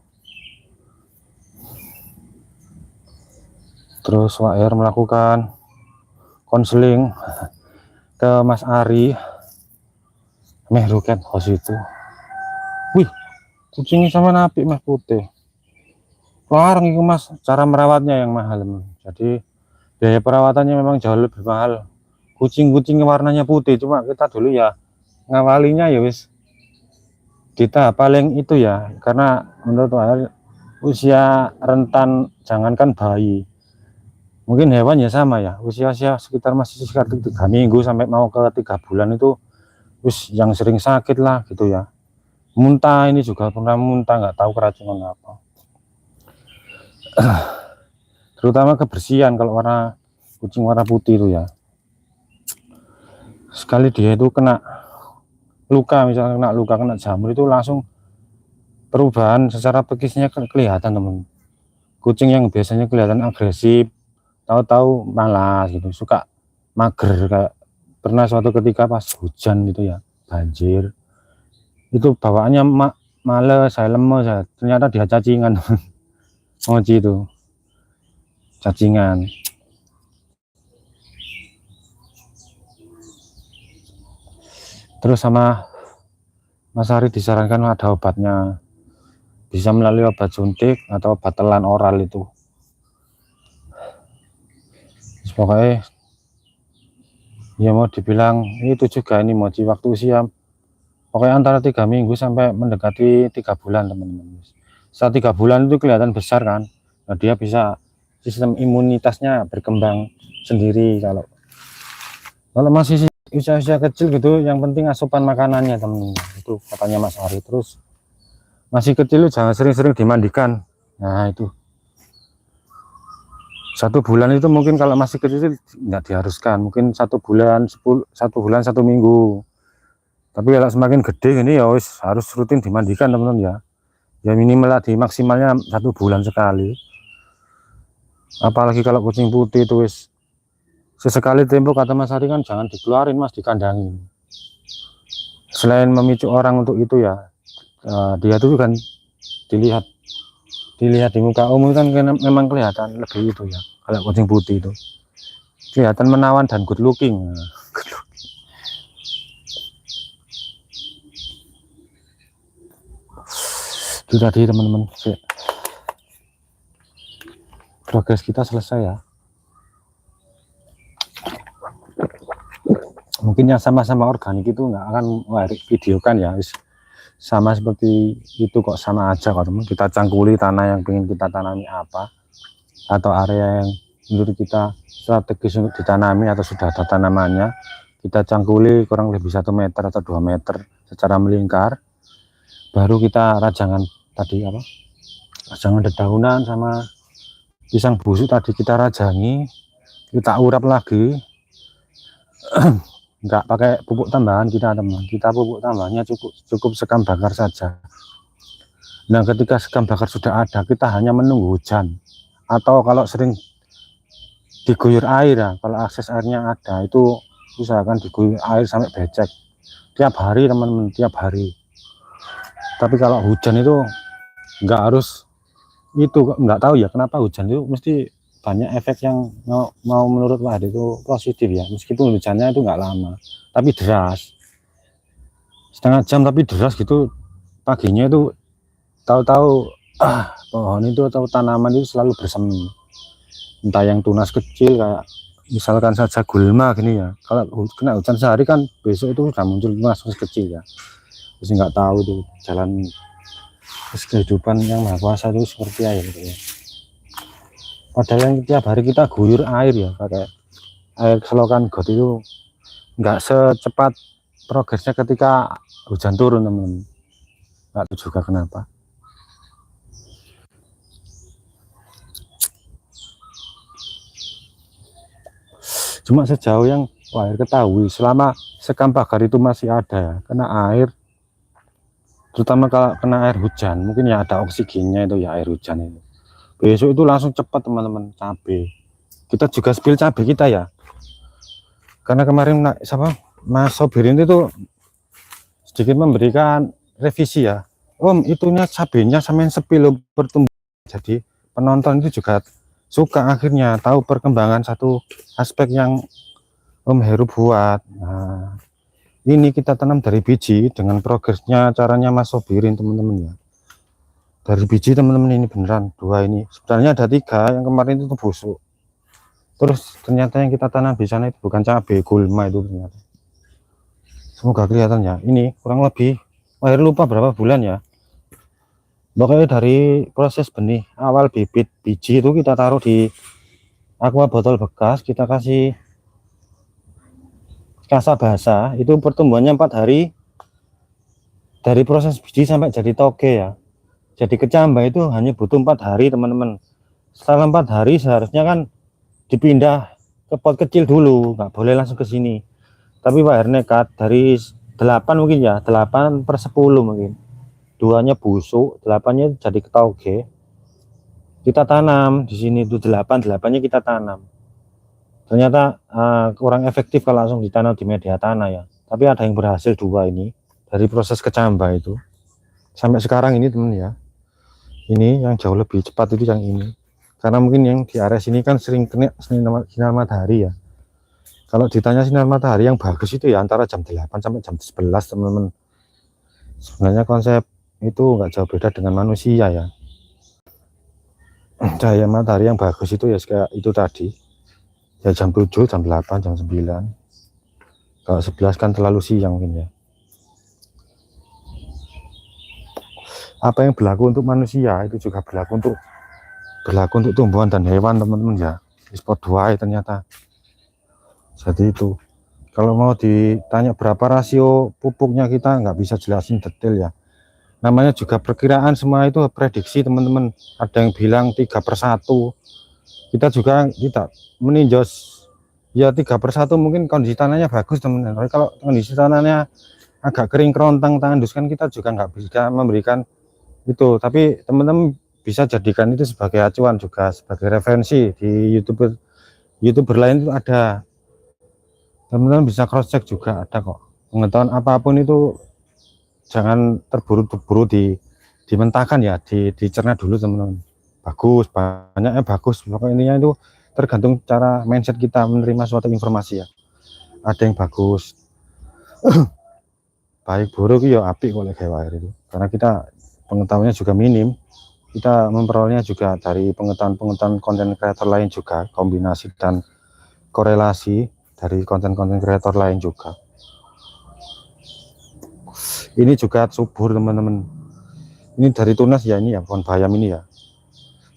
Terus WR melakukan konseling ke Mas Ari Mehruket Hos itu. Wih, kucingnya sama napi Mas putih. Larang itu Mas, cara merawatnya yang mahal. Jadi biaya perawatannya memang jauh lebih mahal. Kucing warnanya putih, cuma kita dulu ya ngawalinya ya wis di tahap paling itu ya, karena menurut usia rentan, jangankan bayi, mungkin hewan ya sama ya, usia sekitar masih sekitar 3 minggu sampai mau ke 3 bulan itu wis yang sering sakit lah gitu ya. Muntah, ini juga pernah muntah, nggak tahu keracunan apa. Terutama kebersihan kalau kucing warna putih itu ya, sekali dia itu kena luka, misalnya kena jamur itu langsung perubahan secara psikisnya kelihatan teman. Kucing yang biasanya kelihatan agresif tahu-tahu malas gitu, suka mager. Kayak pernah suatu ketika pas hujan gitu ya, banjir, itu bawaannya males, saya lemes ya, ternyata dia cacingan. Mochi itu cacingan. Terus sama Mas Ari disarankan ada obatnya, bisa melalui obat suntik atau obat telan oral itu. Pokoknya ya mau dibilang itu juga ini mochi waktu usia pokoknya antara 3 minggu sampai mendekati 3 bulan teman-teman. Saat 3 bulan itu kelihatan besar kan, nah dia bisa sistem imunitasnya berkembang sendiri. Kalau masih usia kecil gitu, yang penting asupan makanannya teman-teman, itu katanya Mas Ari. Terus masih kecil jangan sering-sering dimandikan. Nah itu 1 bulan itu mungkin kalau masih kecil nggak diharuskan, mungkin 1 bulan 1 minggu. Tapi kalau semakin gede ini ya harus rutin dimandikan teman-teman ya. Ya minimal di maksimalnya 1 bulan sekali. Apalagi kalau kucing putih itu sesekali tempo, kata Mas Ari kan jangan dikeluarin Mas, dikandangin. Selain memicu orang untuk itu ya, dia tuh kan dilihat di muka umum kan memang kelihatan lebih itu ya. Kalau kucing putih itu kelihatan menawan dan good looking. Itu tadi teman-teman, progres kita selesai ya. Mungkin yang sama-sama organik itu nggak akan videokan ya, sama seperti itu kok, sama aja kok teman. Kita cangkuli tanah yang ingin kita tanami apa, atau area yang menurut kita strategis untuk ditanami atau sudah ada tanamannya, kita cangkuli kurang lebih 1 meter atau 2 meter secara melingkar, baru kita rajangan tadi apa, rajangan dedaunan sama pisang busuk tadi kita rajangi, kita urap lagi. Enggak pakai pupuk tambahan kita teman, kita pupuk tambahannya cukup sekam bakar saja. Nah ketika sekam bakar sudah ada, kita hanya menunggu hujan, atau kalau sering diguyur air ya, kalau akses airnya ada, itu usahakan diguyur air sampai becek tiap hari teman-teman, tiap hari. Tapi kalau hujan itu enggak harus itu, enggak tahu ya kenapa hujan itu mesti banyak efek yang mau menurut Wah itu positif ya, meskipun hujannya itu nggak lama tapi deras, setengah jam tapi deras gitu paginya itu, tahu-tahu pohon itu atau tanaman itu selalu bersemi, entah yang tunas kecil kayak misalkan saja gulma gini ya, kalau kena hujan sehari kan besok itu sudah muncul tunas kecil ya. Terus nggak tahu tuh jalan kehidupan yang maha kuasa itu seperti air gitu ya. Padahal yang tiap hari kita guyur air ya, pakai air selokan got itu nggak secepat progresnya ketika hujan turun teman-teman. Nggak tahu juga kenapa. Cuma sejauh yang Wah ketahui, selama sekam bakar itu masih ada ya, kena air, terutama kalau kena air hujan, mungkin ya ada oksigennya itu ya air hujan itu. Besok itu langsung cepat teman-teman cabai. Kita juga spill cabai kita ya. Karena kemarin Mas Sobirin itu sedikit memberikan revisi ya. Om, itunya cabainya sampai spill bertumbuh. Jadi penonton itu juga suka akhirnya tahu perkembangan satu aspek yang Om Heru buat. Nah, ini kita tanam dari biji dengan progresnya caranya Mas Sobirin teman-teman ya. Dari biji teman-teman ini beneran 2 ini, sebenarnya ada 3 yang kemarin itu busuk, terus ternyata yang kita tanam di sana itu bukan cabai, gulma itu ternyata. Semoga kelihatan ya, ini kurang lebih lupa berapa bulan ya, pokoknya dari proses benih awal bibit biji itu kita taruh di aqua botol bekas, kita kasih kasa basah, itu pertumbuhannya 4 hari dari proses biji sampai jadi toge ya. Jadi kecambah itu hanya butuh 4 hari teman-teman. Setelah 4 hari seharusnya kan dipindah ke pot kecil dulu, nggak boleh langsung ke sini. Tapi Pak Her nekat dari 8 mungkin ya, 8/10 mungkin. 2-nya busuk, 8-nya jadi ketoge. Kita tanam di sini itu 8-8-nya kita tanam. Ternyata kurang efektif kalau langsung ditanam di media tanah ya. Tapi ada yang berhasil 2 ini dari proses kecambah itu. Sampai sekarang ini teman ya. Ini yang jauh lebih cepat itu yang ini, karena mungkin yang di area sini kan sering kena sinar matahari ya. Kalau ditanya sinar matahari yang bagus itu ya antara jam 8 sampai jam 11 teman-teman. Sebenarnya konsep itu nggak jauh beda dengan manusia ya. Cahaya matahari yang bagus itu ya kayak itu tadi ya, jam 7, jam 8, jam 9. Kalau 11 kan terlalu siang mungkin ya. Apa yang berlaku untuk manusia itu juga berlaku untuk tumbuhan dan hewan teman-teman ya. Spot 2 ternyata. Jadi itu kalau mau ditanya berapa rasio pupuknya kita nggak bisa jelasin detail ya. Namanya juga perkiraan, semua itu prediksi teman-teman. Ada yang bilang 3/1. Kita juga tidak meninjau ya 3/1, mungkin kondisi tanahnya bagus teman-teman. Kalau kondisi tanahnya agak kering kerontang tandus kan kita juga nggak bisa memberikan itu, tapi teman-teman bisa jadikan itu sebagai acuan juga, sebagai referensi di youtuber lain itu ada, teman-teman bisa cross check juga, ada kok pengetahuan apapun itu jangan terburu-buru dimentahkan ya, dicerna dulu teman-teman. Bagus, banyaknya bagus, pokoknya intinya itu tergantung cara mindset kita menerima suatu informasi ya. Ada yang bagus baik buruk ya api oleh kayak itu, karena kita pengetahuannya juga minim. Kita memperolehnya juga dari pengetahuan konten kreator lain juga, kombinasi dan korelasi dari konten-konten kreator lain juga. Ini juga subur teman-teman. Ini dari tunas ya, ini ya pohon bayam ini ya.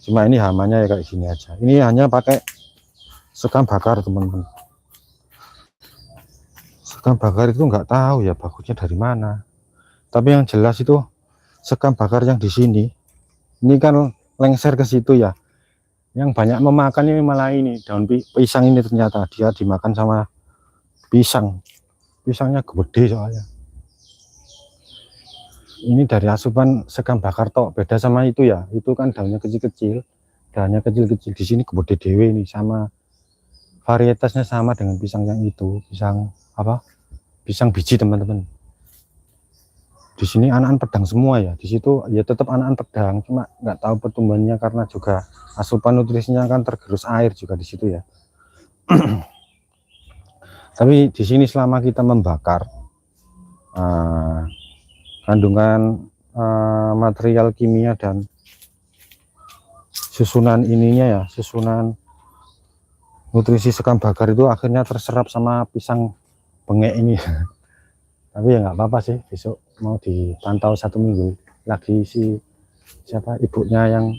Cuma ini hamanya ya kayak gini aja. Ini hanya pakai sekam bakar teman-teman. Sekam bakar itu nggak tahu ya bagusnya dari mana. Tapi yang jelas itu sekam bakar yang di sini. Ini kan lengser ke situ ya. Yang banyak memakan ini malah ini daun pisang ini, ternyata dia dimakan sama pisang. Pisangnya gede soalnya. Ini dari asupan sekam bakar tok, beda sama itu ya. Itu kan daunnya kecil-kecil. Daunnya kecil-kecil, di sini gede dewe ini, sama varietasnya sama dengan pisang yang itu, pisang apa? Pisang biji teman-teman. Di sini anakan pedang semua ya, di situ ya tetap anakan pedang, cuma nggak tahu pertumbuhannya karena juga asupan nutrisinya kan tergerus air juga di situ ya. Tapi di sini selama kita membakar kandungan material kimia dan susunan ininya ya, susunan nutrisi sekam bakar itu akhirnya terserap sama pisang bengek ini. Tapi ya nggak apa-apa sih, besok mau dipantau 1 minggu lagi si siapa ibunya yang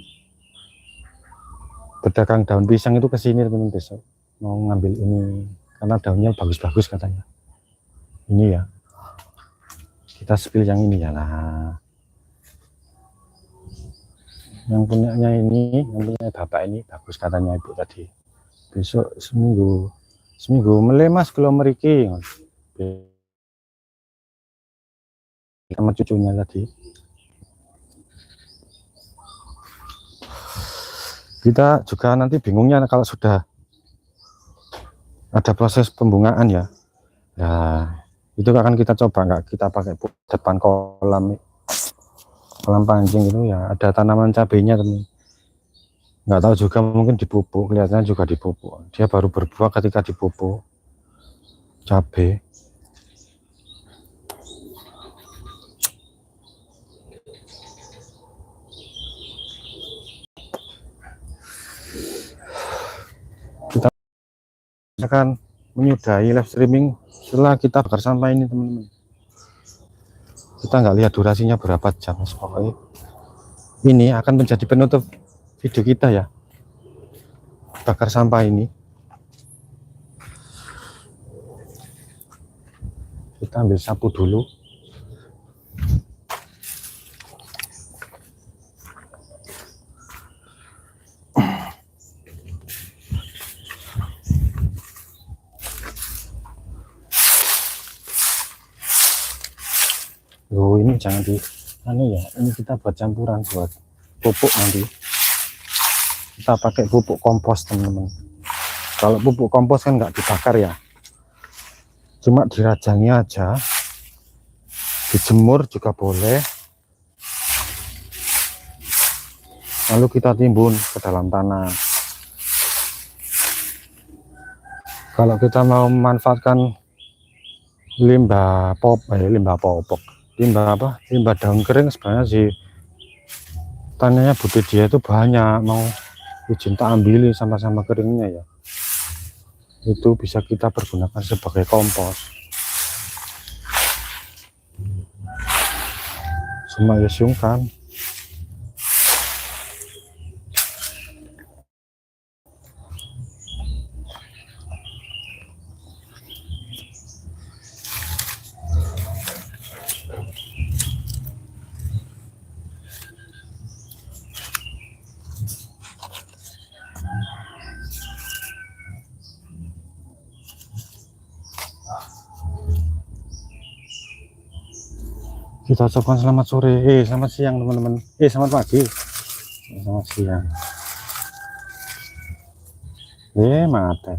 berdagang daun pisang itu kesini teman, besok mau ngambil ini karena daunnya bagus-bagus katanya. Ini ya, kita spill yang ini ya. Nah, yang punyanya ini, yang punya bapak ini bagus katanya ibu tadi. Besok seminggu melemas kalau meriki sama cucunya tadi. Kita juga nanti bingungnya kalau sudah ada proses pembungaan ya. Nah, itu akan kita coba, nggak kita pakai depan kolam pancing itu ya, ada tanaman cabenya teman. Nggak tahu juga, mungkin dipupuk, kelihatannya juga dipupuk. Dia baru berbuah ketika dipupuk cabai. Kita akan menyudahi live streaming setelah kita bakar sampah ini teman-teman. Kita nggak lihat durasinya berapa jam, pokoknya ini akan menjadi penutup video kita ya, bakar sampah ini. Kita ambil sapu dulu. Loh, ini jangan di anu ya, ini kita buat campuran buat pupuk nanti. Kita pakai pupuk kompos teman-teman. Kalau pupuk kompos kan nggak dibakar ya, cuma dirajangi aja, dijemur juga boleh, lalu kita timbun ke dalam tanah. Kalau kita mau memanfaatkan limbah limbah daun kering, sebenarnya sih tanahnya Bu dia itu banyak, mau izin tak ambil sama-sama keringnya ya, itu bisa kita pergunakan sebagai kompos. Cuma ya sungkan. Kita ucapkan selamat sore, selamat siang teman-teman, selamat pagi, selamat siang. Mate.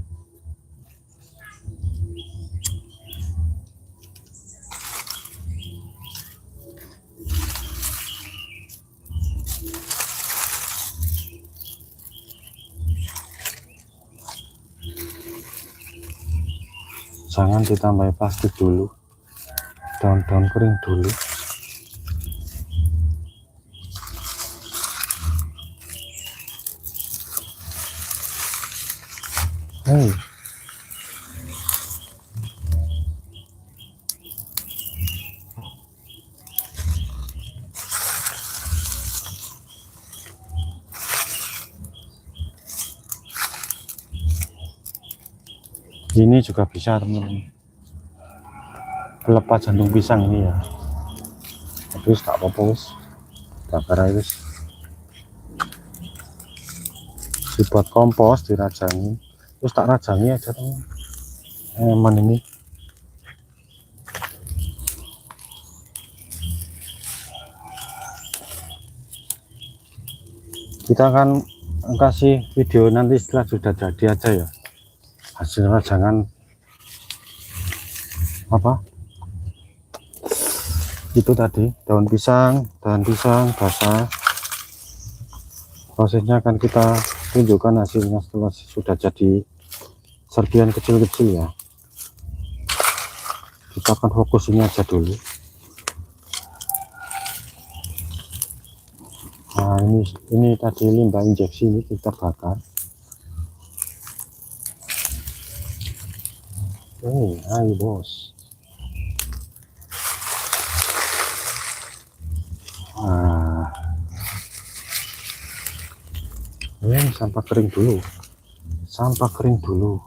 Jangan ditambah plastik dulu, daun-daun kering dulu. Hei. Ini juga bisa teman-teman, pelepas jantung pisang ini ya. Terus tak apa-apa wis, bakar aja wis. Dibuat kompos, dirajangi, terus tak rajangi aja teman. Eman ini. Kita akan kasih video nanti setelah sudah jadi aja ya, hasil rajangan apa itu tadi, daun pisang basah. Prosesnya akan kita tunjukkan hasilnya setelah sudah jadi serpihan kecil-kecil ya. Kita akan fokus ini aja dulu. Nah ini tadi limbah injeksi, ini kita bakar. Ayo bos. Nah, sampah kering dulu, sampah kering dulu.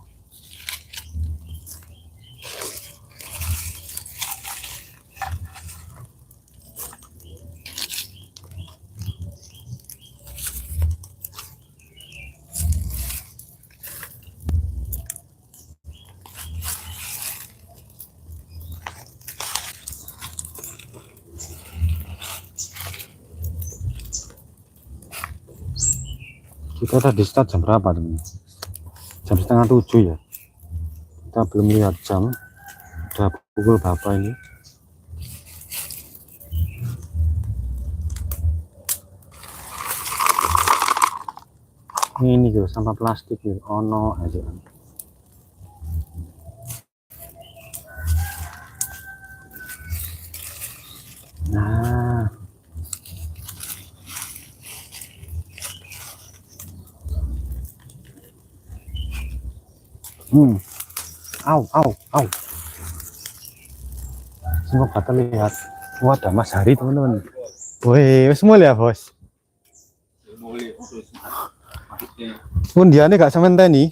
Kita tadi start jam berapa teman? Jam 6:30 ya. Kita belum lihat jam, udah pukul berapa ini. Ini gitu sampah plastik gitu, ono aja. Nah, au. Semoga terlihat. Wah, ada Mas Hari teman-teman. Woi, semua ya bos. Undiannya gak sementeni.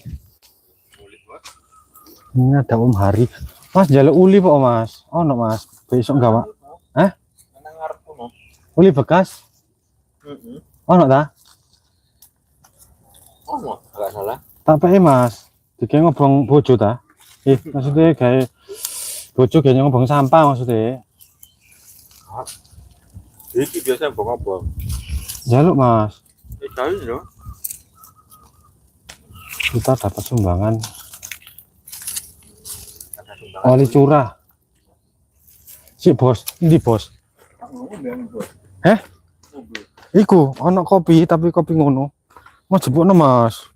Ini ada Om Hari. Mas jaluk uli kok Mas. Oh no Mas. Besok enggak Pak? Uli bekas? Oh no ta? Oh, enggak salah. Tak pakai Mas. Dikira ngobong bojo ta? Maksudnya kayak bojo kayaknya ngobong sampah maksudnya. Iki biasa ngobong. Jaluk Mas. Jaluk ya. Kita dapat sumbangan oli curah. Si bos, ini bos. Iku ono kopi tapi kopi ngono. Mau jebukno Mas.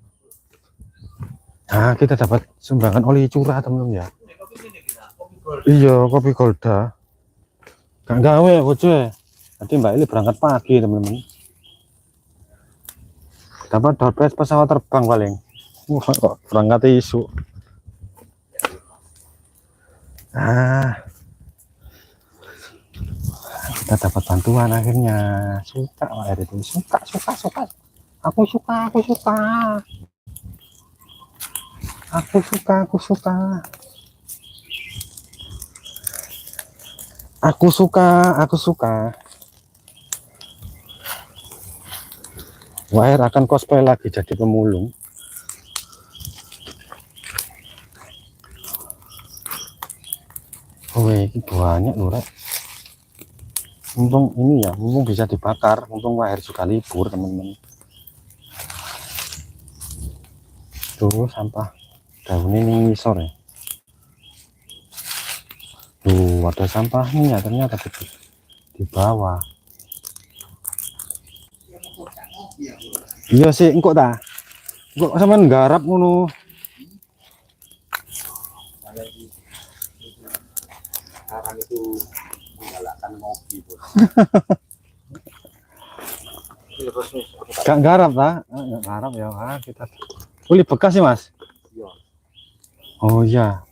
Nah, kita dapat sumbangan oli curah teman-teman ya. Iya, kopi Golda. Gak gawe bojo. Nanti Mbak Ili berangkat pagi teman-teman. Dapat dompet pesawat terbang paling. Wah, kok berangkat isu. Kita dapat bantuan akhirnya. Suka air itu, suka. Aku suka. Wahir akan cosplay lagi jadi pemulung. Wih, banyak loh Rek. Mumpung ini ya, mumpung bisa dibakar, mumpung Wahir juga libur teman-teman. Tuh sampah daun ini ngisor ya. Tuh ada sampahnya ternyata di bawah. Iya sih, engkau ta? Engkau sampean nggarap ngono. Sekarang itu menggalakkan mobil, Bos. Gak garap ta? Gak garap ya, kita. Uli bekas sih Mas. Iya. Oh iya.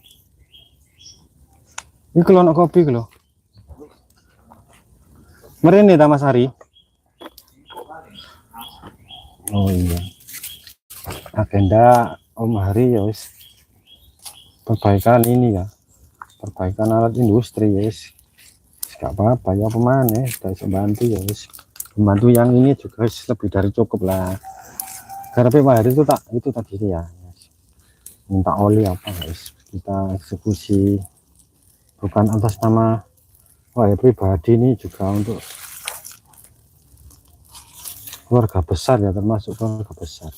Ini kalau nak kopi kalau. Mrene ta Mas Hari? Oh iya. Agenda Om Hari ya wis. Perbaikan ini ya. Perbaikan alat industri ya wis. Gak apa-apa ya pemane, sudah bisa bantu ya wis. Membantu yang ini juga wis lebih dari cukup lah. Karena Pak Hari itu tadi ya. Minta oli apa guys, kita eksekusi bukan atas nama pribadi, ini juga untuk keluarga besar ya, termasuk keluarga besar.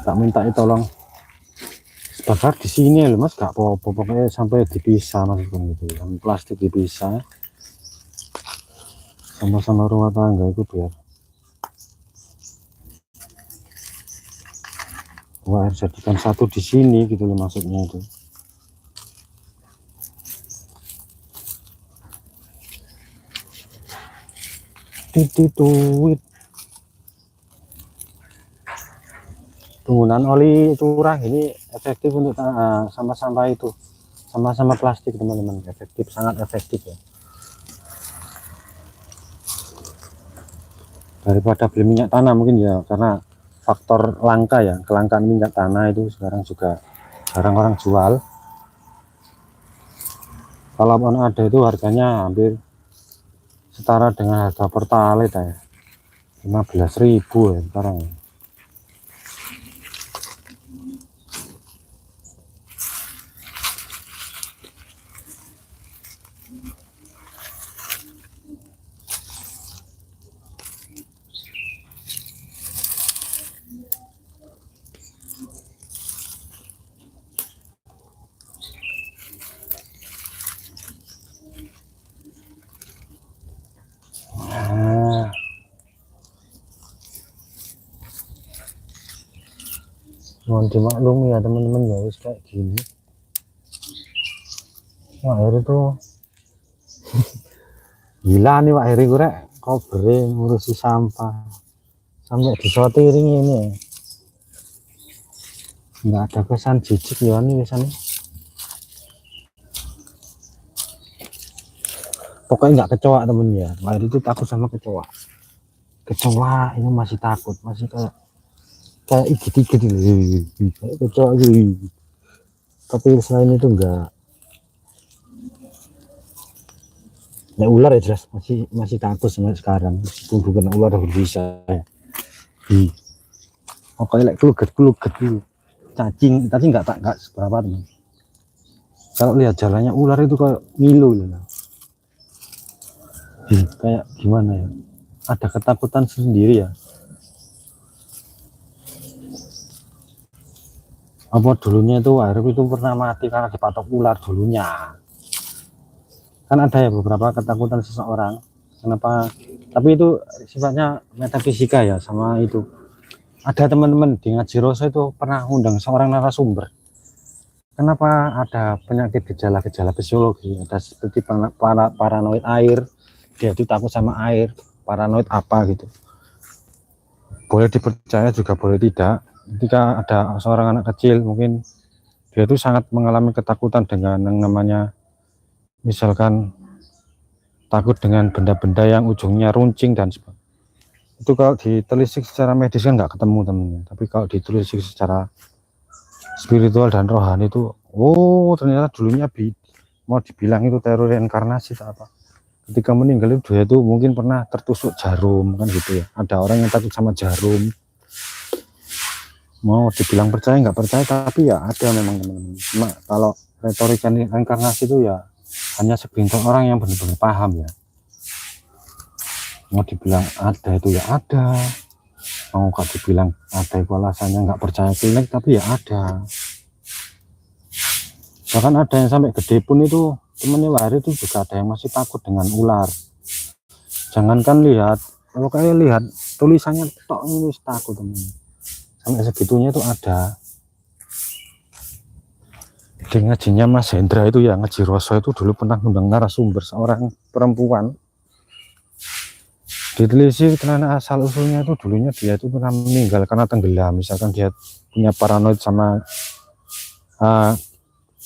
Tak minta tolong bakar di sini loh Mas, gak apa-apa pokoknya sampai dipisah Mas, gitu yang plastik dipisah sama-sama rumah tangga itu biar jadikan satu di sini gitu loh maksudnya itu. Titituit penggunaan oli curah ini efektif untuk sampah-sampah itu, sama-sama plastik teman-teman, efektif, sangat efektif ya, daripada beli minyak tanah mungkin ya, karena faktor langka ya, kelangkaan minyak tanah itu sekarang juga jarang orang jual. Kalaupun ada itu harganya hampir setara dengan harga pertalite ya, 15.000 ya sekarang. Nah, mohon dimaklumi ya teman-teman ya, wis kayak gini. Wah air itu gila nih Pak Heri, gue kau beri ngurusi sampah sampai disortiring ini, nggak ada kesan jijik ya nih kesannya. Pokoknya nggak kecoa temen ya, Pak Heri itu takut sama kecoa. Kecoa ini masih takut, masih kayak igit-igit gitu, kayak kecoa gitu. Tapi selain itu enggak. Nah, ular ya jelas masih takut sampai sekarang, meskipun bukan ular berbisa ya. Pokoknya keluget dulu. Cacing nggak seberapa teman. Kalau lihat jalannya ular itu kayak ngilu loh. Kayak gimana ya? Ada ketakutan sendiri ya. Apa dulunya itu air itu pernah mati karena dipatok ular dulunya. Kan ada ya beberapa ketakutan seseorang. Kenapa? Tapi itu sifatnya metafisika ya, sama itu. Ada teman-teman di Ngaji Roso itu pernah undang seorang narasumber. Kenapa ada penyakit gejala-gejala fisiologi, ada seperti paranoid air, dia itu takut sama air, paranoid apa gitu. Boleh dipercaya juga boleh tidak. Ketika ada seorang anak kecil mungkin dia itu sangat mengalami ketakutan dengan yang namanya, misalkan takut dengan benda-benda yang ujungnya runcing dan sebagainya. Itu kalau ditelisik secara medis kan nggak ketemu temennya, tapi kalau ditelisik secara spiritual dan rohani itu, oh ternyata dulunya mau dibilang itu teori reinkarnasi atau apa. Ketika meninggal itu dia itu mungkin pernah tertusuk jarum kan gitu ya. Ada orang yang takut sama jarum. Mau dibilang percaya nggak percaya, tapi ya ada memang teman-teman. Cuma kalau retorika reinkarnasi itu ya hanya segelintir orang yang benar-benar paham ya. Mau dibilang ada itu ya ada, mau nggak dibilang ada itu alasannya nggak percaya klinik, tapi ya ada. Bahkan ada yang sampai gede pun itu, temennya Wahri itu juga ada yang masih takut dengan ular. Jangankan lihat, kalau kayak lihat tulisannya tok ini takut temen. Sampai segitunya itu ada. Di ngajinya Mas Hendra itu ya, Ngaji Roso itu dulu pernah ngundang narasumber seorang perempuan. Ditelisik karena asal usulnya itu dulunya dia itu pernah meninggal karena tenggelam. Misalkan dia punya paranoid sama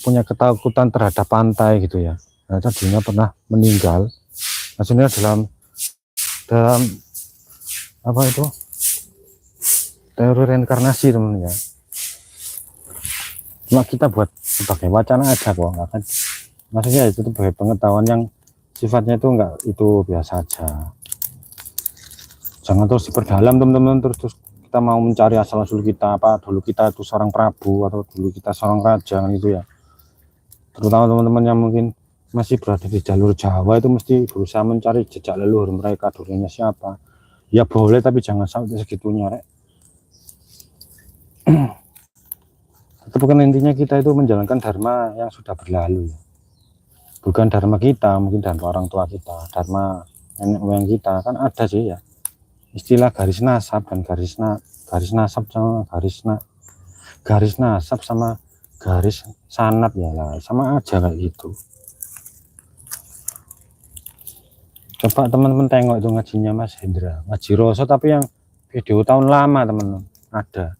punya ketakutan terhadap pantai gitu ya. Nah, tadinya pernah meninggal. Maksudnya dalam apa itu teori reinkarnasi teman ya. Cuma kita buat sebagai wacana aja kok, nggak kan? Maksudnya itu sebagai pengetahuan yang sifatnya itu enggak itu biasa aja. Jangan terus diperdalam teman-teman, terus kita mau mencari asal usul kita apa dulu kita itu seorang prabu atau dulu kita seorang raja gitu ya. Terutama teman-teman yang mungkin masih berada di jalur Jawa itu mesti berusaha mencari jejak leluhur mereka, dulunya siapa. Ya boleh tapi jangan sampai segitunya rek. Itu bukan intinya kita itu menjalankan dharma yang sudah berlalu, bukan dharma kita, mungkin dharma orang tua kita, dharma nenek moyang kita kan ada sih ya istilah garis nasab dan garis nasab sama garis nasab sama garis sanat ya lah sama aja kayak gitu. Coba teman-teman tengok itu ngajinya Mas Hendra, ngaji Roso tapi yang video tahun lama teman-teman ada.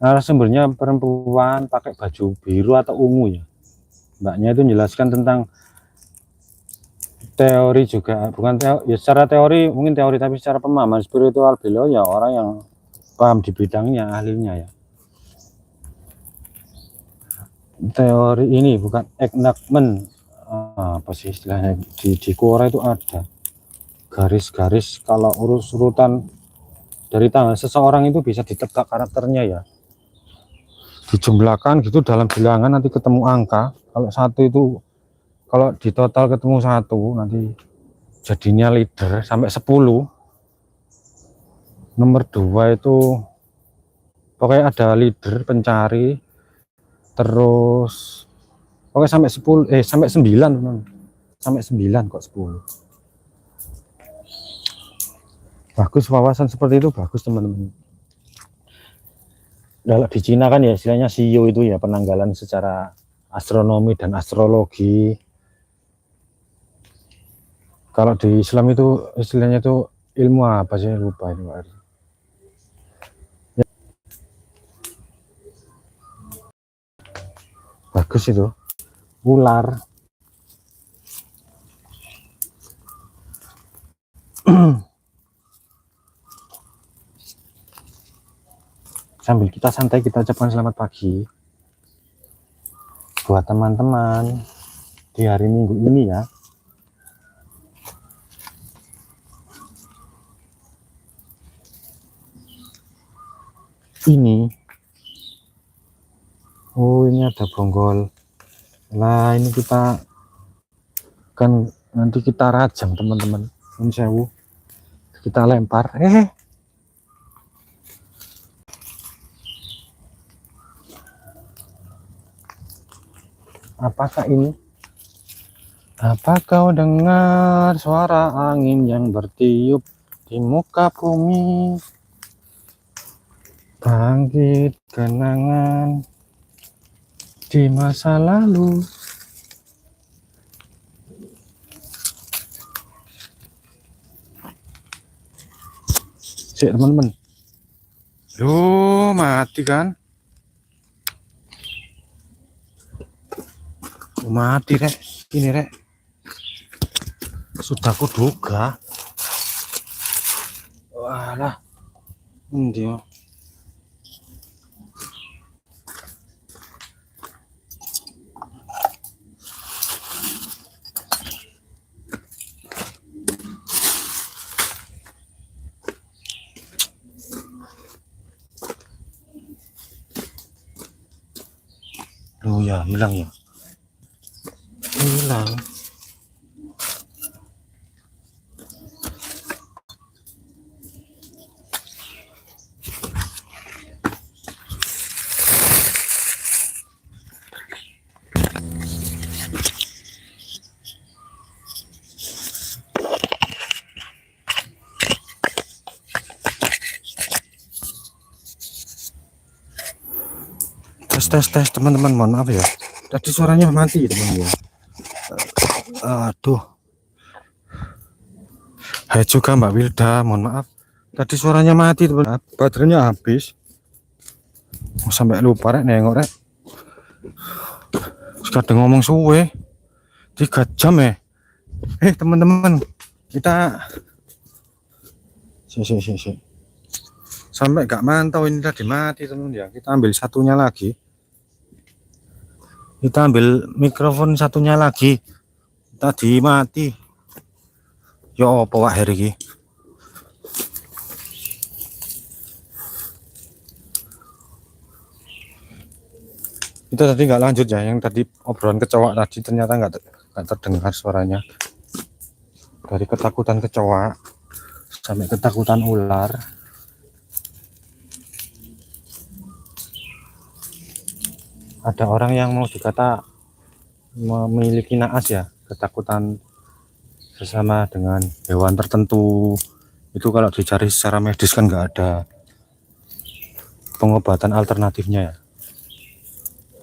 Narasumbernya perempuan pakai baju biru atau ungu ya. Mbaknya itu menjelaskan tentang teori juga, bukan teori, ya secara teori mungkin teori tapi secara pemahaman spiritual beliau ya orang yang paham di bidangnya, ahlinya ya. Teori ini bukan enactment, apa sih istilahnya di Quora itu ada garis-garis kalau urutan dari tanggal seseorang itu bisa ditegak karakternya ya. Dijumlahkan gitu dalam bilangan nanti ketemu angka. Kalau satu itu kalau di total ketemu satu nanti jadinya leader sampai 10. Nomor 2 itu pokoknya ada leader pencari terus pokoknya sampai 10 sampai 9 teman. Sampai 9 kok 10. Bagus wawasan seperti itu, bagus teman-teman. Kalau di Cina kan ya istilahnya Shio itu ya penanggalan secara astronomi dan astrologi. Kalau di Islam itu istilahnya itu ilmu apa sih lupa itu. Ya. Bagus itu ular. Sambil kita santai kita ucapkan selamat pagi buat teman-teman di hari Minggu ini ya. Ini oh ini ada bonggol lah, ini kita kan nanti kita rajang teman-teman, sewu kita lempar apakah ini? Apa kau dengar suara angin yang bertiup di muka bumi? Bangkit kenangan di masa lalu. Cek teman-teman. Loh, mati kan? Mati rek, ini rek. Sudah kuduga. Walah. Dia. Loh ya, hilang ya. Hilang. Tes teman-teman, mohon maaf ya. Tadi suaranya mati teman ya. Aduh. Hai juga Mbak Wilda, mohon maaf. Tadi suaranya mati teman. Baterainya habis. Sampai lupa rek nengok rek. Kadang ngomong suwe. 3 jam ya. Teman-teman, kita si. Sampai gak mantau ini tadi mati teman ya. Kita ambil satunya lagi. Kita ambil mikrofon satunya lagi. Tadi mati. Yo apa wak hari ini? Itu tadi nggak lanjut ya, yang tadi obrolan kecoa tadi ternyata nggak terdengar suaranya. Dari ketakutan kecoa sampai ketakutan ular. Ada orang yang mau dikata memiliki naas ya, ketakutan sesama dengan hewan tertentu. Itu kalau dicari secara medis kan nggak ada pengobatan alternatifnya ya,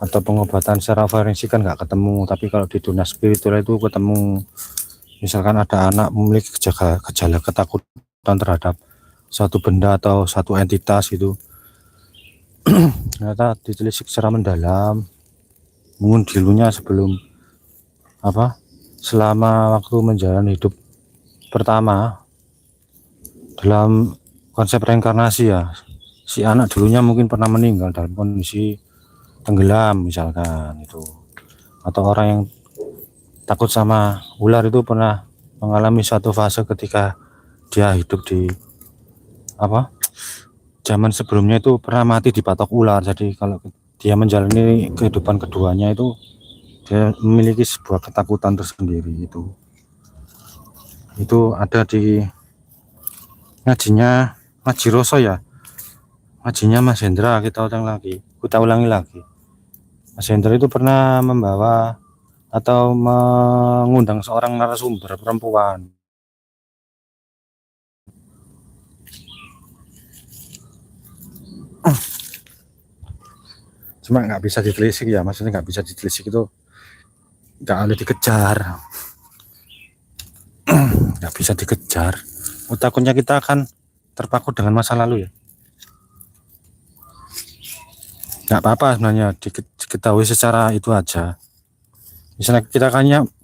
atau pengobatan secara forensik kan nggak ketemu. Tapi kalau di dunia spiritual itu ketemu. Misalkan ada anak memiliki gejala ketakutan terhadap suatu benda atau satu entitas itu, ternyata ditelisik secara mendalam, mengundilunya sebelum selama waktu menjalani hidup pertama dalam konsep reinkarnasi ya. Si anak dulunya mungkin pernah meninggal dalam kondisi tenggelam misalkan itu, atau orang yang takut sama ular itu pernah mengalami suatu fase ketika dia hidup di zaman sebelumnya itu pernah mati dipatok ular. Jadi kalau dia menjalani kehidupan keduanya itu dia memiliki sebuah ketakutan tersendiri. Itu ada di ngajinya Ngaji Roso ya, ngajinya Mas Hendra. Kita ulangi lagi. Mas Hendra itu pernah membawa atau mengundang seorang narasumber perempuan. Cuma nggak bisa ditelisik ya, maksudnya nggak bisa ditelisik itu nggak boleh dikejar. Nggak bisa dikejar. Takutnya kita akan terpaku dengan masa lalu ya. Nggak apa-apa sebenarnya diketahui secara itu aja. Misalnya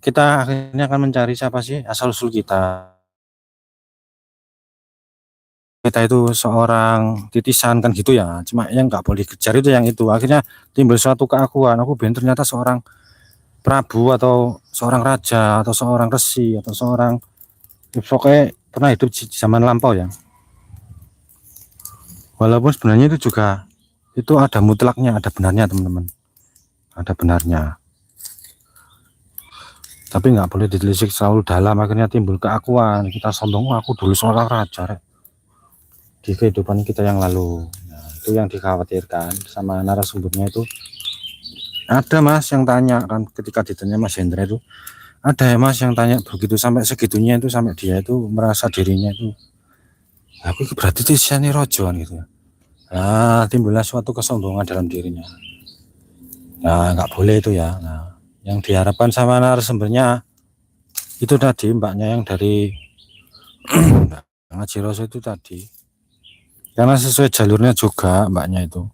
kita akhirnya akan mencari siapa sih asal usul kita. Kita itu seorang titisan kan gitu ya. Cuma yang nggak boleh dikejar itu yang itu. Akhirnya timbul suatu keakuan. Aku ternyata seorang prabu atau seorang raja atau seorang resi atau seorang pokoknya pernah hidup di zaman lampau ya. Walaupun sebenarnya itu juga itu ada mutlaknya, ada benarnya teman-teman. Ada benarnya. Tapi nggak boleh ditelisik terlalu dalam, akhirnya timbul keakuan. Kita sombong, aku dulu seorang raja di kehidupan kita yang lalu. Nah, itu yang dikhawatirkan sama narasumbernya itu. Ada Mas yang tanya kan, ketika ditanya Mas Hendra itu, ada ya Mas yang tanya begitu sampai segitunya itu, sampai dia itu merasa dirinya itu, aku berarti tisiane rojoan gitu ya. Nah, timbullah suatu kesombongan dalam dirinya. Nah, nggak boleh itu ya. Nah, yang diharapkan sama narasumbernya itu tadi mbaknya yang dari Ngaji Roso itu tadi, karena sesuai jalurnya juga mbaknya itu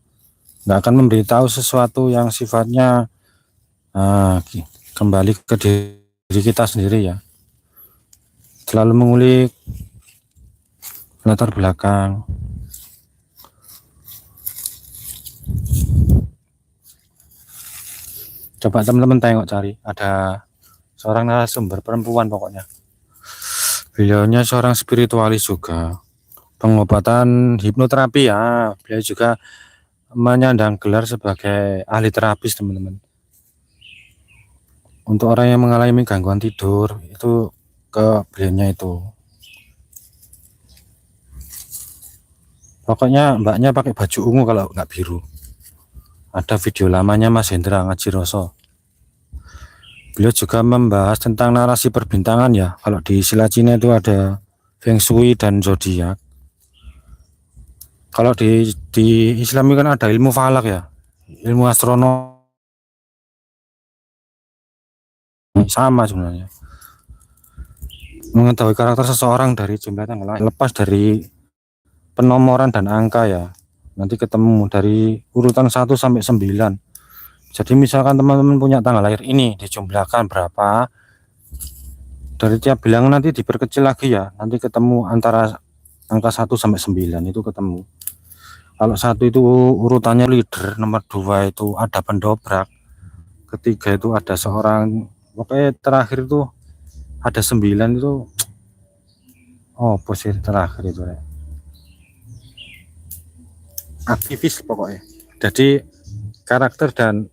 nggak akan memberitahu sesuatu yang sifatnya kembali ke diri kita sendiri ya, selalu mengulik latar belakang. Coba teman-teman tengok, cari, ada seorang narasumber perempuan pokoknya. Beliaunya seorang spiritualis juga, pengobatan hipnoterapi ya. Beliau juga menyandang gelar sebagai ahli terapis teman-teman. Untuk orang yang mengalami gangguan tidur itu ke beliaunya itu. Pokoknya mbaknya pakai baju ungu kalau nggak biru. Ada video lamanya Mas Hendra Ngaji Roso. Beliau juga membahas tentang narasi perbintangan ya. Kalau di istilah Cina itu ada Feng Shui dan zodiak. Kalau di Islam kan ada ilmu falak ya, ilmu astronomi, sama sebenarnya. mengetahui karakter seseorang dari jumlah tanggal lahir, lepas dari penomoran dan angka ya. Nanti ketemu dari urutan 1 sampai 9. Jadi misalkan teman-teman punya tanggal lahir ini dijumlahkan berapa, dari tiap bilangan nanti diperkecil lagi ya. Nanti ketemu antara angka 1 sampai 9 itu ketemu. Kalau 1 itu urutannya leader, nomor 2 itu ada pendobrak, ketiga itu ada seorang, pokoknya terakhir itu ada 9 itu, oh posisi terakhir itu ya, aktivis pokoknya. Jadi karakter dan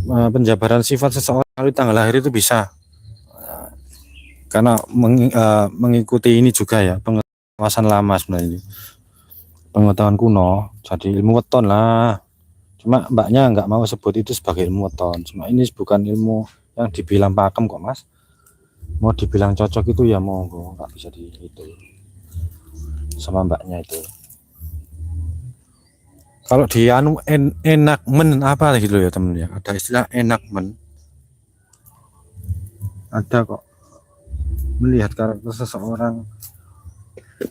penjabaran sifat seseorang melalui tanggal lahir itu bisa, karena mengikuti ini juga ya, pengawasan lama sebenarnya, pengetahuan kuno, jadi ilmu weton lah. Cuma mbaknya nggak mau sebut itu sebagai ilmu weton. Cuma ini bukan ilmu yang dibilang pakem kok mas. Mau dibilang cocok itu ya monggo, nggak bisa di itu sama mbaknya itu. Kalau di anu enakmen apa gitu ya temen ya, ada istilah enakmen, ada kok, melihat karakter seseorang.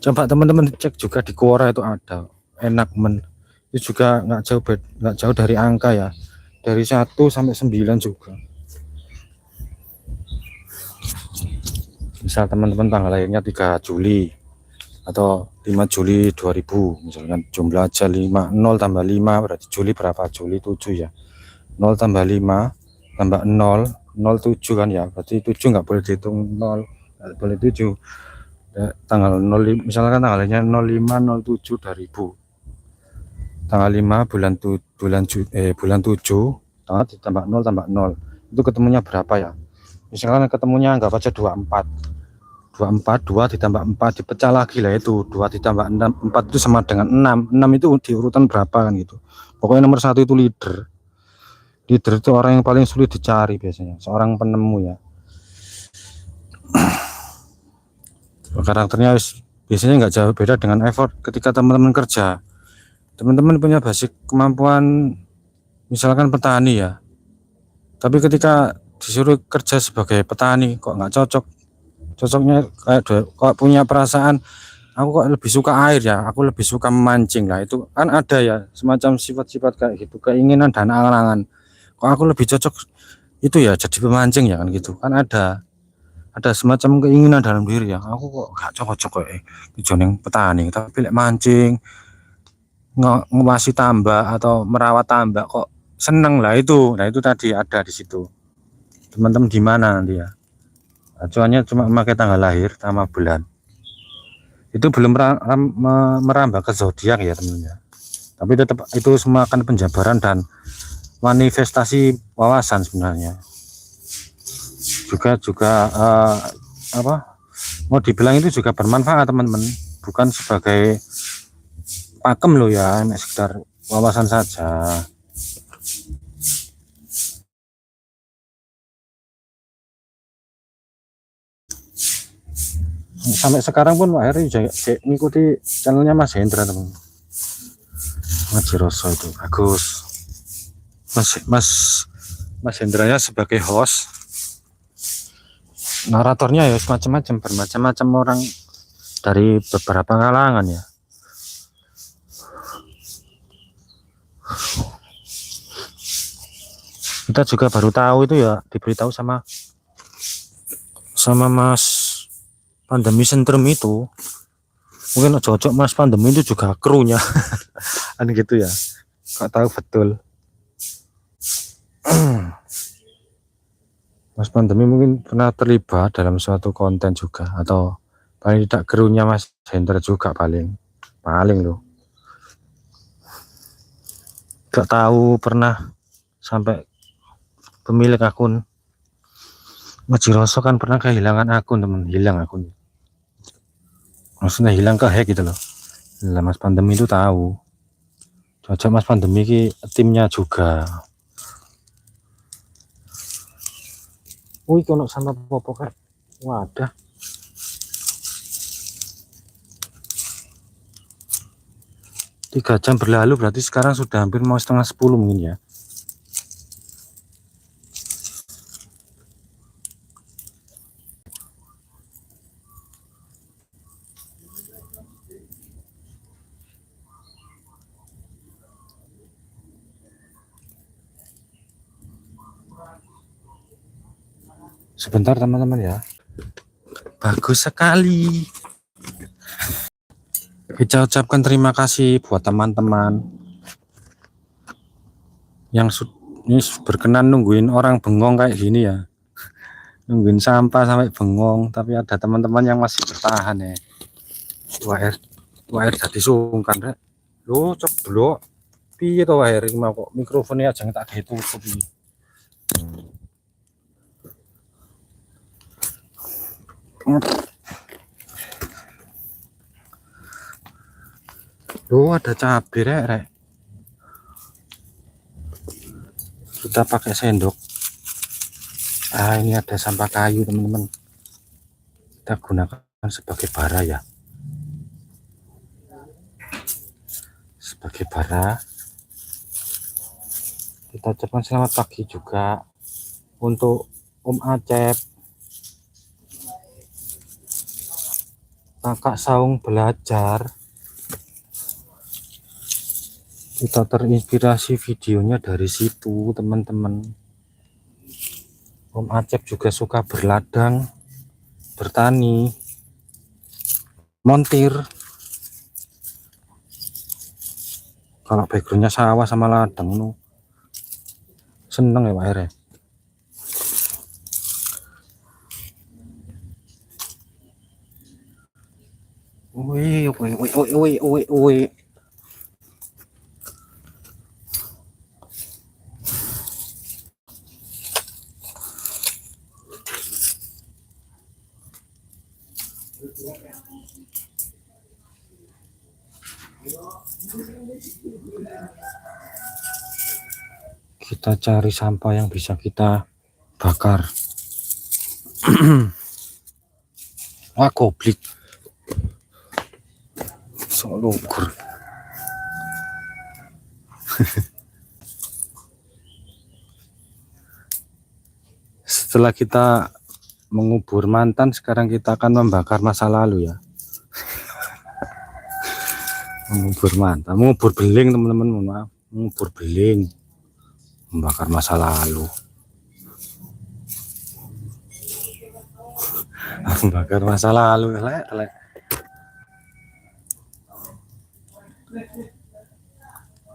Coba teman-teman cek juga di Quora itu ada enakmen, itu juga nggak jauh dari angka ya, dari 1 sampai 9 juga. Misal teman-teman tanggal lahirnya 3 Juli atau 5 Juli 2000, misalkan jumlah aja 5, 0 tambah 5 berarti Juli berapa? Juli 7 ya. 0 tambah 5 tambah 0, 07 kan ya, berarti 7 nggak boleh dihitung 0, nggak boleh 7 ya, tanggal 05, misalkan tanggalnya 05 07 2000, tanggal 5 bulan 7 tanggal ditambah 0 tambah 0 itu ketemunya berapa ya. Misalkan ketemunya anggap aja 24, 2 ditambah 4 dipecah lagi lah, itu 2 ditambah 6, 4 itu sama dengan 6 itu di urutan berapa kan gitu. Pokoknya nomor 1 itu leader itu orang yang paling sulit dicari biasanya, seorang penemu ya. Karakternya biasanya nggak jauh beda dengan effort ketika teman-teman kerja. Teman-teman punya basic kemampuan misalkan petani ya, tapi ketika disuruh kerja sebagai petani kok nggak cocoknya kayak kok punya perasaan aku kok lebih suka air ya, aku lebih suka memancing lah, itu kan ada ya semacam sifat-sifat kayak gitu, keinginan dan angan-angan, kok aku lebih cocok itu ya jadi pemancing ya kan gitu kan, ada semacam keinginan dalam diri ya, aku kok gak cocok kok joneng petani, tapi lek mancing ngewasi tambak atau merawat tambak kok seneng lah itu. Nah itu tadi ada di situ. Teman-teman di mana nanti ya, acuannya cuma memakai tanggal lahir sama bulan, itu belum merambah ke zodiak ya teman-teman, tapi tetap itu semua akan penjabaran dan manifestasi wawasan sebenarnya. Juga apa mau dibilang itu juga bermanfaat teman-teman, bukan sebagai pakem loh ya, sekedar wawasan saja. Sampai sekarang pun Pak Heri juga ngikuti channelnya Mas Hendra teman, Mas Jiroso itu bagus. Mas Hendranya sebagai host, naratornya ya bermacam-macam orang dari beberapa kalangan ya. Kita juga baru tahu itu ya, diberitahu sama Mas Pandemi Sentrum itu, mungkin cocok Mas Pandemi itu juga krunya kan gitu ya, nggak tahu betul. Mas Pandemi mungkin pernah terlibat dalam suatu konten juga, atau paling tidak krunya Mas Hendra juga paling loh, nggak tahu pernah sampai pemilik akun Mas Jiroso kan pernah kehilangan akun teman, hilang akun, maksudnya hilang ke hack gitu loh. Lah Mas Pandemi itu tahu, cocok Mas Pandemi ki timnya juga. Wih kono sama popo kayak wadah. Tiga jam berlalu, berarti sekarang sudah hampir mau setengah 10 mungkin ya. Sebentar teman-teman ya. Bagus sekali. Kita ucapkan terima kasih buat teman-teman yang ini berkenan nungguin orang bengong kayak gini ya. Nungguin sampah sampai bengong, tapi ada teman-teman yang masih bertahan ya. Wair jadi sungkan rek. Lo ceblok. Piye to wair iki mau kok mikrofonnya aja tak gawe tutup iki. Loh, ada cabai rek. Kita pakai sendok. Ini ada sampah kayu teman-teman. Kita gunakan sebagai bara ya. Sebagai bara. Kita ucapkan selamat pagi juga untuk Om Acep. Kakak Saung belajar. Kita terinspirasi videonya dari situ teman-teman. Om Acep juga suka berladang, bertani, montir. Kalau backgroundnya sawah sama ladang nu seneng ya Pak Ere. Wih. Kita cari sampah yang bisa kita bakar. Wah goblik. Solukur. Setelah kita mengubur mantan, sekarang kita akan membakar masa lalu ya. Mengubur mantan, mengubur beling teman-teman, mohon maaf. Mengubur beling, membakar masa lalu. Membakar masa lalu, telek.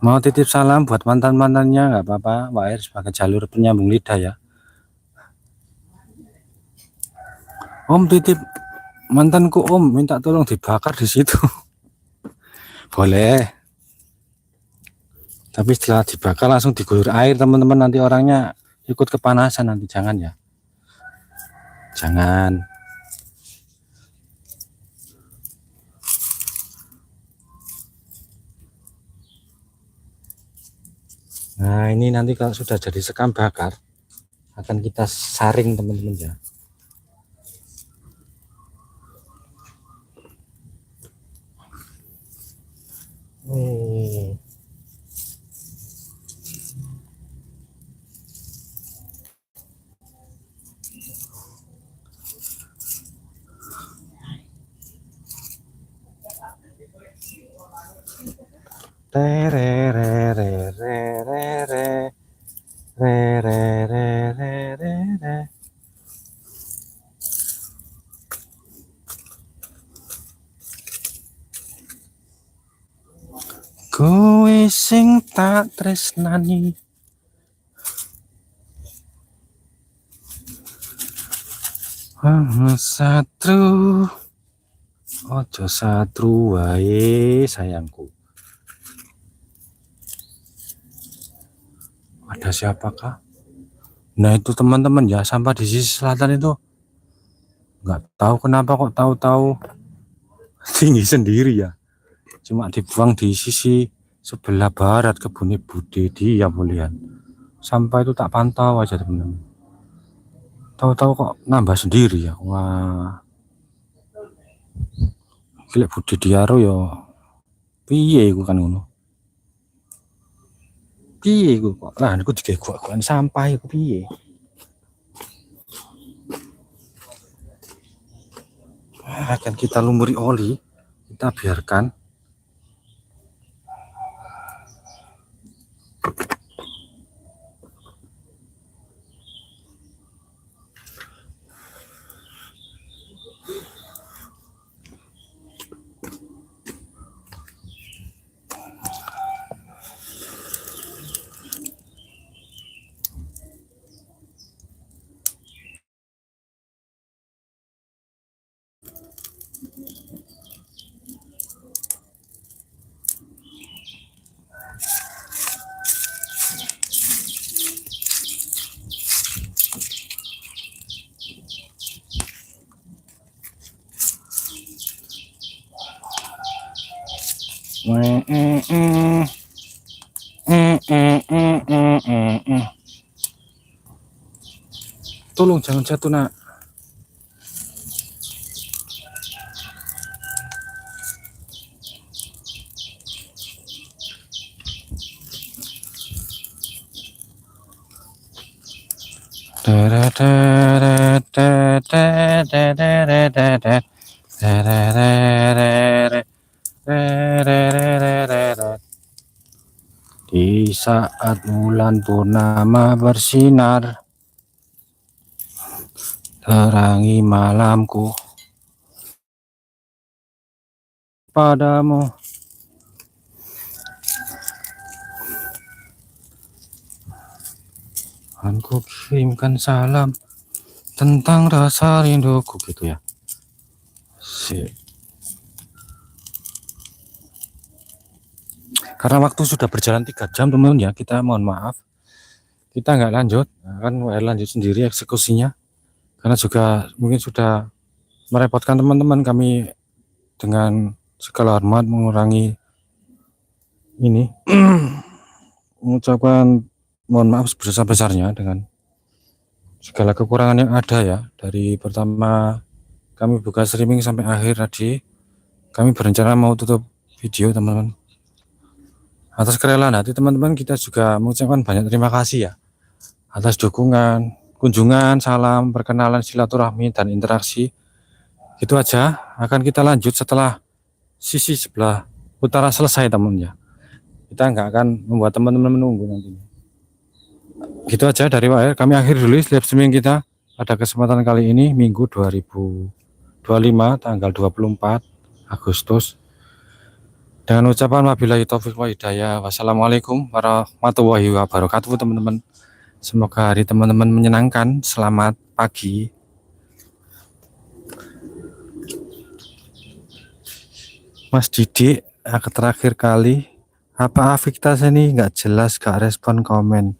Mau titip salam buat mantan-mantannya nggak apa-apa, Pak Air sebagai jalur penyambung lidah ya. Om titip mantanku Om, minta tolong dibakar di situ. Boleh. Tapi setelah dibakar langsung diguyur air teman-teman, nanti orangnya ikut kepanasan nanti, jangan ya. Jangan. Nah ini nanti kalau sudah jadi sekam bakar akan kita saring teman-teman ya. Kowe sing tak tresnani, satru, ojo satru wae sayangku. Ada siapakah? Nah itu teman-teman ya, sampah di sisi selatan itu nggak tahu kenapa kok tahu-tahu tinggi sendiri ya. Cuma dibuang di sisi sebelah barat kebun Bude dia mulian. Sampah itu tak pantau aja teman-teman. Tahu-tahu kok nambah sendiri ya. Wah. Gila Bude Diaro ya. Piye iku kan ngono. Piye iku kok. Lah niku digegok-gegokan sampah iku piye. Akan kita lumuri oli, kita biarkan. Tolong jangan jatuh nak. Di saat bulan purnama bersinar, terangi malamku padamu. Aku kirimkan salam tentang rasa rinduku gitu ya. Sip. Karena waktu sudah berjalan 3 jam teman-teman ya, kita mohon maaf. Kita nggak lanjut, kan lanjut sendiri eksekusinya. Karena juga mungkin sudah merepotkan teman-teman, kami dengan segala hormat mengurangi ini mengucapkan mohon maaf sebesar-besarnya dengan segala kekurangan yang ada ya. Dari pertama kami buka streaming sampai akhir tadi, kami berencana mau tutup video teman-teman. Atas kerelaan hati teman-teman, kita juga mengucapkan banyak terima kasih ya atas dukungan, kunjungan, salam, perkenalan, silaturahmi, dan interaksi. Itu aja, akan kita lanjut setelah sisi sebelah utara selesai teman ya. Kita nggak akan membuat teman-teman menunggu nantinya. Gitu aja dari WR, kami akhir dulu live streaming kita pada kesempatan kali ini, Minggu 2025 tanggal 24 Agustus. Dengan ucapan wabillahi taufiq wa hidayah. Wassalamualaikum warahmatullahi wabarakatuh teman-teman. Semoga hari teman-teman menyenangkan. Selamat pagi. Mas Didik, terakhir kali apa Aviktas ini nggak jelas, gak respon komen.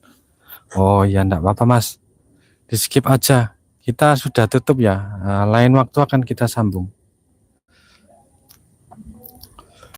Oh ya enggak apa-apa mas, di skip aja. Kita sudah tutup ya. Lain waktu akan kita sambung.